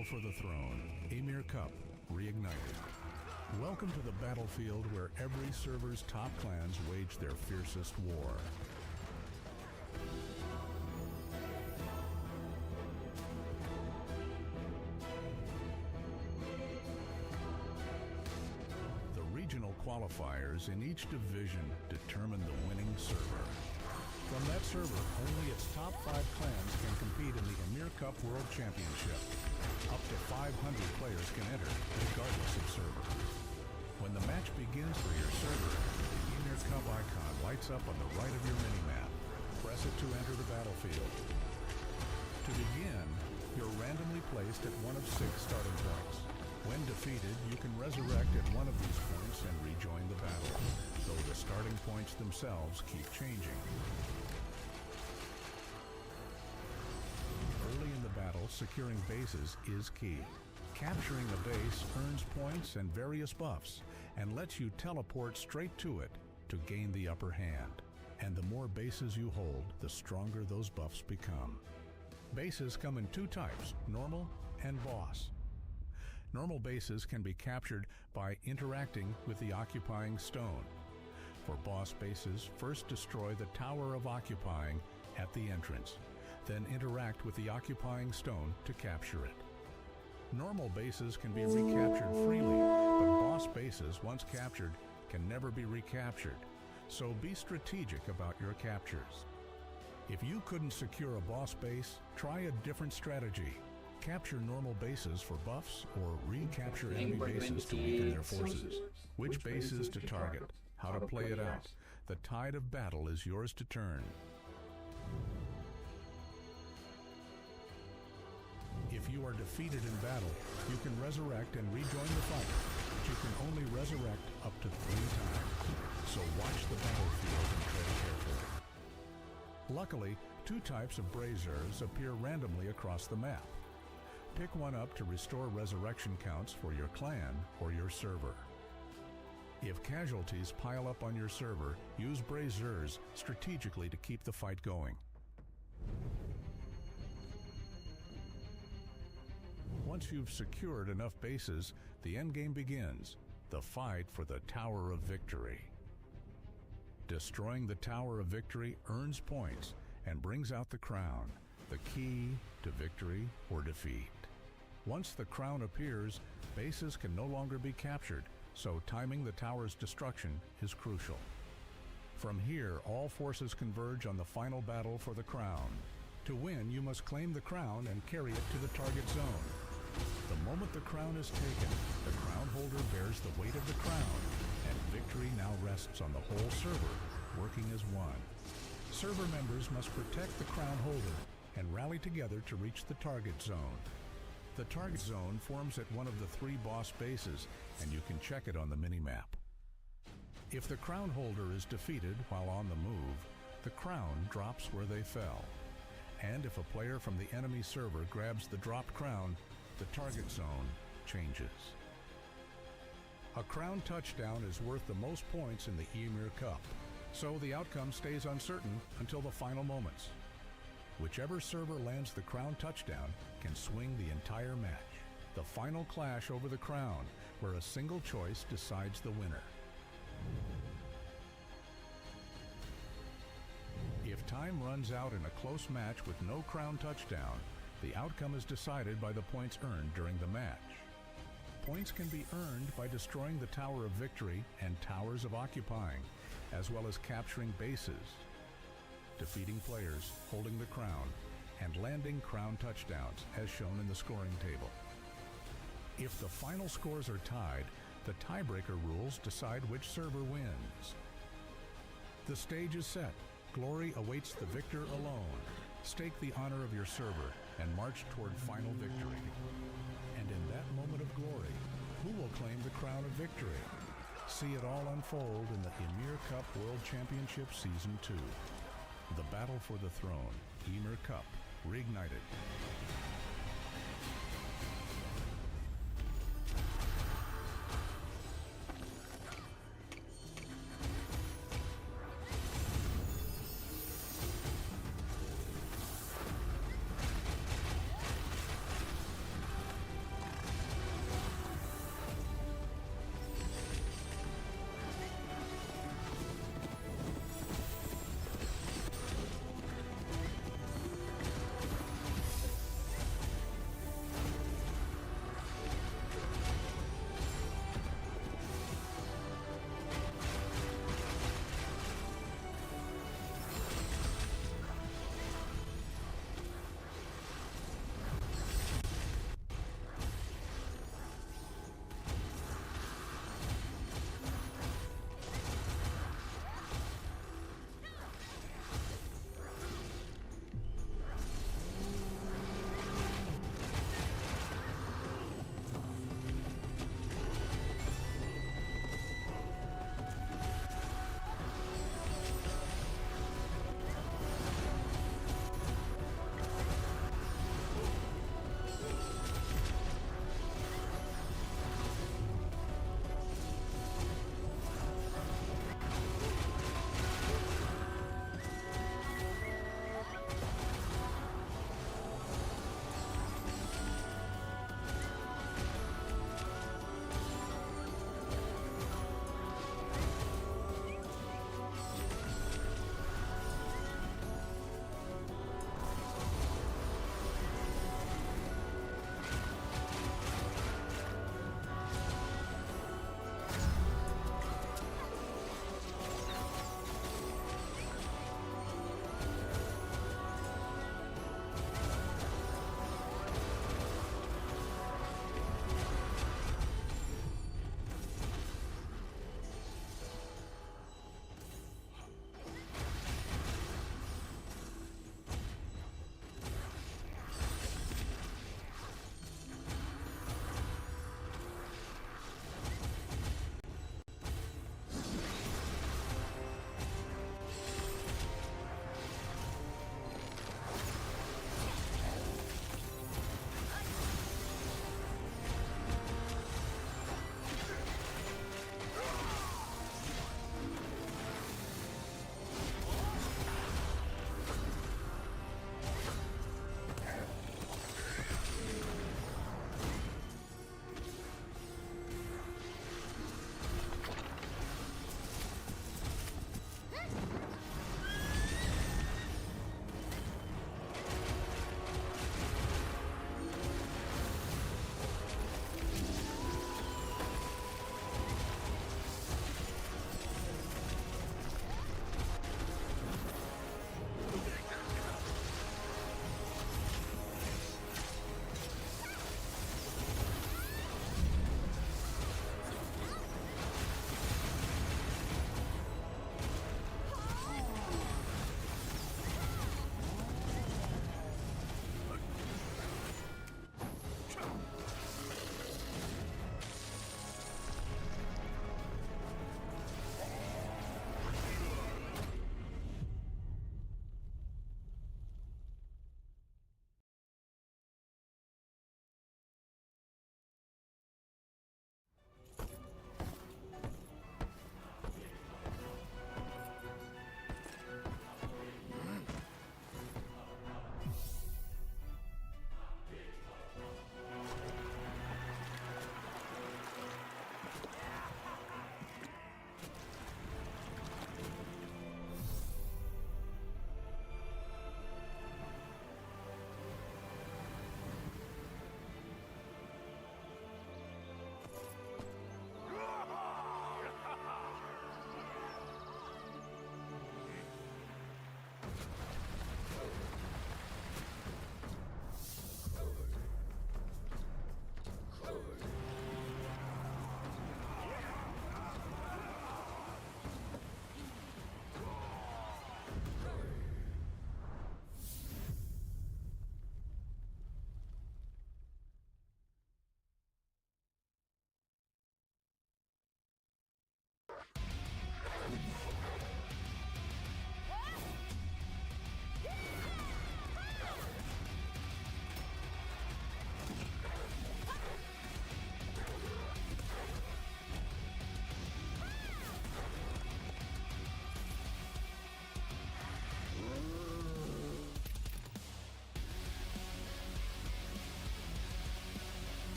battle for the throne, Ymir Cup, reignited. Welcome to the battlefield where every server's top clans wage their fiercest war. The regional qualifiers in each division determine the winning server. From that server, only its top 5 clans can compete in the Ymir Cup World Championship. Up to 500 players can enter, regardless of server. When the match begins for your server, the Ymir Cup icon lights up on the right of your minimap. Press it to enter the battlefield. To begin, you're randomly placed at one of 6 starting points. When defeated, you can resurrect at one of these points and rejoin the battle, though the starting points themselves keep changing. Early in the battle, securing bases is key. Capturing a base earns points and various buffs, and lets you teleport straight to it to gain the upper hand. And the more bases you hold, the stronger those buffs become. Bases come in 2 types, normal and boss. Normal bases can be captured by interacting with the occupying stone. For boss bases, first destroy the Tower of Occupying at the entrance, then interact with the occupying stone to capture it. Normal bases can be recaptured freely, but boss bases, once captured, can never be recaptured, so be strategic about your captures. If you couldn't secure a boss base, try a different strategy. Capture normal bases for buffs, or recapture enemy bases to weaken their forces. Which bases to target, how to play it out. The tide of battle is yours to turn. If you are defeated in battle, you can resurrect and rejoin the fight, but you can only resurrect up to 3 times. So watch the battlefield and tread carefully. Luckily, 2 types of braziers appear randomly across the map. Pick one up to restore resurrection counts for your clan or your server. If casualties pile up on your server, use braziers strategically to keep the fight going. Once you've secured enough bases, the endgame begins, the fight for the Tower of Victory. Destroying the Tower of Victory earns points and brings out the crown, the key to victory or defeat. Once the crown appears, bases can no longer be captured, so timing the tower's destruction is crucial. From here, all forces converge on the final battle for the crown. To win, you must claim the crown and carry it to the target zone. The moment the crown is taken, the crown holder bears the weight of the crown, and victory now rests on the whole server, working as one. Server members must protect the crown holder and rally together to reach the target zone. The target zone forms at one of the 3 boss bases, and you can check it on the minimap. If the crown holder is defeated while on the move, the crown drops where they fell. And if a player from the enemy server grabs the dropped crown, the target zone changes. A crown touchdown is worth the most points in the Ymir Cup, so the outcome stays uncertain until the final moments. Whichever server lands the crown touchdown can swing the entire match. The final clash over the crown, where a single choice decides the winner. If time runs out in a close match with no crown touchdown, the outcome is decided by the points earned during the match. Points can be earned by destroying the Tower of Victory and Towers of Occupying, as well as capturing bases, defeating players, holding the crown, and landing crown touchdowns, as shown in the scoring table. If the final scores are tied, the tiebreaker rules decide which server wins. The stage is set. Glory awaits the victor alone. Stake the honor of your server and march toward final victory. And in that moment of glory, who will claim the crown of victory? See it all unfold in the Ymir Cup World Championship Season 2. The battle for the throne, Ymir Cup, reignited.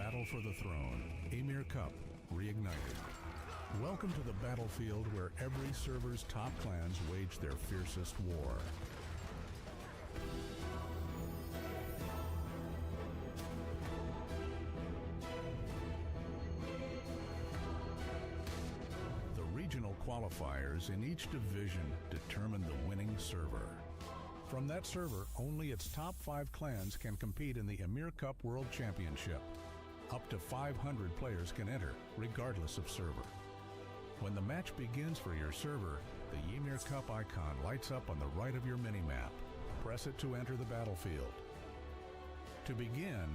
battle for the throne, Ymir Cup, reignited. Welcome to the battlefield where every server's top clans wage their fiercest war. The regional qualifiers in each division determine the winning server. From that server, only its top 5 clans can compete in the Ymir Cup World Championship. Up to 500 players can enter, regardless of server. When the match begins for your server, the Ymir Cup icon lights up on the right of your minimap. Press it to enter the battlefield. To begin,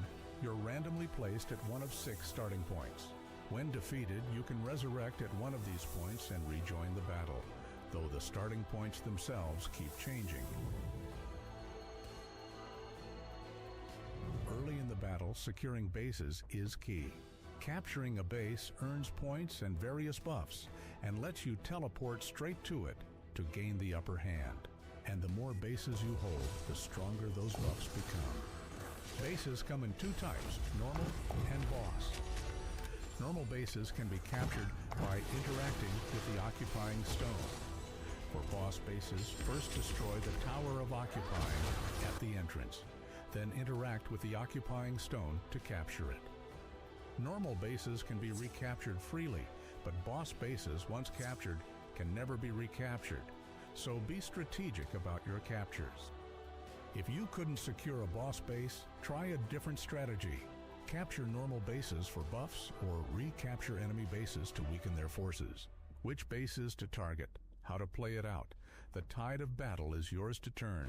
you're randomly placed at one of 6 starting points. When defeated, you can resurrect at one of these points and rejoin the battle, though the starting points themselves keep changing. Early in the battle, securing bases is key. Capturing a base earns points and various buffs, and lets you teleport straight to it to gain the upper hand. And the more bases you hold, the stronger those buffs become. Bases come in 2 types, normal and boss. Normal bases can be captured by interacting with the occupying stone. For boss bases, first destroy the Tower of Occupying at the entrance, then interact with the occupying stone to capture it. Normal bases can be recaptured freely, but boss bases, once captured, can never be recaptured, so be strategic about your captures. If you couldn't secure a boss base, try a different strategy. Capture normal bases for buffs or recapture enemy bases to weaken their forces. Which bases to target, how to play it out. The tide of battle is yours to turn.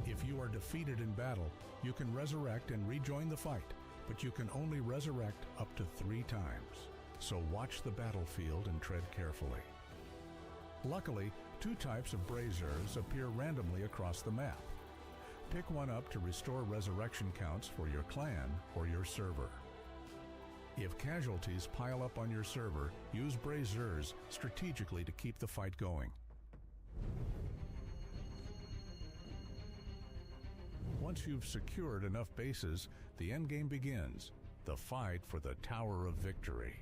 If you are defeated in battle, you can resurrect and rejoin the fight, but you can only resurrect up to 3 times. So watch the battlefield and tread carefully. Luckily, 2 types of braziers appear randomly across the map. Pick one up to restore resurrection counts for your clan or your server. If casualties pile up on your server, use braziers strategically to keep the fight going. Once you've secured enough bases, the endgame begins, the fight for the Tower of Victory.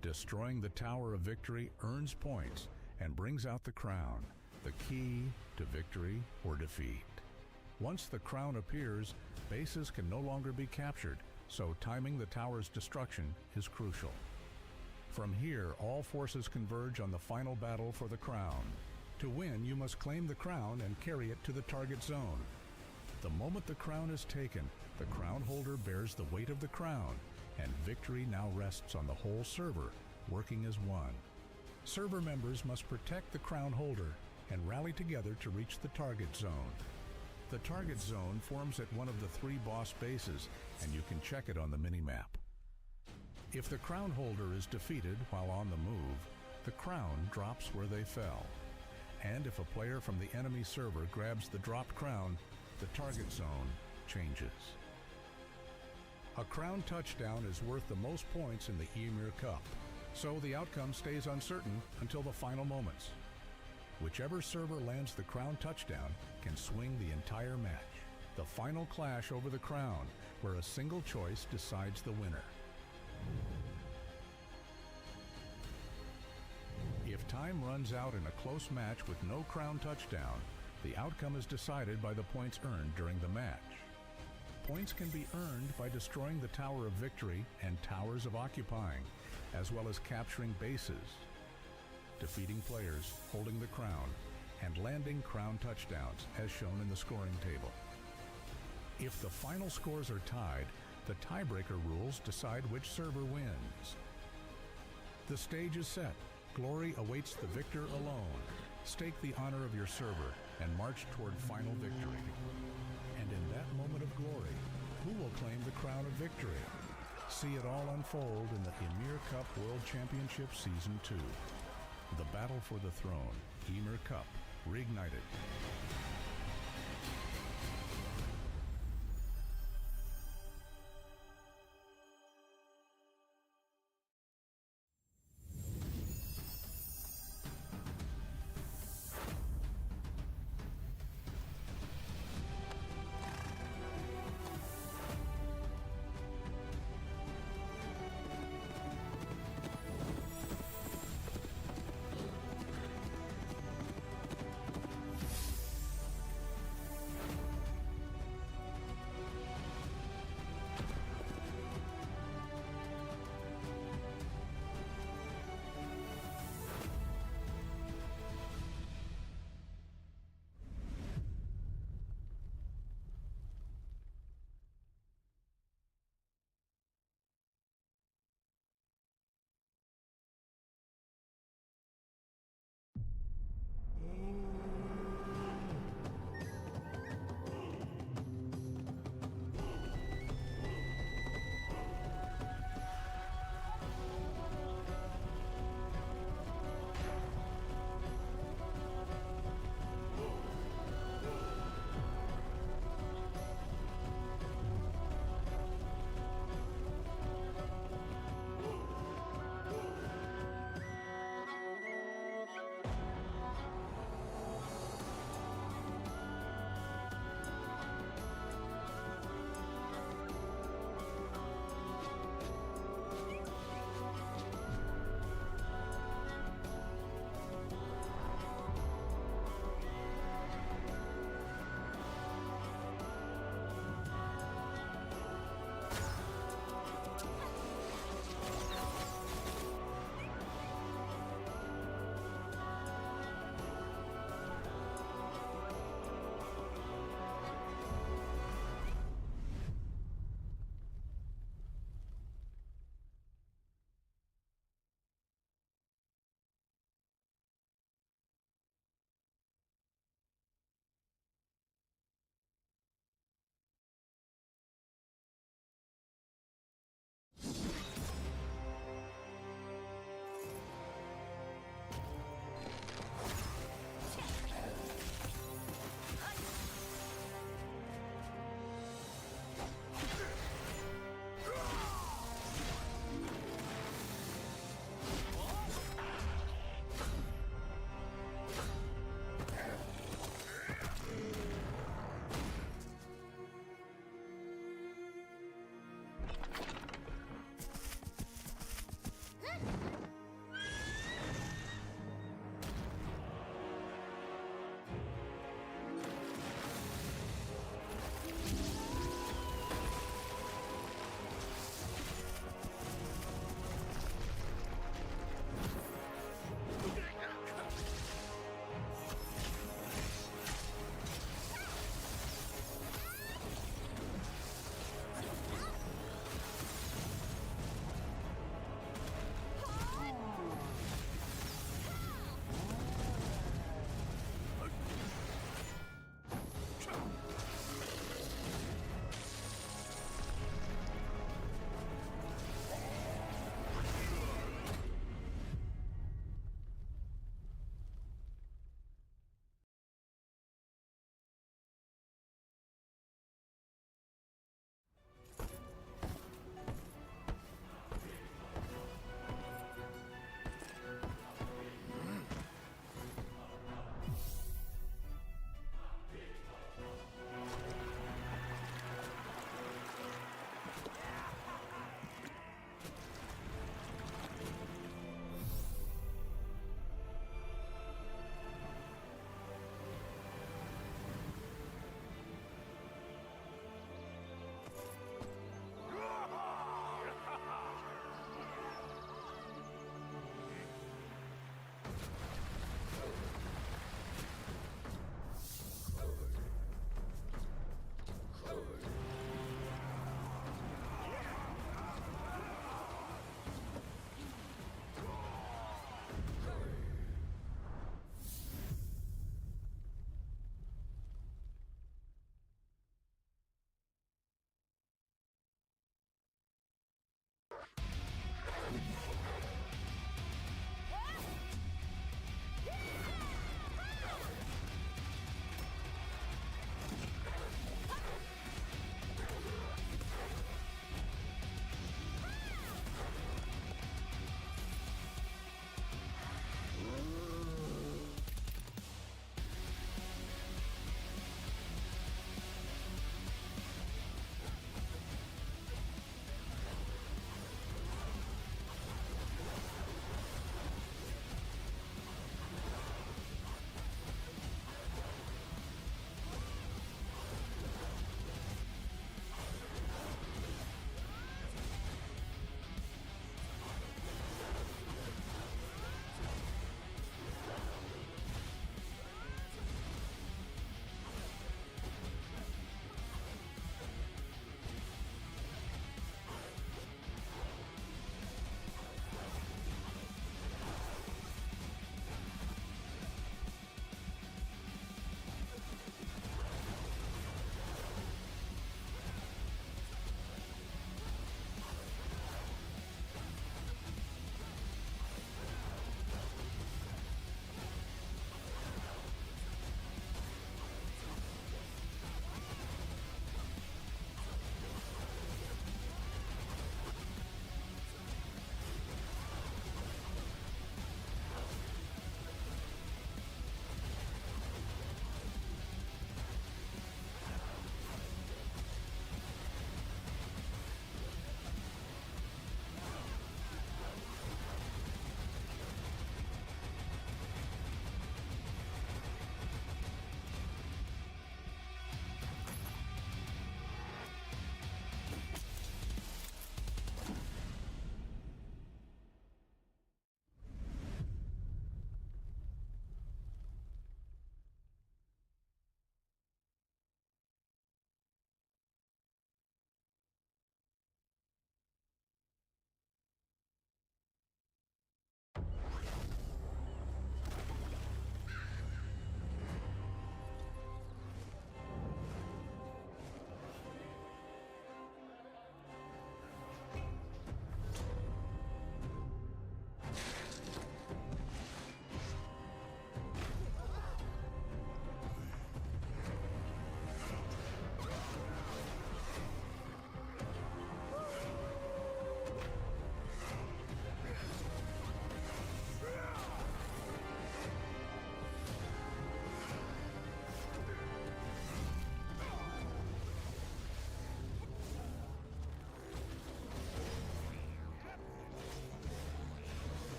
Destroying the Tower of Victory earns points and brings out the crown, the key to victory or defeat. Once the crown appears, bases can no longer be captured, so timing the tower's destruction is crucial. From here, all forces converge on the final battle for the crown. To win, you must claim the crown and carry it to the target zone. The moment the crown is taken, the crown holder bears the weight of the crown, and victory now rests on the whole server, working as one. Server members must protect the crown holder and rally together to reach the target zone. The target zone forms at one of the 3 boss bases, and you can check it on the minimap. If the crown holder is defeated while on the move, the crown drops where they fell. And if a player from the enemy server grabs the dropped crown, the target zone changes. A crown touchdown is worth the most points in the Ymir Cup, so the outcome stays uncertain until the final moments. Whichever server lands the crown touchdown can swing the entire match. The final clash over the crown, where a single choice decides the winner. If time runs out in a close match with no crown touchdown, the outcome is decided by the points earned during the match. Points can be earned by destroying the Tower of Victory and Towers of Occupying, as well as capturing bases, defeating players, holding the crown, and landing crown touchdowns, as shown in the scoring table. If the final scores are tied, the tiebreaker rules decide which server wins. The stage is set. Glory awaits the victor alone. Stake the honor of your server and march toward final victory. And in that moment of glory, who will claim the crown of victory? See it all unfold in the Ymir Cup World Championship Season 2. The battle for the throne, Ymir Cup, reignited.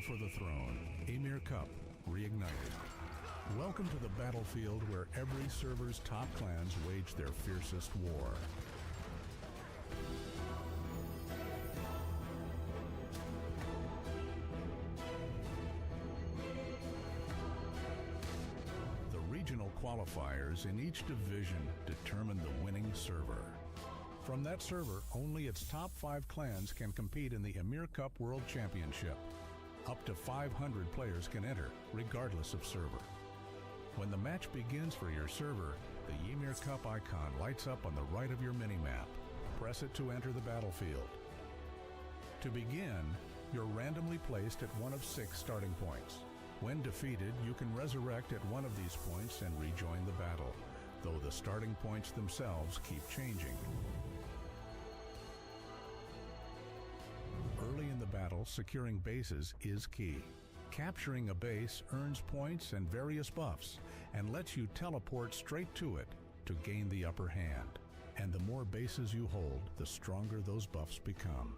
for the throne, Ymir Cup, reignited. Welcome to the battlefield where every server's top clans wage their fiercest war. The regional qualifiers in each division determine the winning server. From that server, only its top 5 clans can compete in the Ymir Cup World Championship. Up to 500 players can enter, regardless of server. When the match begins for your server, the Ymir Cup icon lights up on the right of your minimap. Press it to enter the battlefield. To begin, you're randomly placed at one of 6 starting points. When defeated, you can resurrect at one of these points and rejoin the battle, though the starting points themselves keep changing. Early in the battle, securing bases is key. Capturing a base earns points and various buffs, and lets you teleport straight to it to gain the upper hand. And the more bases you hold, the stronger those buffs become.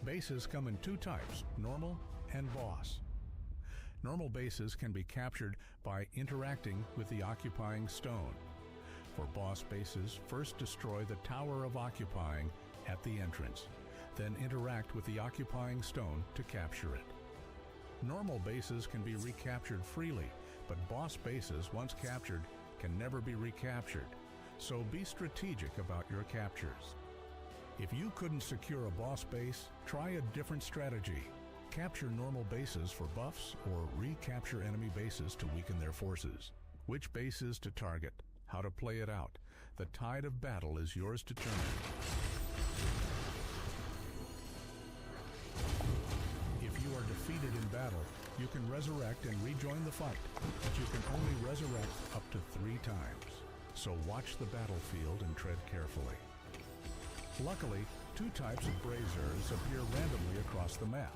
Bases come in 2 types, normal and boss. Normal bases can be captured by interacting with the occupying stone. For boss bases, first destroy the Tower of Occupying at the entrance, then interact with the occupying stone to capture it. Normal bases can be recaptured freely, but boss bases, once captured, can never be recaptured, so be strategic about your captures. If you couldn't secure a boss base, try a different strategy. Capture normal bases for buffs or recapture enemy bases to weaken their forces. Which bases to target, how to play it out, the tide of battle is yours to turn. If you are defeated in battle, you can resurrect and rejoin the fight, but you can only resurrect up to 3 times. So watch the battlefield and tread carefully. Luckily, 2 types of braziers appear randomly across the map.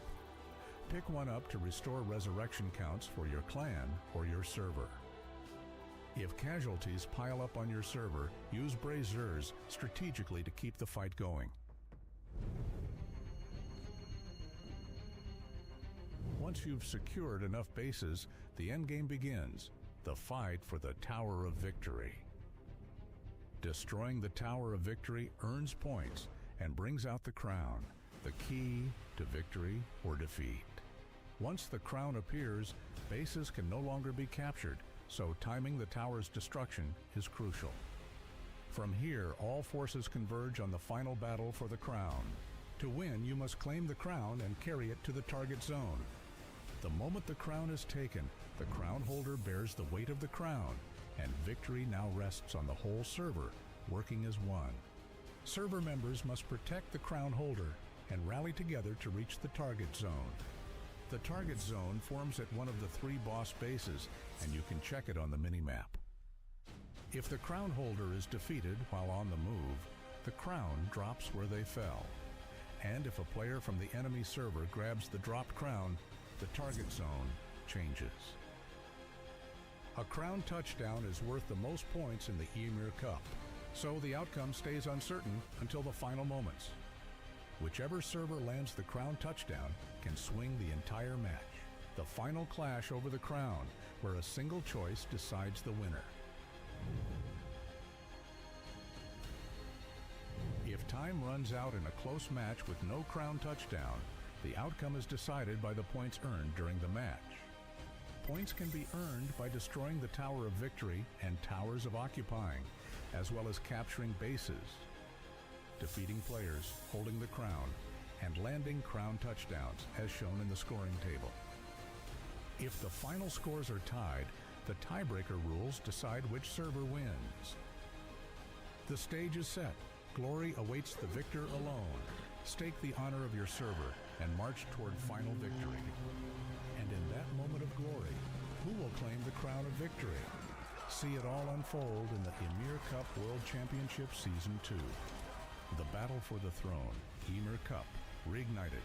Pick one up to restore resurrection counts for your clan or your server. If casualties pile up on your server, use braziers strategically to keep the fight going. Once you've secured enough bases, the endgame begins, the fight for the Tower of Victory. Destroying the Tower of Victory earns points and brings out the crown, the key to victory or defeat. Once the crown appears, bases can no longer be captured, so timing the tower's destruction is crucial. From here, all forces converge on the final battle for the crown. To win, you must claim the crown and carry it to the target zone. The moment the crown is taken, the crown holder bears the weight of the crown, and victory now rests on the whole server, working as one. Server members must protect the crown holder and rally together to reach the target zone. The target zone forms at one of the 3 boss bases, and you can check it on the minimap. If the crown holder is defeated while on the move, the crown drops where they fell. And if a player from the enemy server grabs the dropped crown, the target zone changes. A crown touchdown is worth the most points in the Ymir Cup, so the outcome stays uncertain until the final moments. Whichever server lands the crown touchdown can swing the entire match. The final clash over the crown, where a single choice decides the winner. If time runs out in a close match with no crown touchdown, the outcome is decided by the points earned during the match. Points can be earned by destroying the Tower of Victory and Towers of Occupying, as well as capturing bases, defeating players, holding the crown, and landing crown touchdowns, as shown in the scoring table. If the final scores are tied, the tiebreaker rules decide which server wins. The stage is set. Glory awaits the victor alone. Stake the honor of your server and march toward final victory. And in that moment of glory, who will claim the crown of victory? See it all unfold in the Ymir Cup World Championship Season 2. The battle for the throne, Ymir Cup, reignited.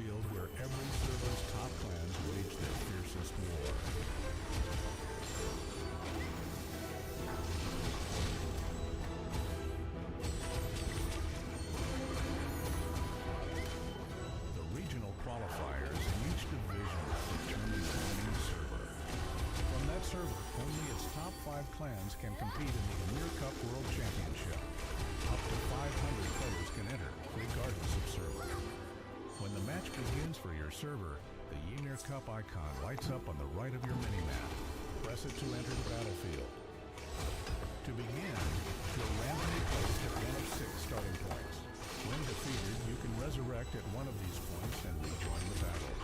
battlefield where every server's top clans wage their fiercest war. The regional qualifiers in each division determine the winning server. From that server, only its top 5 clans can compete in the Ymir Cup World Championship. Up to 500 players can enter, regardless of server. When the match begins for your server, the Ymir Cup icon lights up on the right of your minimap. Press it to enter the battlefield. To begin, you're randomly placed at one of 6 starting points. When defeated, you can resurrect at one of these points and rejoin the battle,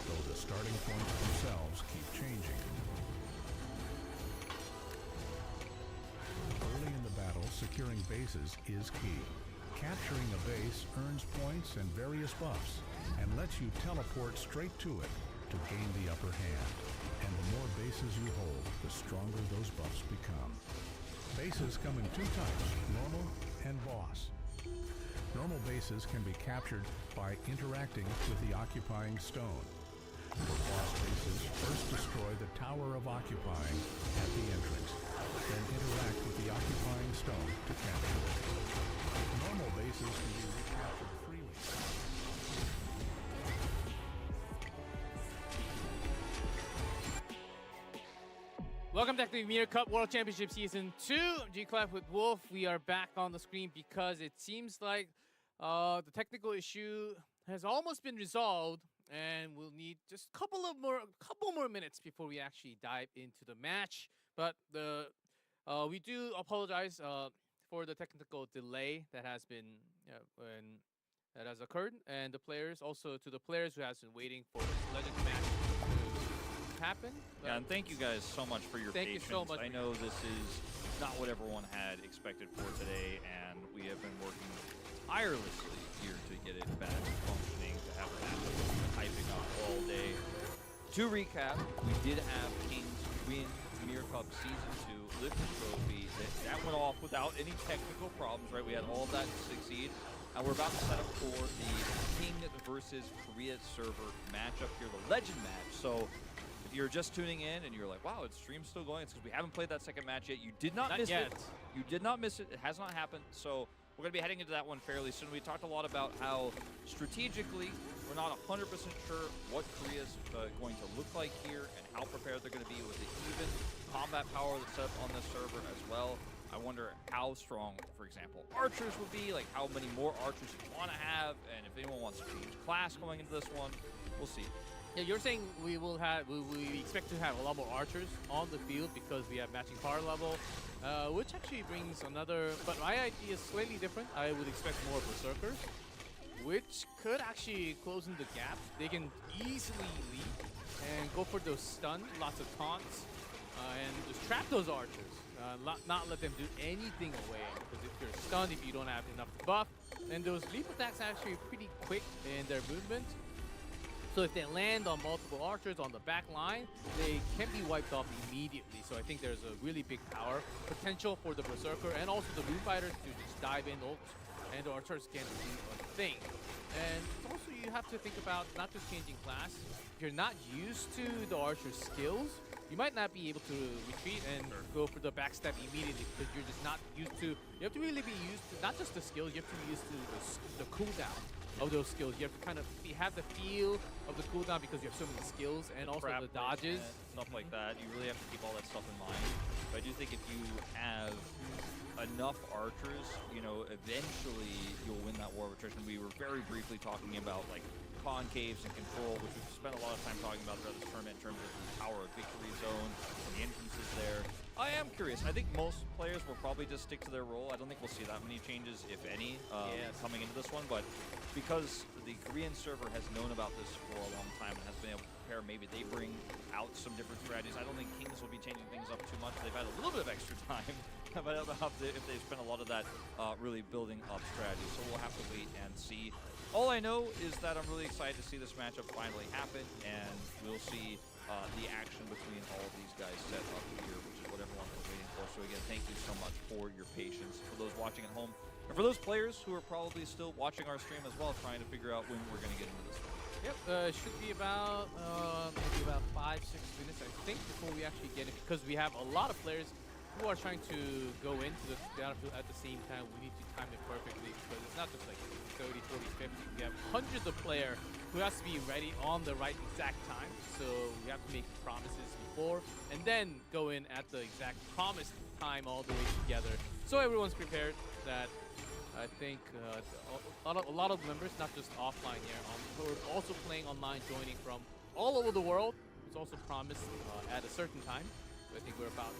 though the starting points themselves keep changing. Early in the battle, securing bases is key. Capturing a base earns points and various buffs, and lets you teleport straight to it to gain the upper hand. And the more bases you hold, the stronger those buffs become. Bases come in 2 types, normal and boss. Normal bases can be captured by interacting with the occupying stone. For boss bases, first destroy the Tower of Occupying at the entrance, then interact with the occupying stone to capture it. Normal bases can be recaptured freely. Welcome back to the Ymir Cup World Championship Season 2. G-Clef with Wolf. We are back on the screen because it seems like the technical issue has almost been resolved, and we'll need just a couple more minutes before we actually dive into the match. But we do apologize for the technical delay that has occurred, and the players also to the players who has been waiting for this legend match to happen. Yeah, and thank you guys so much for your patience. Thank you so much. I know this is not what everyone had expected for today, and we have been working tirelessly here to get it back functioning, to have a match that we've been hyping up all day. To recap, we did have Kings win Ymir Cup Season 2, lift the trophy. That went off without any technical problems, right? We had all of that succeed. And we're about to set up for the King versus Korea server matchup here, the Legend match. So if you're just tuning in and you're like, wow, it's stream still going, it's because we haven't played that second match yet. You did not miss it. You did not miss it. It has not happened. So we're going to be heading into that one fairly soon. We talked a lot about how strategically we're not 100% sure what Korea's going to look like here and how prepared they're going to be with the even combat power that's set up on this server as well. I wonder how strong, for example, archers would be, like how many more archers you want to have, and if anyone wants to change class going into this one, we'll see. Yeah, you're saying we expect to have a lot more archers on the field because we have matching power level, which actually brings another, but my idea is slightly different. I would expect more berserkers, which could actually close in the gap. They can easily leap and go for those stun, lots of taunts, and just trap those archers. Not let them do anything away, because if you're stunned, if you don't have enough buff, and those leap attacks are actually pretty quick in their movement. So if they land on multiple archers on the back line, they can be wiped off immediately. So I think there's a really big power potential for the Berserker and also the Moon Fighters to just dive in, ult, and the archers can't do a thing. And also you have to think about not just changing class. If you're not used to the archer's skills, you might not be able to retreat and go for the backstab immediately because you're just not used to. You have to really be used to not just the skills, you have to be used to the cooldown of those skills. You have to kind of have the feel of the cooldown because you have so many skills and also the dodges. Stuff like that. You really have to keep all that stuff in mind. But I do think if you have enough archers, you know, eventually you'll win that war of attrition. We were very briefly talking about like concaves and control, which we've spent a lot of time talking about throughout this tournament in terms of the Tower of Victory zone and the entrances there. I am curious. I think most players will probably just stick to their role. I don't think we'll see that many changes, if any, coming into this one. But because the Korean server has known about this for a long time and has been able to prepare, maybe they bring out some different strategies. I don't think Kings will be changing things up too much. They've had a little bit of extra time, but I don't know if they've spent a lot of that really building up strategy. So we'll have to wait and see. All I know is that I'm really excited to see this matchup finally happen, and we'll see the action between all of these guys set up here, which is what everyone's been waiting for. So again, thank you so much for your patience, for those watching at home, and for those players who are probably still watching our stream as well, trying to figure out when we're going to get into this one. Yep, should be about maybe about 5-6 minutes, I think, before we actually get it, because we have a lot of players who are trying to go into the battlefield at the same time. We need to time it perfectly because it's not just like 30, 40, 50. We have hundreds of players who has to be ready on the right exact time. So we have to make promises before and then go in at the exact promised time all the way together. So everyone's prepared. That I think a lot of members, not just offline here, who are also playing online, joining from all over the world. It's also promised at a certain time. So I think we're about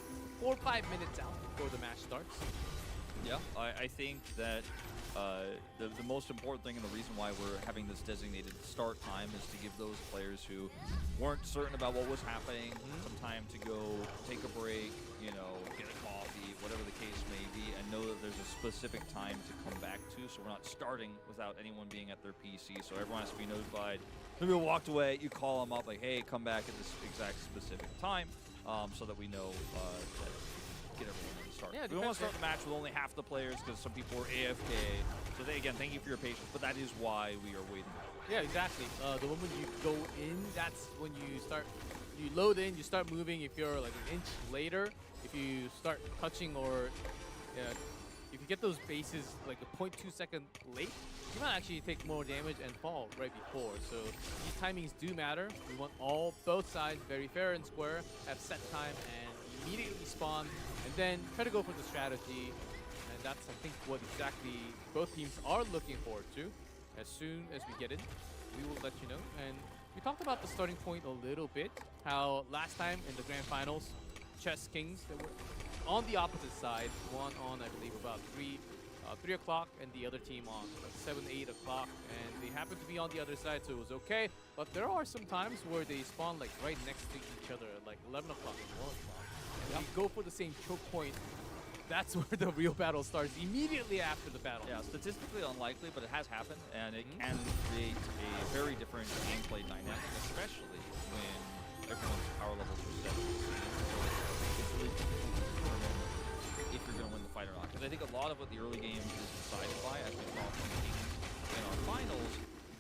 4 or 5 minutes out before the match starts. Yeah, I think that the most important thing and the reason why we're having this designated start time is to give those players who weren't certain about what was happening some time to go take a break, you know, get a coffee, whatever the case may be, and know that there's a specific time to come back to, so we're not starting without anyone being at their PC, so everyone has to be notified. Maybe we walked away, you call them up like, hey, come back at this exact specific time, so that we know that get everyone to start. Yeah, we don't want to start the match with only half the players because some people are AFK. So again, thank you for your patience, but that is why we are waiting. Yeah, exactly. The moment you go in, that's when you start, you load in, you start moving. If you're like an inch later, if you start touching or if you get those bases like a 0.2 second late, you might actually take more damage and fall right before. So these timings do matter. We want both sides very fair and square, have set time and immediately spawn, and then try to go for the strategy. And that's, I think, what exactly both teams are looking forward to. As soon as we get in, we will let you know. And we talked about the starting point a little bit, how last time in the grand finals, Chess Kings, they were on the opposite side, one on, I believe, about 3 o'clock, and the other team on like 7, 8 o'clock, and they happened to be on the other side, so it was okay. But there are some times where they spawn like right next to each other, like 11 o'clock and 1 o'clock. And we go for the same choke point. That's where the real battle starts, immediately after the battle. Yeah, statistically unlikely, but it has happened, and it can create a very different gameplay dynamic, especially when everyone's power levels are set. It's really difficult to determine if you're going to win the fight or not. Because I think a lot of what the early game is decided by, as we saw from the Kings in our finals,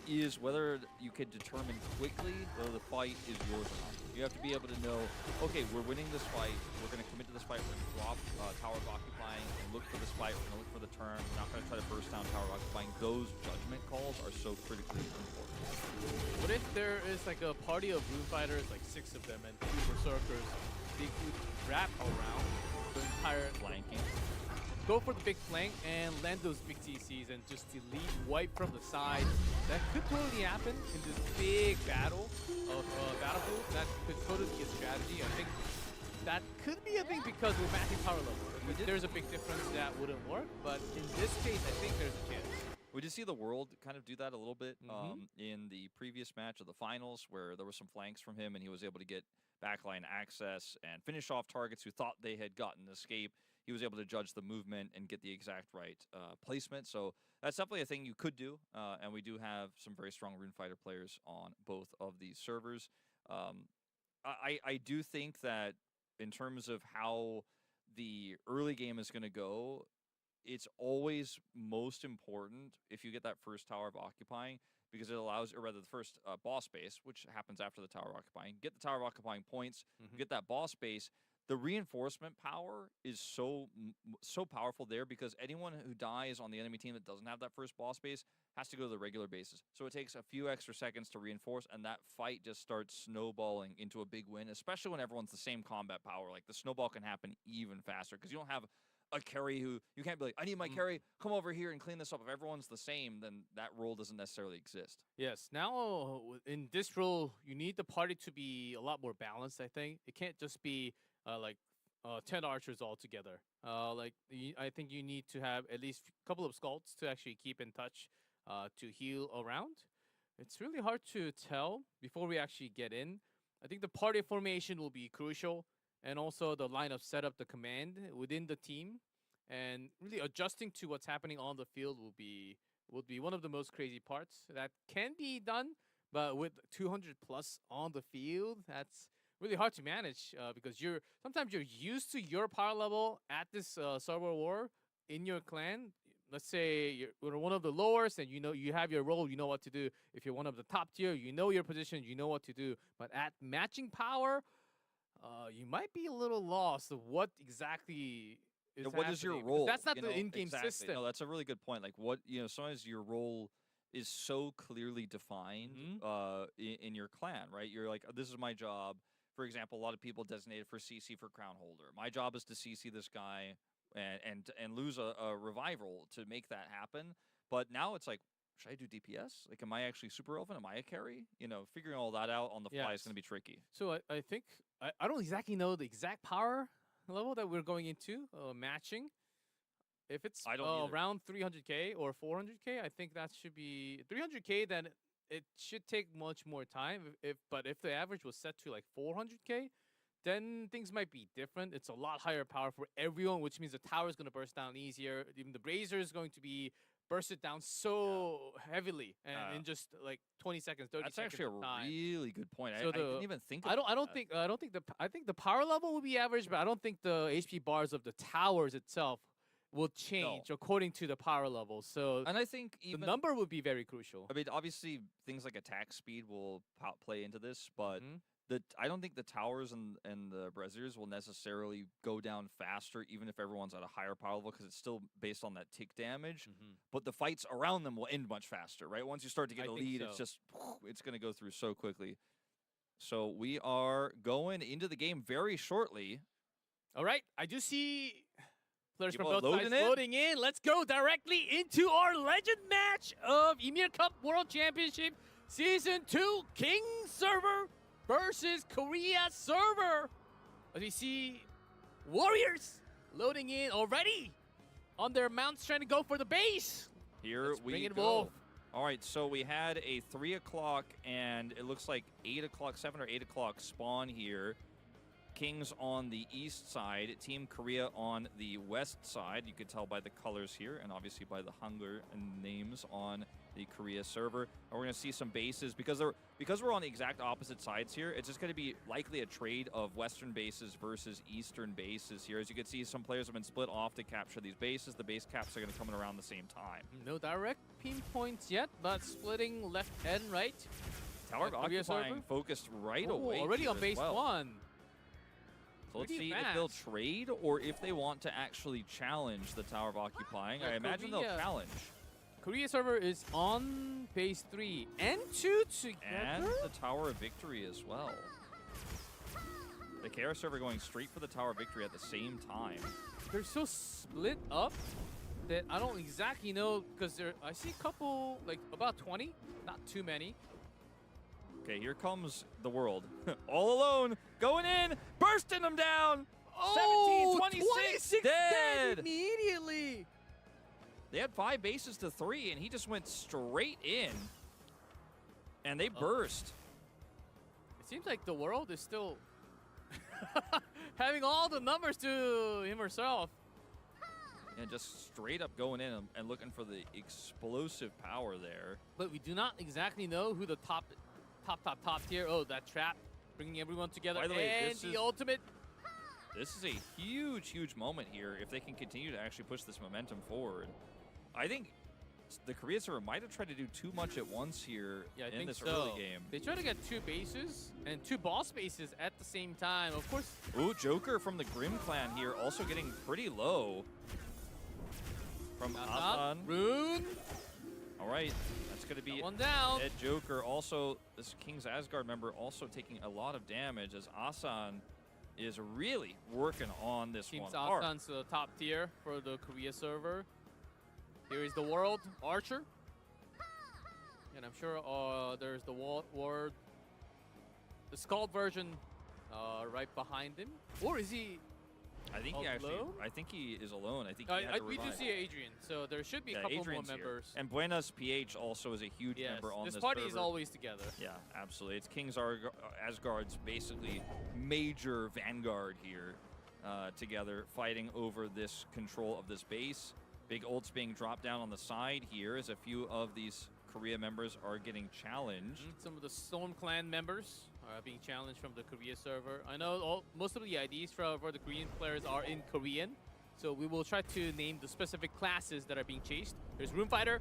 is whether you can determine quickly whether the fight is yours or not. You have to be able to know, okay, we're winning this fight, we're going to commit to this fight, we're going to drop Tower of Occupying and look for this fight, we're going to look for the turn, we're not going to try to burst down Tower of Occupying. Those judgment calls are so critically important. What if there is like a party of Rune Fighters, like 6 of them, and 2 Berserkers, they could wrap around the entire Flanking. Go for the big flank and land those big TCs and just delete, wipe from the side. That could totally happen in this big battle of Battlefield. That could totally be a strategy. I think that could be a thing because we're matching power level. If there's a big difference, that wouldn't work. But in this case, I think there's a chance. We did see the World kind of do that a little bit in the previous match of the finals, where there were some flanks from him and he was able to get backline access and finish off targets who thought they had gotten escape. He was able to judge the movement and get the exact right placement. So that's definitely a thing you could do. And we do have some very strong Rune Fighter players on both of these servers. I do think that in terms of how the early game is going to go, it's always most important if you get that first Tower of Occupying, because it allows, or rather the first boss base, which happens after the Tower of Occupying. Get the Tower of Occupying points, get that boss base. The reinforcement power is so powerful there, because anyone who dies on the enemy team that doesn't have that first boss base has to go to the regular bases. So it takes a few extra seconds to reinforce, and that fight just starts snowballing into a big win, especially when everyone's the same combat power. Like, the snowball can happen even faster, because you don't have a carry who, you can't be like, I need my carry, come over here and clean this up. If everyone's the same, then that role doesn't necessarily exist. Yes, now in this role, you need the party to be a lot more balanced, I think. It can't just be 10 archers all together. I think you need to have at least a couple of sculpts to actually keep in touch to heal around. It's really hard to tell before we actually get in. I think the party formation will be crucial, and also the line of setup, the command within the team, and really adjusting to what's happening on the field will be one of the most crazy parts. That can be done, but with 200 plus on the field, that's really hard to manage because sometimes you're used to your power level at this server war in your clan. let's say you're one of the lowest and you have your role, you know what to do. If you're one of the top tier, you know your position, you know what to do. But at matching power, you might be a little lost of what exactly is What is your happening, because role? that's not you the know? in-game Exactly. system. No, that's a really good point. Like what sometimes your role is so clearly defined in your clan, right? You're like, this is my job. For example, a lot of people designated for CC for crown holder. My job is to CC this guy and lose a revival to make that happen. But now it's like, should I do DPS? Like, am I actually super relevant? Am I a carry? Figuring all that out on the fly is Yes. going to be tricky. So I think I don't exactly know the exact power level that we're going into matching. If it's I don't either. around 300k or 400k, I think that should be 300k. Then it should take much more time. But if the average was set to like 400k, then things might be different. It's a lot higher power for everyone, which means the tower is going to burst down easier. Even the brazier is going to be bursted down so heavily and in just like 20 seconds, 30 That's seconds actually of a time. really good point. So I didn't even think. I don't that. think I think the power level will be average, but I don't think the HP bars of the towers itself will change according to the power level. So And I think the even number would be very crucial. I mean, obviously, things like attack speed will play into this, but Mhm. I don't think the towers and the braziers will necessarily go down faster, even if everyone's at a higher power level, because it's still based on that tick damage. But the fights around them will end much faster, right? Once you start to get I a think lead, so. it's just it's going to go through so quickly. So we are going into the game very shortly. All right, I do see players from People both sides loading in? loading in. Let's go directly into our legend match of Ymir Cup World Championship Season 2 King Server versus Korea Server. As we see Warriors loading in already on their mounts, trying to go for the base. Here Let's we bring it, go. Wolf. All right, so we had a 3 o'clock and it looks like 8 o'clock, 7 or 8 o'clock spawn here. Kings on the east side, Team Korea on the west side. You could tell by the colors here and obviously by the hunger and names on the Korea server. And we're going to see some bases because we're on the exact opposite sides here. It's just going to be likely a trade of western bases versus eastern bases here. As you can see, some players have been split off to capture these bases. The base caps are going to come in around the same time. No direct pinpoints yet, but splitting left and right. Tower Korea occupying server? focused right Ooh, away. already here on as base well. 1. So let's Pretty see if they'll fast. trade or if they want to actually challenge the Tower of Occupying. Yeah, I imagine they'll Korea- challenge. Korea server is on base 3 and 2 together. And the Tower of Victory as well. The KR server going straight for the Tower of Victory at the same time. They're so split up that I don't exactly know, because I see a couple, like about 20, not too many. Okay, here comes the world. All alone, going in, bursting them down. 17, 26, dead. Immediately. They had 5 bases to 3, and he just went straight in. And they burst. It seems like the world is still having all the numbers to him herself. And just straight up going in and looking for the explosive power there. But we do not exactly know who the top tier. Oh, that trap, bringing everyone together. By the way, and this the is- ultimate. This is a huge, huge moment here if they can continue to actually push this momentum forward. I think the Korea server might have tried to do too much at once here Yeah, I in think this so. early game. They try to get 2 bases and 2 boss bases at the same time. Of course, Ooh, Joker from the Grim clan here also getting pretty low. From Asan. Rune, All right, that's going to be one down. Ed Joker. Also, this King's Asgard member also taking a lot of damage as Asan is really working on this Team one hard. Asan's the top tier for the Korea server. Here is the World Archer. And I'm sure there's the the Scald version right behind him. Or is he? I think he actually. Alone? I think he is alone. I think he had to We do revive. see Adrian, so there should be a couple Adrian's more here. members. And Buenas PH also is a huge Yes, member on this party is server. always together. Yeah, absolutely. It's King's Asgard's basically major vanguard here together, fighting over this control of this base. Big ults being dropped down on the side here as a few of these Korea members are getting challenged. Some of the Storm Clan members are being challenged from the Korea server. I know most of the IDs for the Korean players are in Korean, So we will try to name the specific classes that are being chased. There's Room Fighter.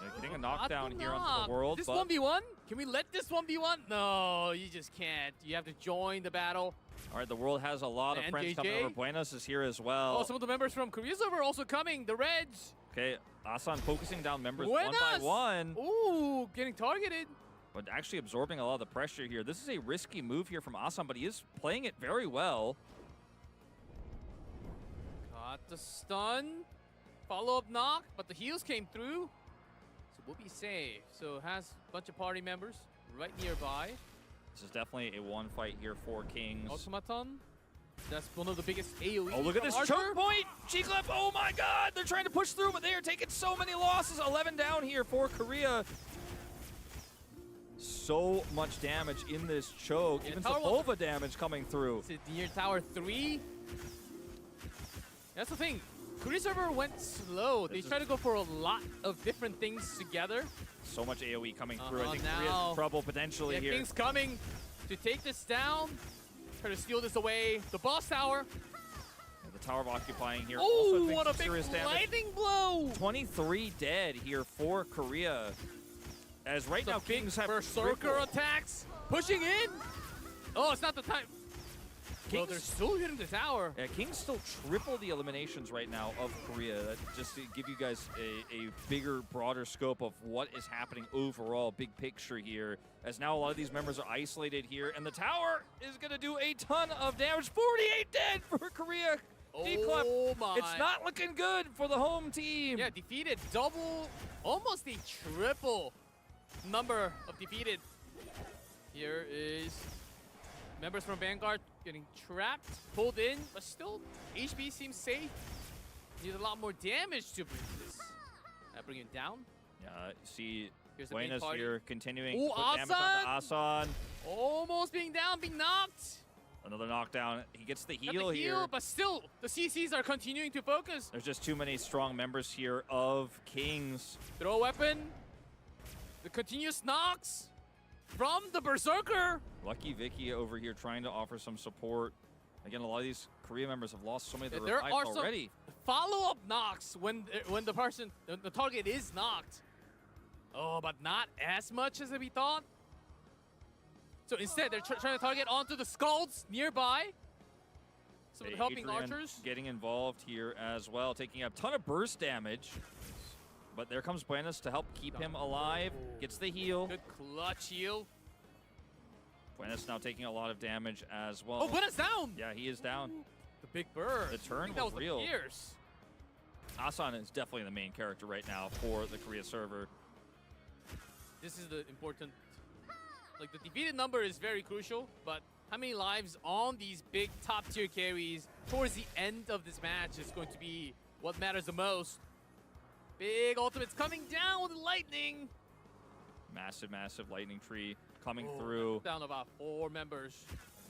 Yeah, getting a knockdown here onto knock. the world. This but 1v1? Can we let this 1v1? No, you just can't. You have to join the battle. all right, the world has a lot of And friends coming JJ. over. Buenos is here as well. Oh, some of the members from Korea's over also coming. The Reds. Okay, Asan focusing down members one by Buenas. one, Ooh, getting targeted. but actually absorbing a lot of the pressure here. This is a risky move here from Asan, but he is playing it very well. Got the stun. Follow-up knock, but the heals came through. So we'll be safe. So has a bunch of party members right nearby. This is definitely a one fight here for Kings. Automaton. That's one of the biggest AoE. Oh, look at from this Archer. choke point! G-Clef, oh my god! They're trying to push through, but they are taking so many losses. 11 down here for Korea. So much damage in this choke. Yeah, Even Tower Sepulva damage coming through. Is it near Tower 3? That's the thing. Korea server went slow. They This is- tried to go for a lot of different things together. So much AoE coming through. I Uh-huh, think now- Korea's in trouble potentially Yeah, here. King's coming to take this down. Try to steal this away. The boss tower. The Tower of Occupying here. also Oh, doing what a some big serious damage. lightning blow. 23 dead here for Korea. As right The now, big Kings have berserker triple. attacks. Pushing in. Oh, it's not the time. Well, Kings- they're still hitting the tower. Yeah, Kings still triple the eliminations right now of Korea. That just to give you guys a bigger, broader scope of what is happening overall, big picture here. As now a lot of these members are isolated here, and the tower is going to do a ton of damage. 48 dead for Korea. D-Club. Oh my. It's not looking good for the home team. Yeah, defeated double, almost a triple number of defeated. Here is members from Vanguard getting trapped, pulled in, but still HB seems safe. Needs a lot more damage to bring this. Bring him down. Yeah, see Here's the main Buenas party. here continuing Ooh, to put damage onto Asan. Almost being down, being knocked. Another knockdown. He gets the Got heal the heal, here. but still, the CCs are continuing to focus. There's just too many strong members here of Kings. Throw weapon. The continuous knocks from the Berserker. Lucky Vicky over here trying to offer some support. Again, a lot of these Korea members have lost so many of their There revives are some already. follow-up knocks when the target is knocked. Oh, but not as much as we thought. So instead, they're trying to target onto the skulls nearby. Some of the helping Adrian archers. getting involved here as well, taking a ton of burst damage. But there comes Buenas to help keep him alive. Gets the heal. Good clutch heal. Buenas now taking a lot of damage as well. Oh, Buenas down. Yeah, he is down. The big burst. The turn I think that was was real. The Pierce. Asan is definitely the main character right now for the Korea server. This is the important. Like, the defeated number is very crucial, but how many lives on these big top-tier carries towards the end of this match is going to be what matters the most. Big ultimates coming down with lightning. Massive, massive lightning tree coming Oh, through. down about 4 members.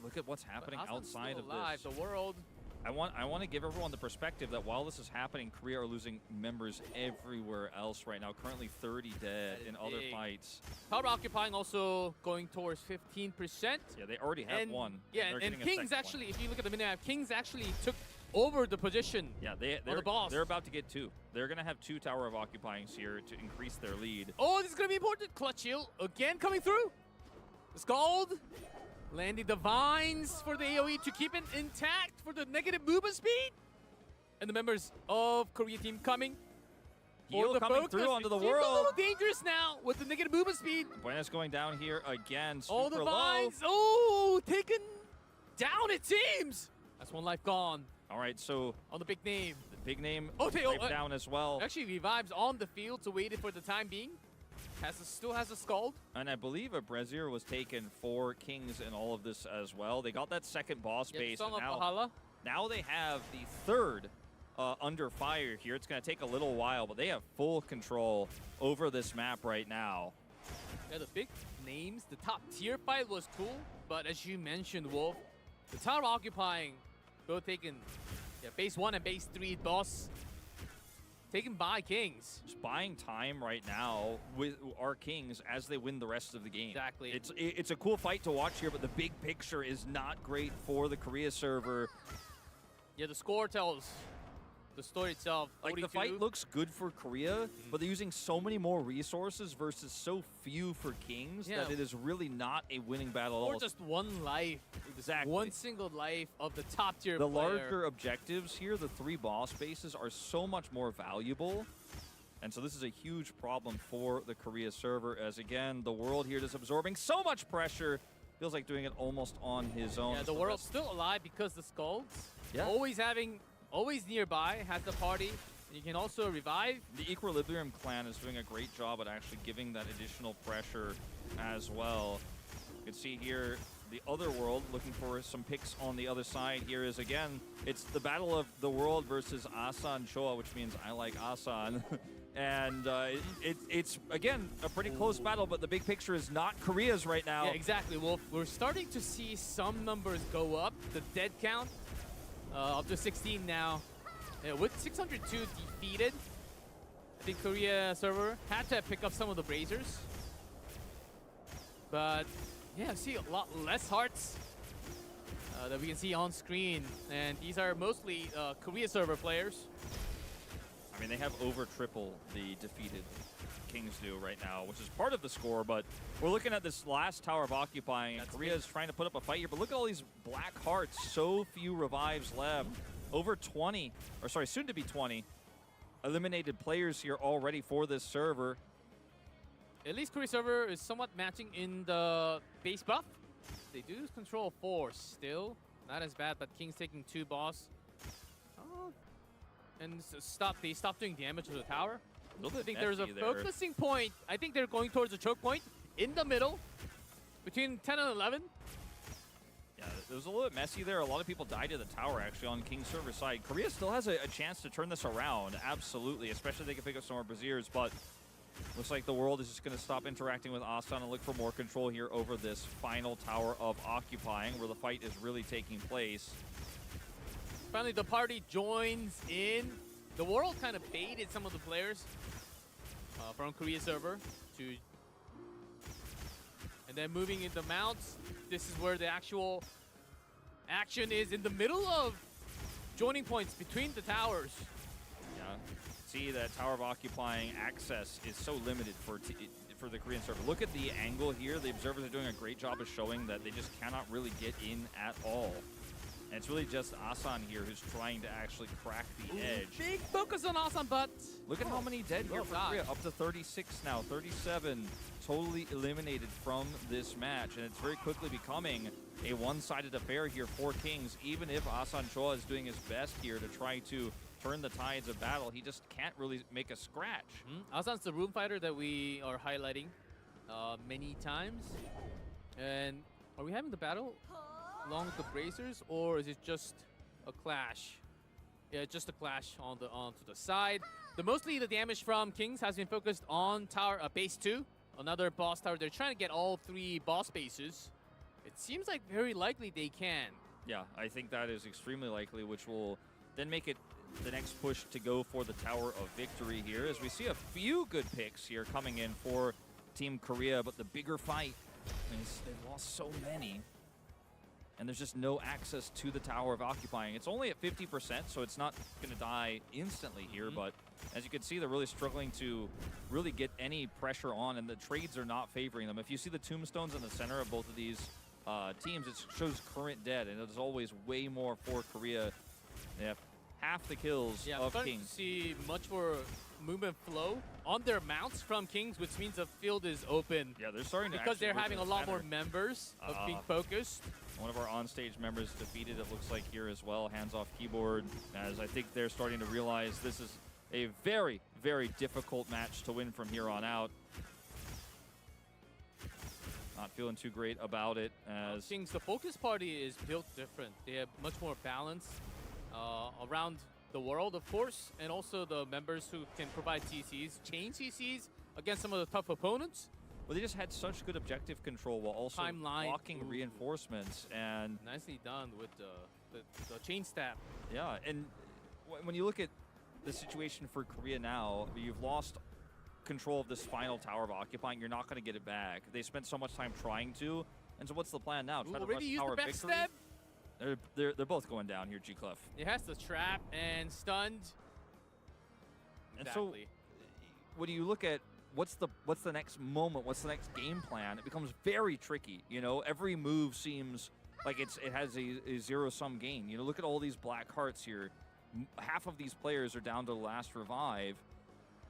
Look at what's But happening Asan's outside still of alive. this. The world. I want to give everyone the perspective that while this is happening, Korea are losing members everywhere else right now. Currently 30 dead That is in other big. fights. Power occupying also going towards 15%. Yeah, they already have one. Yeah, they're and getting a Kings second actually, if you look at the minimap, Kings actually took over the position. one. Yeah, the boss. they're about to get 2. They're going to have 2 Tower of Occupyings here to increase their lead. Oh, this is going to be important. Clutch heal again coming through. The Scald. Landing the vines for the AoE to keep it intact for the negative movement speed. And the members of Korea team coming. Heal for the coming focus. through onto the It seems a world. little dangerous now with the negative movement speed. Buenas going down here again. All Super the low. vines. Oh, taken down it seems. That's one life gone All right, so on the big name. the big name Okay, wiped down as well. Actually revives on the field to wait it for the time being. Still has a Scald. And I believe a Brazier was taken for Kings in all of this as well. They got that second boss Yeah, the base. Song And of now, Valhalla. now they have the third under fire here. It's going to take a little while, but they have full control over this map right now. Yeah, the big names, the top tier fight was cool, but as you mentioned, Wolf, the tower occupying, both taken, base 1 and base 3 boss, taken by Kings. Just buying time right now with our Kings as they win the rest of the game. Exactly. It's a cool fight to watch here, but the big picture is not great for the Korea server. Yeah, the score tells the story itself. Like, the 42. fight looks good for Korea, but they're using so many more resources versus so few for Kings Yeah. that it is really not a winning battle at Or all. just one life. Exactly. One single life of the top tier The player. larger objectives here, the 3 boss bases, are so much more valuable. And so this is a huge problem for the Korea server, as again, the world here just absorbing so much pressure. Feels like doing it almost on his own. Yeah, As the world's rest- still alive because the skulls. Yeah. Always nearby, has the party. You can also revive. The Equilibrium clan is doing a great job at actually giving that additional pressure as well. You can see here the other world looking for some picks on the other side. Here is, again, it's the battle of the world versus Asan Choa, which means I like Asan. And it's, again, a pretty close battle, but the big picture is not Korea's right now. Yeah, exactly. Well, we're starting to see some numbers go up. The dead count up to 16 now. With 602 defeated, I think Korea server had to pick up some of the Brazers. But yeah, I see a lot less hearts that we can see on screen. And these are mostly Korea server players. I mean, they have over triple the defeated Kings do right now, which is part of the score, but we're looking at this last Tower of Occupying, and Korea is trying to put up a fight here, but look at all these black hearts, so few revives left. Over 20, or sorry, soon to be 20, eliminated players here already for this server. At least Korea server is somewhat matching in the base buff. They do control 4 still. Not as bad, but King's taking 2 boss. Oh. And they stopped doing damage to the tower. I think there's a focusing point. I think they're going towards the choke point in the middle between 10 and 11. Yeah, it was a little bit messy there. A lot of people died to the tower, actually, on King's server side. Korea still has a chance to turn this around, absolutely, especially if they can pick up some more Braziers, but looks like the world is just going to stop interacting with Asan and look for more control here over this final Tower of Occupying, where the fight is really taking place. Finally, the party joins in. The world kind of baited some of the players from Korea server to... And then moving into mounts, this is where the actual action is in the middle of joining points between the towers. Yeah, see that Tower of Occupying access is so limited for the Korean server. Look at the angle here. The observers are doing a great job of showing that they just cannot really get in at all. And it's really just Asan here who's trying to actually crack the edge. Big focus on Asan, but... Look at how many dead here for Korea. Up to 36 now, 37 totally eliminated from this match. And it's very quickly becoming a one-sided affair here for Kings. Even if Asan Choa is doing his best here to try to turn the tides of battle, he just can't really make a scratch. Asan's the room fighter that we are highlighting many times. And are we having the battle along with the Brazers, or is it just a clash? Yeah, just a clash onto the side. Mostly the damage from Kings has been focused on tower base 2, another boss tower. They're trying to get all 3 boss bases. It seems like very likely they can. Yeah, I think that is extremely likely, which will then make it the next push to go for the Tower of Victory here, as we see a few good picks here coming in for Team Korea, but the bigger fight is they've lost so many. And there's just no access to the Tower of Occupying. It's only at 50%, so it's not going to die instantly here, but as you can see, they're really struggling to really get any pressure on, and the trades are not favoring them. If you see the tombstones in the center of both of these teams, it shows current dead, and it's always way more for Korea. They have half the kills of Kings. To see much more movement flow on their mounts from Kings, which means the field is open. Yeah, they're starting to because they're actually having a lot more members of being focused. One of our on-stage members defeated, it looks like here as well, hands off keyboard, as I think they're starting to realize this is a very, very difficult match to win from here on out. Not feeling too great about it, as Kings, the focus party is built different. They have much more balance around the world, of course, and also the members who can provide CCs, chain CCs against some of the tough opponents. Well, they just had such good objective control while also blocking reinforcements, and nicely done with the chain stab. Yeah, and when you look at the situation for Korea now, you've lost control of this final Tower of Occupying. You're not going to get it back. They spent so much time trying to, and so what's the plan now? Try to rush Tower of Victory? They're both going down here, G-Clef. It has the trap and stunned. And so, when you look at what's the next moment, what's the next game plan, it becomes very tricky. You know, every move seems like it has a zero-sum gain. You know, look at all these black hearts here. Half of these players are down to the last revive,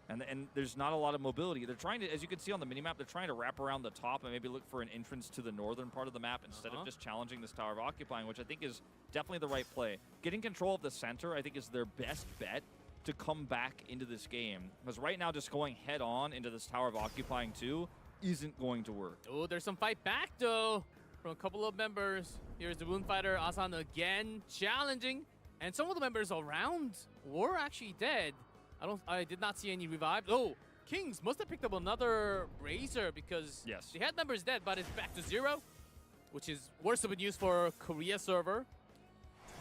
and there's not a lot of mobility. They're trying to, as you can see on the minimap, they're trying to wrap around the top and maybe look for an entrance to the northern part of the map instead of just challenging this Tower of Occupying, which I think is definitely the right play. Getting control of the center, I think, is their best bet to come back into this game. Because right now, just going head-on into this Tower of Occupying 2 isn't going to work. Oh, there's some fight back, though, from a couple of members. Here's the Wound Fighter, Asan again, challenging. And some of the members around were actually dead. I did not see any revives. Oh, Kings must have picked up another Razor because they had members dead, but it's back to 0, which is worse of a news for Korea server.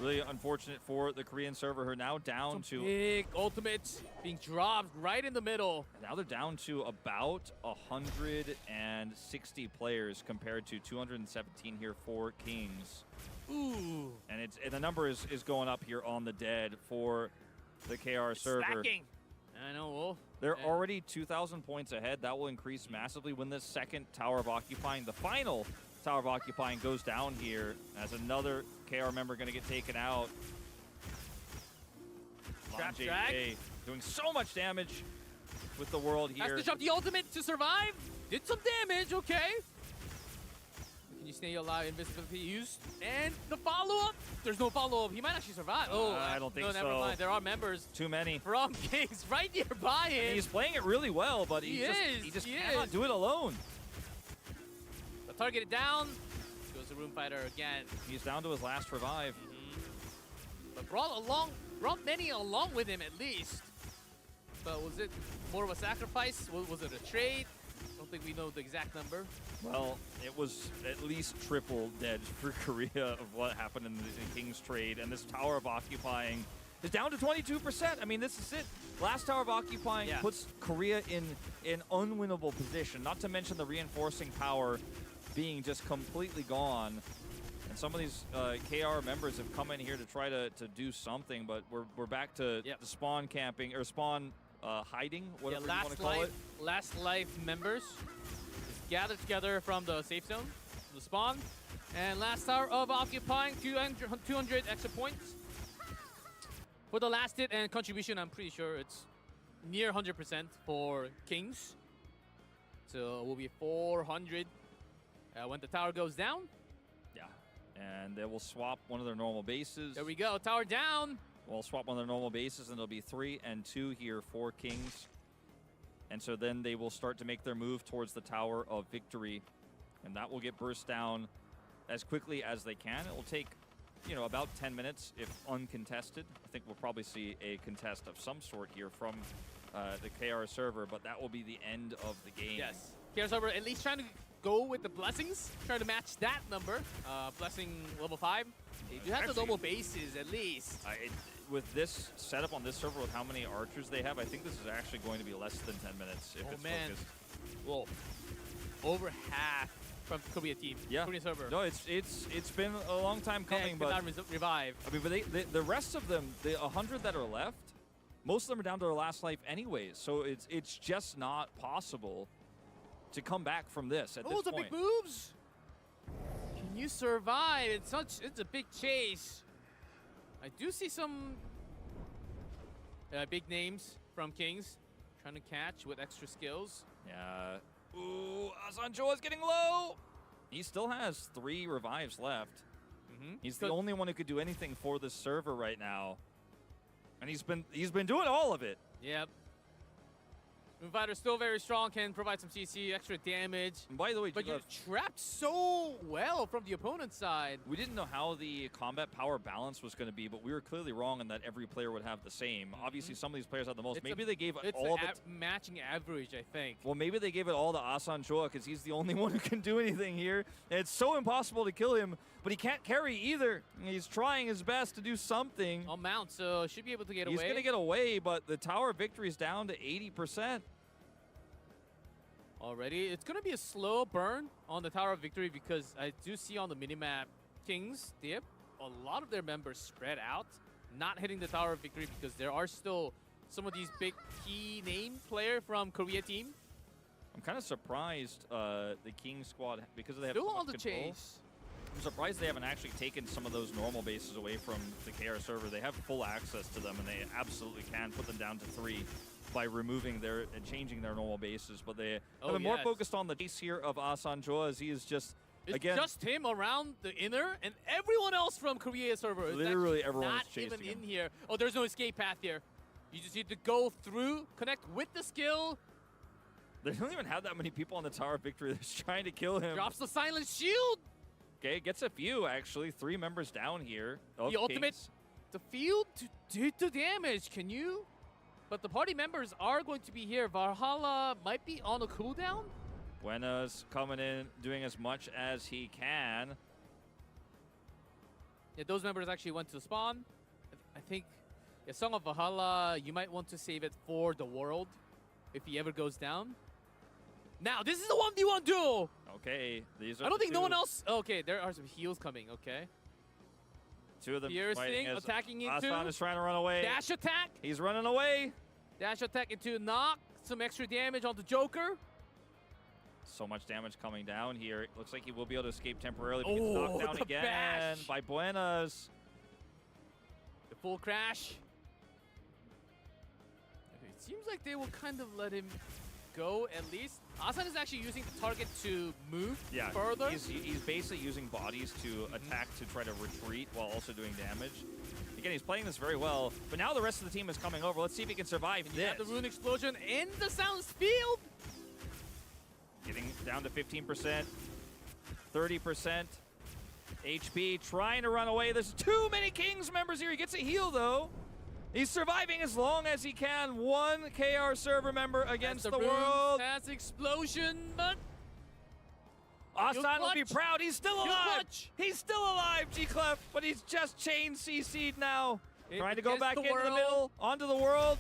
Really unfortunate for the Korean server, who are now down to big ultimates being dropped right in the middle. Now they're down to about 160 players compared to 217 here for Kings. Ooh. And the number is going up here on the dead for the KR server. Stacking. I know, Wolf. They're already 2,000 points ahead. That will increase massively when this second Tower of Occupying, the final Tower of Occupying, goes down here as another KR member going to get taken out. Trap JK drag. doing so much damage with the world here. Has to drop the ultimate to survive. Did some damage, okay. Can you stay alive? Invisibility used. And the follow-up. There's no follow-up. He might actually survive. I don't think so. Never mind. There are members. Too many. From Kings right nearby him. I mean, he's playing it really well, but he just cannot do it alone. Targeted down. Goes the Room Fighter again. He's down to his last revive. But brought many along with him at least. But was it more of a sacrifice? Was it a trade? I don't think we know the exact number. Well, it was at least triple dead for Korea of what happened in the King's trade. And this Tower of Occupying is down to 22%. I mean, this is it. Last Tower of Occupying puts Korea in an unwinnable position, not to mention the reinforcing power being just completely gone. And some of these KR members have come in here to try to do something, but we're back to the spawn camping, or spawn hiding, whatever you want to call it. Last life members just gathered together from the safe zone, the spawn. And last Tower of Occupying, 200 extra points. For the last hit and contribution, I'm pretty sure it's near 100% for Kings. So it will be 400 when the tower goes down. Yeah, and they will swap one of their normal bases. There we go, tower down. We'll swap one of their normal bases, and it'll be 3 and 2 here for Kings. And so then they will start to make their move towards the Tower of Victory, and that will get burst down as quickly as they can. It will take, you know, about 10 minutes if uncontested. I think we'll probably see a contest of some sort here from the KR server, but that will be the end of the game. Yes, KR server at least trying to go with the blessings, trying to match that number. Blessing level 5. They do have the normal bases at least. With this setup on this server, with how many archers they have, I think this is actually going to be less than 10 minutes if it's focused. Well, over half from Korea team. Yeah. Korean server. No, it's been a long time coming, but revive. I mean, but the rest of them, the 100 that are left, most of them are down to their last life anyways. So it's just not possible to come back from this at this point. Oh, the big moves! Can you survive? It's a big chase. I do see some big names from Kings trying to catch with extra skills. Yeah. Ooh, Asanjo is getting low. He still has 3 revives left. He's the only one who could do anything for this server right now, and he's been doing all of it. Yep. Moonfighter still very strong, can provide some CC, extra damage. And by the way, but you're trapped so well from the opponent's side. We didn't know how the combat power balance was going to be, but we were clearly wrong in that every player would have the same. Obviously, some of these players have the most. Maybe they gave it all matching average, I think. Well, maybe they gave it all to Asan Choa because he's the only one who can do anything here. And it's so impossible to kill him, but he can't carry either. He's trying his best to do something. On mount, so should be able to get away. He's going to get away, but the Tower of Victory is down to 80%. Already, it's going to be a slow burn on the Tower of Victory because I do see on the minimap, Kings, they have a lot of their members spread out, not hitting the Tower of Victory because there are still some of these big key name player from Korea team. I'm kind of surprised the King squad, because they have Still so on much the control, chase. I'm surprised they haven't actually taken some of those normal bases away from the KR server. They have full access to them, and they absolutely can put them down to 3 by removing their and changing their normal bases. But they have been more focused on the base here of Asanjo, as he is just, It's again, just him around the inner, and everyone else from Korea server is literally actually everyone not is chasing even him. in here. Oh, there's no escape path here. You just need to go through, connect with the skill. They don't even have that many people on the Tower of Victory. They're just trying to kill him. Drops the silent shield. Okay, gets a few, actually. 3 members down here. The ultimate, the field to do the damage. Can you? But the party members are going to be here. Valhalla might be on a cooldown. Buena's coming in, doing as much as he can. Yeah, those members actually went to spawn. I think, yeah, Song of Valhalla, you might want to save it for the world if he ever goes down. Now, this is the 1v1 duel. Okay, these are I don't think no two. one else. Okay, there are some heals coming. Okay. 2 of them Piercing, fighting as attacking into. Asan is trying to run away. Dash attack. He's running away. Dash attack into knock. Some extra damage on the Joker. So much damage coming down here. It looks like he will be able to escape temporarily, but gets Oh, knocked down the again bash. by Buenas. The full crash. Okay, it seems like they will kind of let him go at least. Asan is actually using the target to move further. He's basically using bodies to attack to try to retreat while also doing damage. Again, he's playing this very well, but now the rest of the team is coming over. Let's see if he can survive You this. have the rune explosion in the Sounds field. Getting down to 15%, 30% HP, trying to run away. There's too many Kings members here. He gets a heal, though. He's surviving as long as he can. 1 KR server member against the world. That's explosion, but Asan will be proud. He's still He'll alive. clutch. He's still alive, G-Clef, but he's just chain CC'd now. Trying to go against back the into the world. middle, onto the world.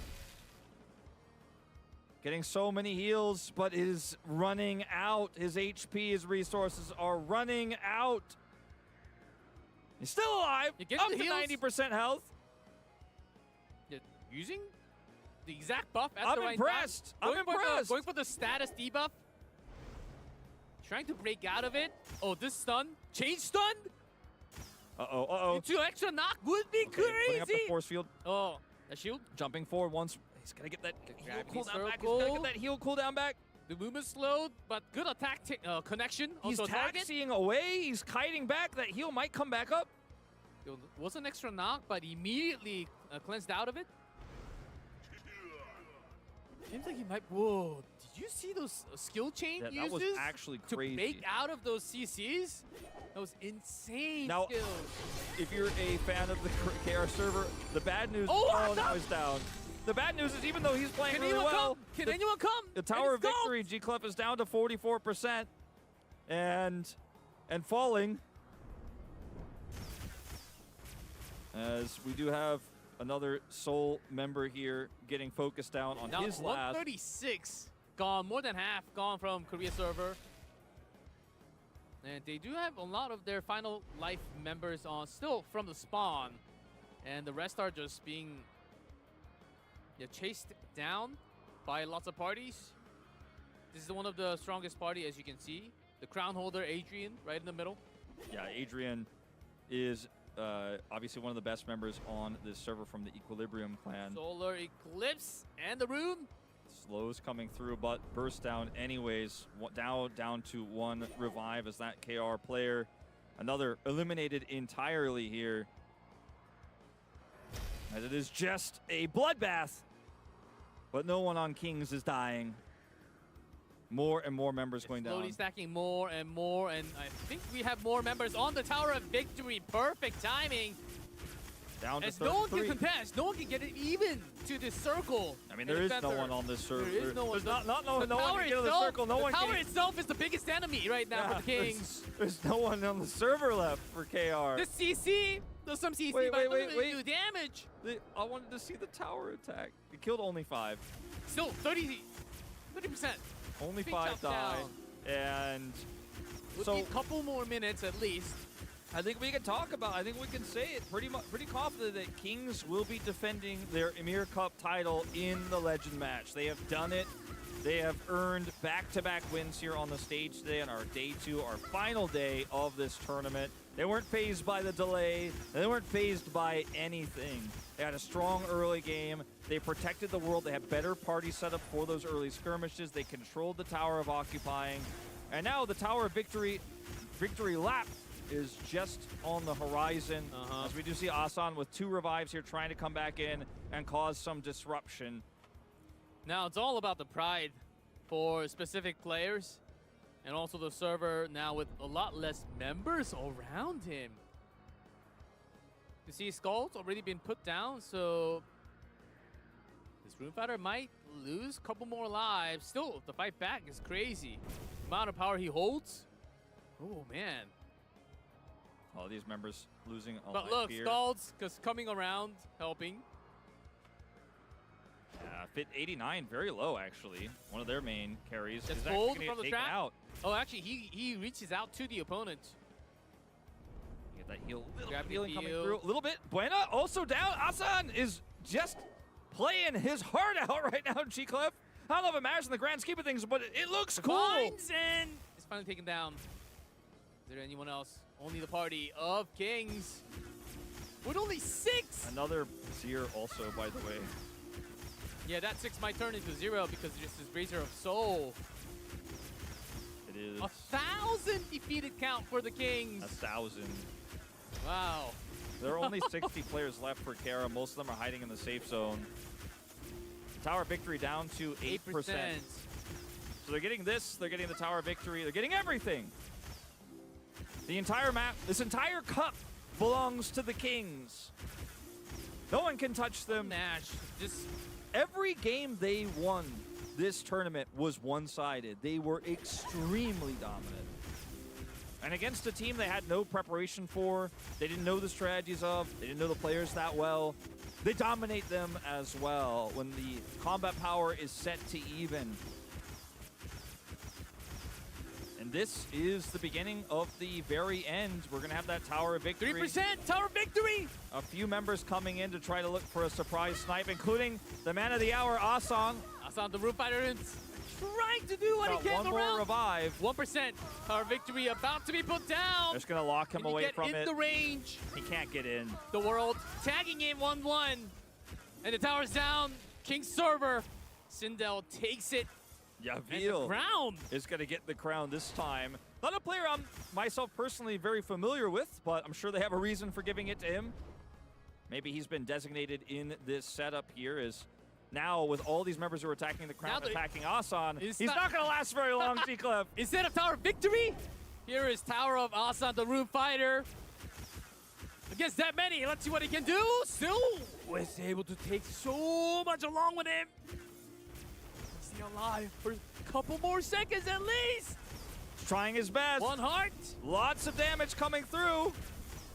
Getting so many heals, but is running out. His HP, his resources are running out. He's still alive, You get up the to heals. 90% health. yeah, using the exact buff at I'm the right impressed. time. I'm impressed. Going for the status debuff. Trying to break out of it. Oh, this stun. Change stun. Uh-oh, uh-oh. Into extra knock would be Okay, putting up the crazy. force field, Oh, a shield. jumping forward once. He's gonna get that heal Gravity cooldown back. He's circle. gonna get that heal cooldown back. The movement slowed, but good attack connection. He's Also target. taxiing away. He's kiting back. That heal might come back up. There was an extra knock, but immediately cleansed out of it. Seems like he might. Whoa! Did you see those skill chain Yeah, uses that was actually to crazy. break out of those CCs? That was insane Now, skills. If you're a fan of the KR server, the bad news. Oh, now he's down. The bad news is even though he's playing Can really anyone well, come? Can anyone come? the Tower of And it's Victory, G-Clef is down to 44% and falling. As we do have another Soul member here getting focused down on Now his last. 136 gone, more than half gone from Korea server. And they do have a lot of their final life members on still from the spawn. And the rest are just being chased down by lots of parties. This is one of the strongest party, as you can see. The crown holder, Adrian, right in the middle. Yeah, Adrian is obviously one of the best members on this server from the Equilibrium clan. Solar Eclipse and the rune. Slows coming through, but burst down anyways. Down to 1 revive as that KR player. Another eliminated entirely here. As it is just a bloodbath. But no one on Kings is dying. More and more members going Slowly down. stacking more, and I think we have more members on the Tower of Victory. Perfect timing. Down to As no one can 33. contest, no one can get it even to this circle. I mean, there is no one on this server. There is no one. There's no The one tower can get to the itself- circle. No one the tower can. itself is the biggest enemy right now Yeah, for the Kings. There's no one on the server left for KR. The CC, there's some CC, Wait, but it wait, doesn't wait, really do damage. I wanted to see the tower attack. It killed only 5. Still 30%. Only Big 5 chop die. down. And Would so be a couple more minutes at least. I think we can talk about, I think we can say it pretty confident that Kings will be defending their Ymir Cup title in the Legend match. They have done it. They have earned back-to-back wins here on the stage today on our day 2, our final day of this tournament. They weren't fazed by the delay. They weren't fazed by anything. They had a strong early game. They protected the world. They had better party setup for those early skirmishes. They controlled the Tower of Occupying. And now the Tower of Victory lap is just on the horizon. As we do see Asan with 2 revives here trying to come back in and cause some disruption. Now it's all about the pride for specific players. And also the server now with a lot less members around him. You see Skull's already been put down, so this Rune Fighter might lose a couple more lives. Still, the fight back is crazy. The amount of power he holds. Oh, man. All these members losing a But life look, here. Skull's just coming around, helping. Fit 89, very low actually. One of their main carries Just is actually pulled gonna from get the taken trap. out. Oh, actually, he reaches out to the opponent. Get that heal, little Grab bit the healing coming heal. through. A little bit. Buena also down. Asan is just playing his heart out right now, G-Clef. I don't know if it matters in the grand scheme of things, but it looks cool. Finds in. It's finally taken down. Is there anyone else? Only the party of Kings. With only 6. Another Seer also, by the way. Yeah, that 6 might turn into 0 because just this Razor of Soul. It is 1,000 defeated count for the Kings. 1,000. Wow. There are only 60 players left for Kara. Most of them are hiding in the safe zone. Tower of Victory down to 8%. So they're getting this, they're getting the Tower of Victory, they're getting everything. The entire map, this entire cup belongs to the Kings. No one can touch them. Nash, just Every game they won this tournament was one-sided. They were extremely dominant. And against a team they had no preparation for, they didn't know the strategies of, they didn't know the players that well, they dominate them as well when the combat power is set to even. And this is the beginning of the very end. We're going to have that Tower of Victory. 3% Tower Victory. A few members coming in to try to look for a surprise snipe, including the man of the hour, Asang. Asang, the Rune Fighter, is trying to do what Got he can one more around. revive. 1% Tower Victory about to be put down. Just going to lock him Can away he get from in it. the range? He can't get in. The world tagging in 1-1. And the tower's down. King's server. Sindel takes it. And the Yavil crown. is going to get the crown this time. Not a player I'm myself personally very familiar with, but I'm sure they have a reason for giving it to him. Maybe he's been designated in this setup here as now with all these members who are attacking the crown, attacking Asan, he's not going to last very long, G-Clef. Instead of Tower Victory, here is Tower of Asan, the Rune Fighter. Against that many, let's see what he can do. Still was able to take so much along with him. Stay alive for a couple more seconds at least. He's trying his best. 1 heart. Lots of damage coming through.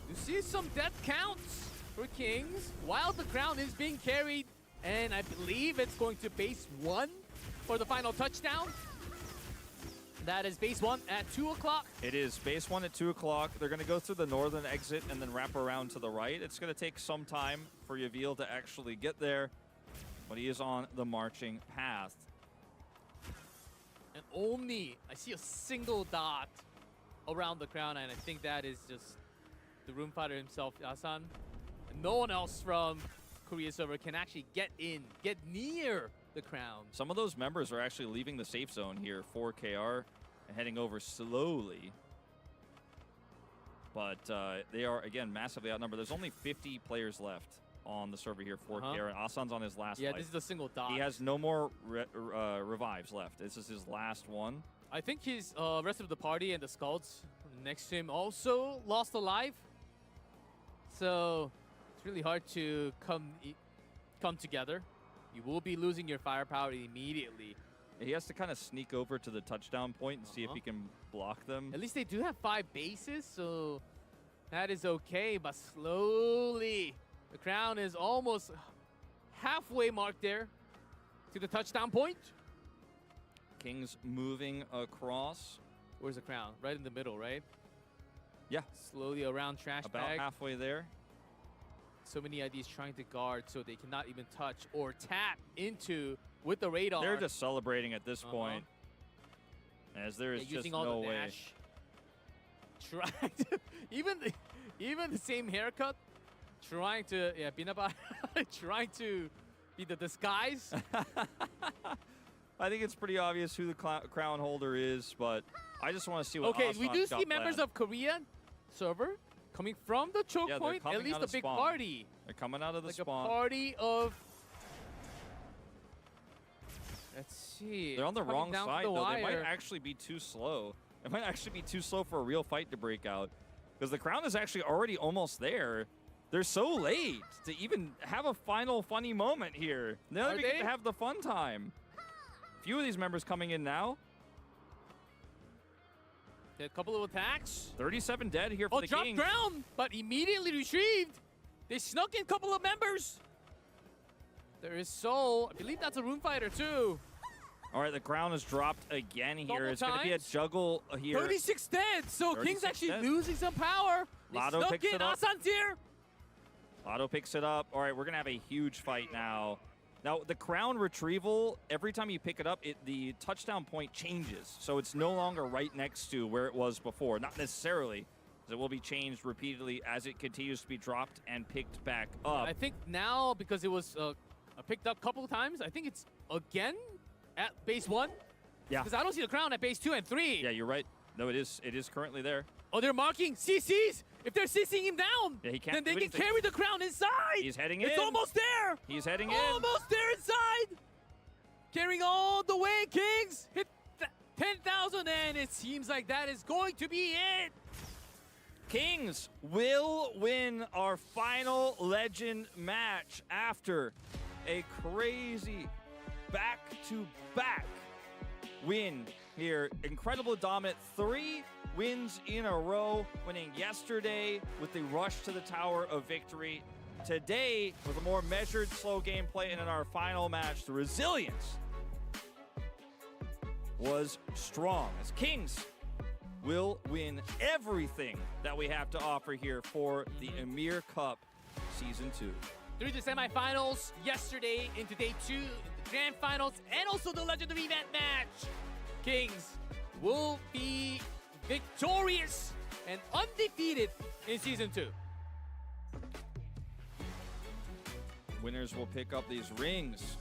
You see some death counts for Kings while the crown is being carried. And I believe it's going to base 1 for the final touchdown. That is base 1 at 2 o'clock. It is base 1 at 2 o'clock. They're going to go through the northern exit and then wrap around to the right. It's going to take some time for Yavil to actually get there, but he is on the marching path. And only, I see a single dot around the crown, and I think that is just the Rune Fighter himself, Asan. And no one else from Korea server can actually get near the crown. Some of those members are actually leaving the safe zone here for KR and heading over slowly. But they are, again, massively outnumbered. There's only 50 players left on the server here for KR, and Asan's on his last life. This is a single dot. He has no more revives left. This is his last one. I think his rest of the party and the scouts next to him also lost a life. So it's really hard to come together. You will be losing your firepower immediately. He has to kind of sneak over to the touchdown point and see if he can block them. At least they do have 5 bases, so that is okay. But slowly, the crown is almost halfway marked there to the touchdown point. Kings moving across. Where's the crown? Right in the middle, right? Yeah. Slowly around trash About bag. halfway there. So many IDs trying to guard so they cannot even touch or tap into with the radar. They're just celebrating at this point. As there is just using all no the way. dash. Trying to, even the same haircut. Trying to, peanut butter, trying to be the disguise. I think it's pretty obvious who the crown holder is, but I just want to see what Okay, we Aslan's do got see members planned. of Korean server coming from the choke Yeah, they're point. At coming least out a of big spawn. party. They're coming out of the Like spawn. a party of. Let's see. They're on the Coming wrong down to side, the though. They might wire. actually be too slow. It might actually be too slow for a real fight to break out. Because the crown is actually already almost there. They're so late to even have a final funny moment here. Now Are they get they? to have the fun time. Few of these members coming in now. A couple of attacks. 37 dead here for the dropped Kings. ground, but immediately retrieved. They snuck in a couple of members. There is Soul. I believe that's a Rune Fighter too. All right, the crown is dropped again here. Double It's going to be a times. juggle here. 36 dead. So 36 King's actually dead. losing some power. They Lotto snuck picks in it up. Asan's here. Lotto picks it up. All right, we're going to have a huge fight now. Now, the crown retrieval, every time you pick it up, the touchdown point changes. So it's no longer right next to where it was before. Not necessarily, because it will be changed repeatedly as it continues to be dropped and picked back up. I think now, because it was picked up a couple of times, I think it's again at base 1. Yeah. Because I don't see the crown at base 2 and 3. Yeah, you're right. No, it is currently there. Oh, they're marking CCs. If they're CCing him down, Yeah, he can't then they do can anything. carry the crown inside. He's heading It's in. almost there. He's heading in. Almost there inside. Carrying all the way, Kings. Hit 10,000, and it seems like that is going to be it. Kings will win our final legend match after a crazy back-to-back win here. Incredible dominant 3 wins in a row, winning yesterday with the rush to the Tower of Victory. Today, with a more measured, slow gameplay, and in our final match, the resilience was strong. As Kings will win everything that we have to offer here for the Ymir Cup Season 2. Through the semifinals yesterday, into day 2, in the grand finals, and also the legendary event match. Kings will be victorious and undefeated in Season 2. Winners will pick up these rings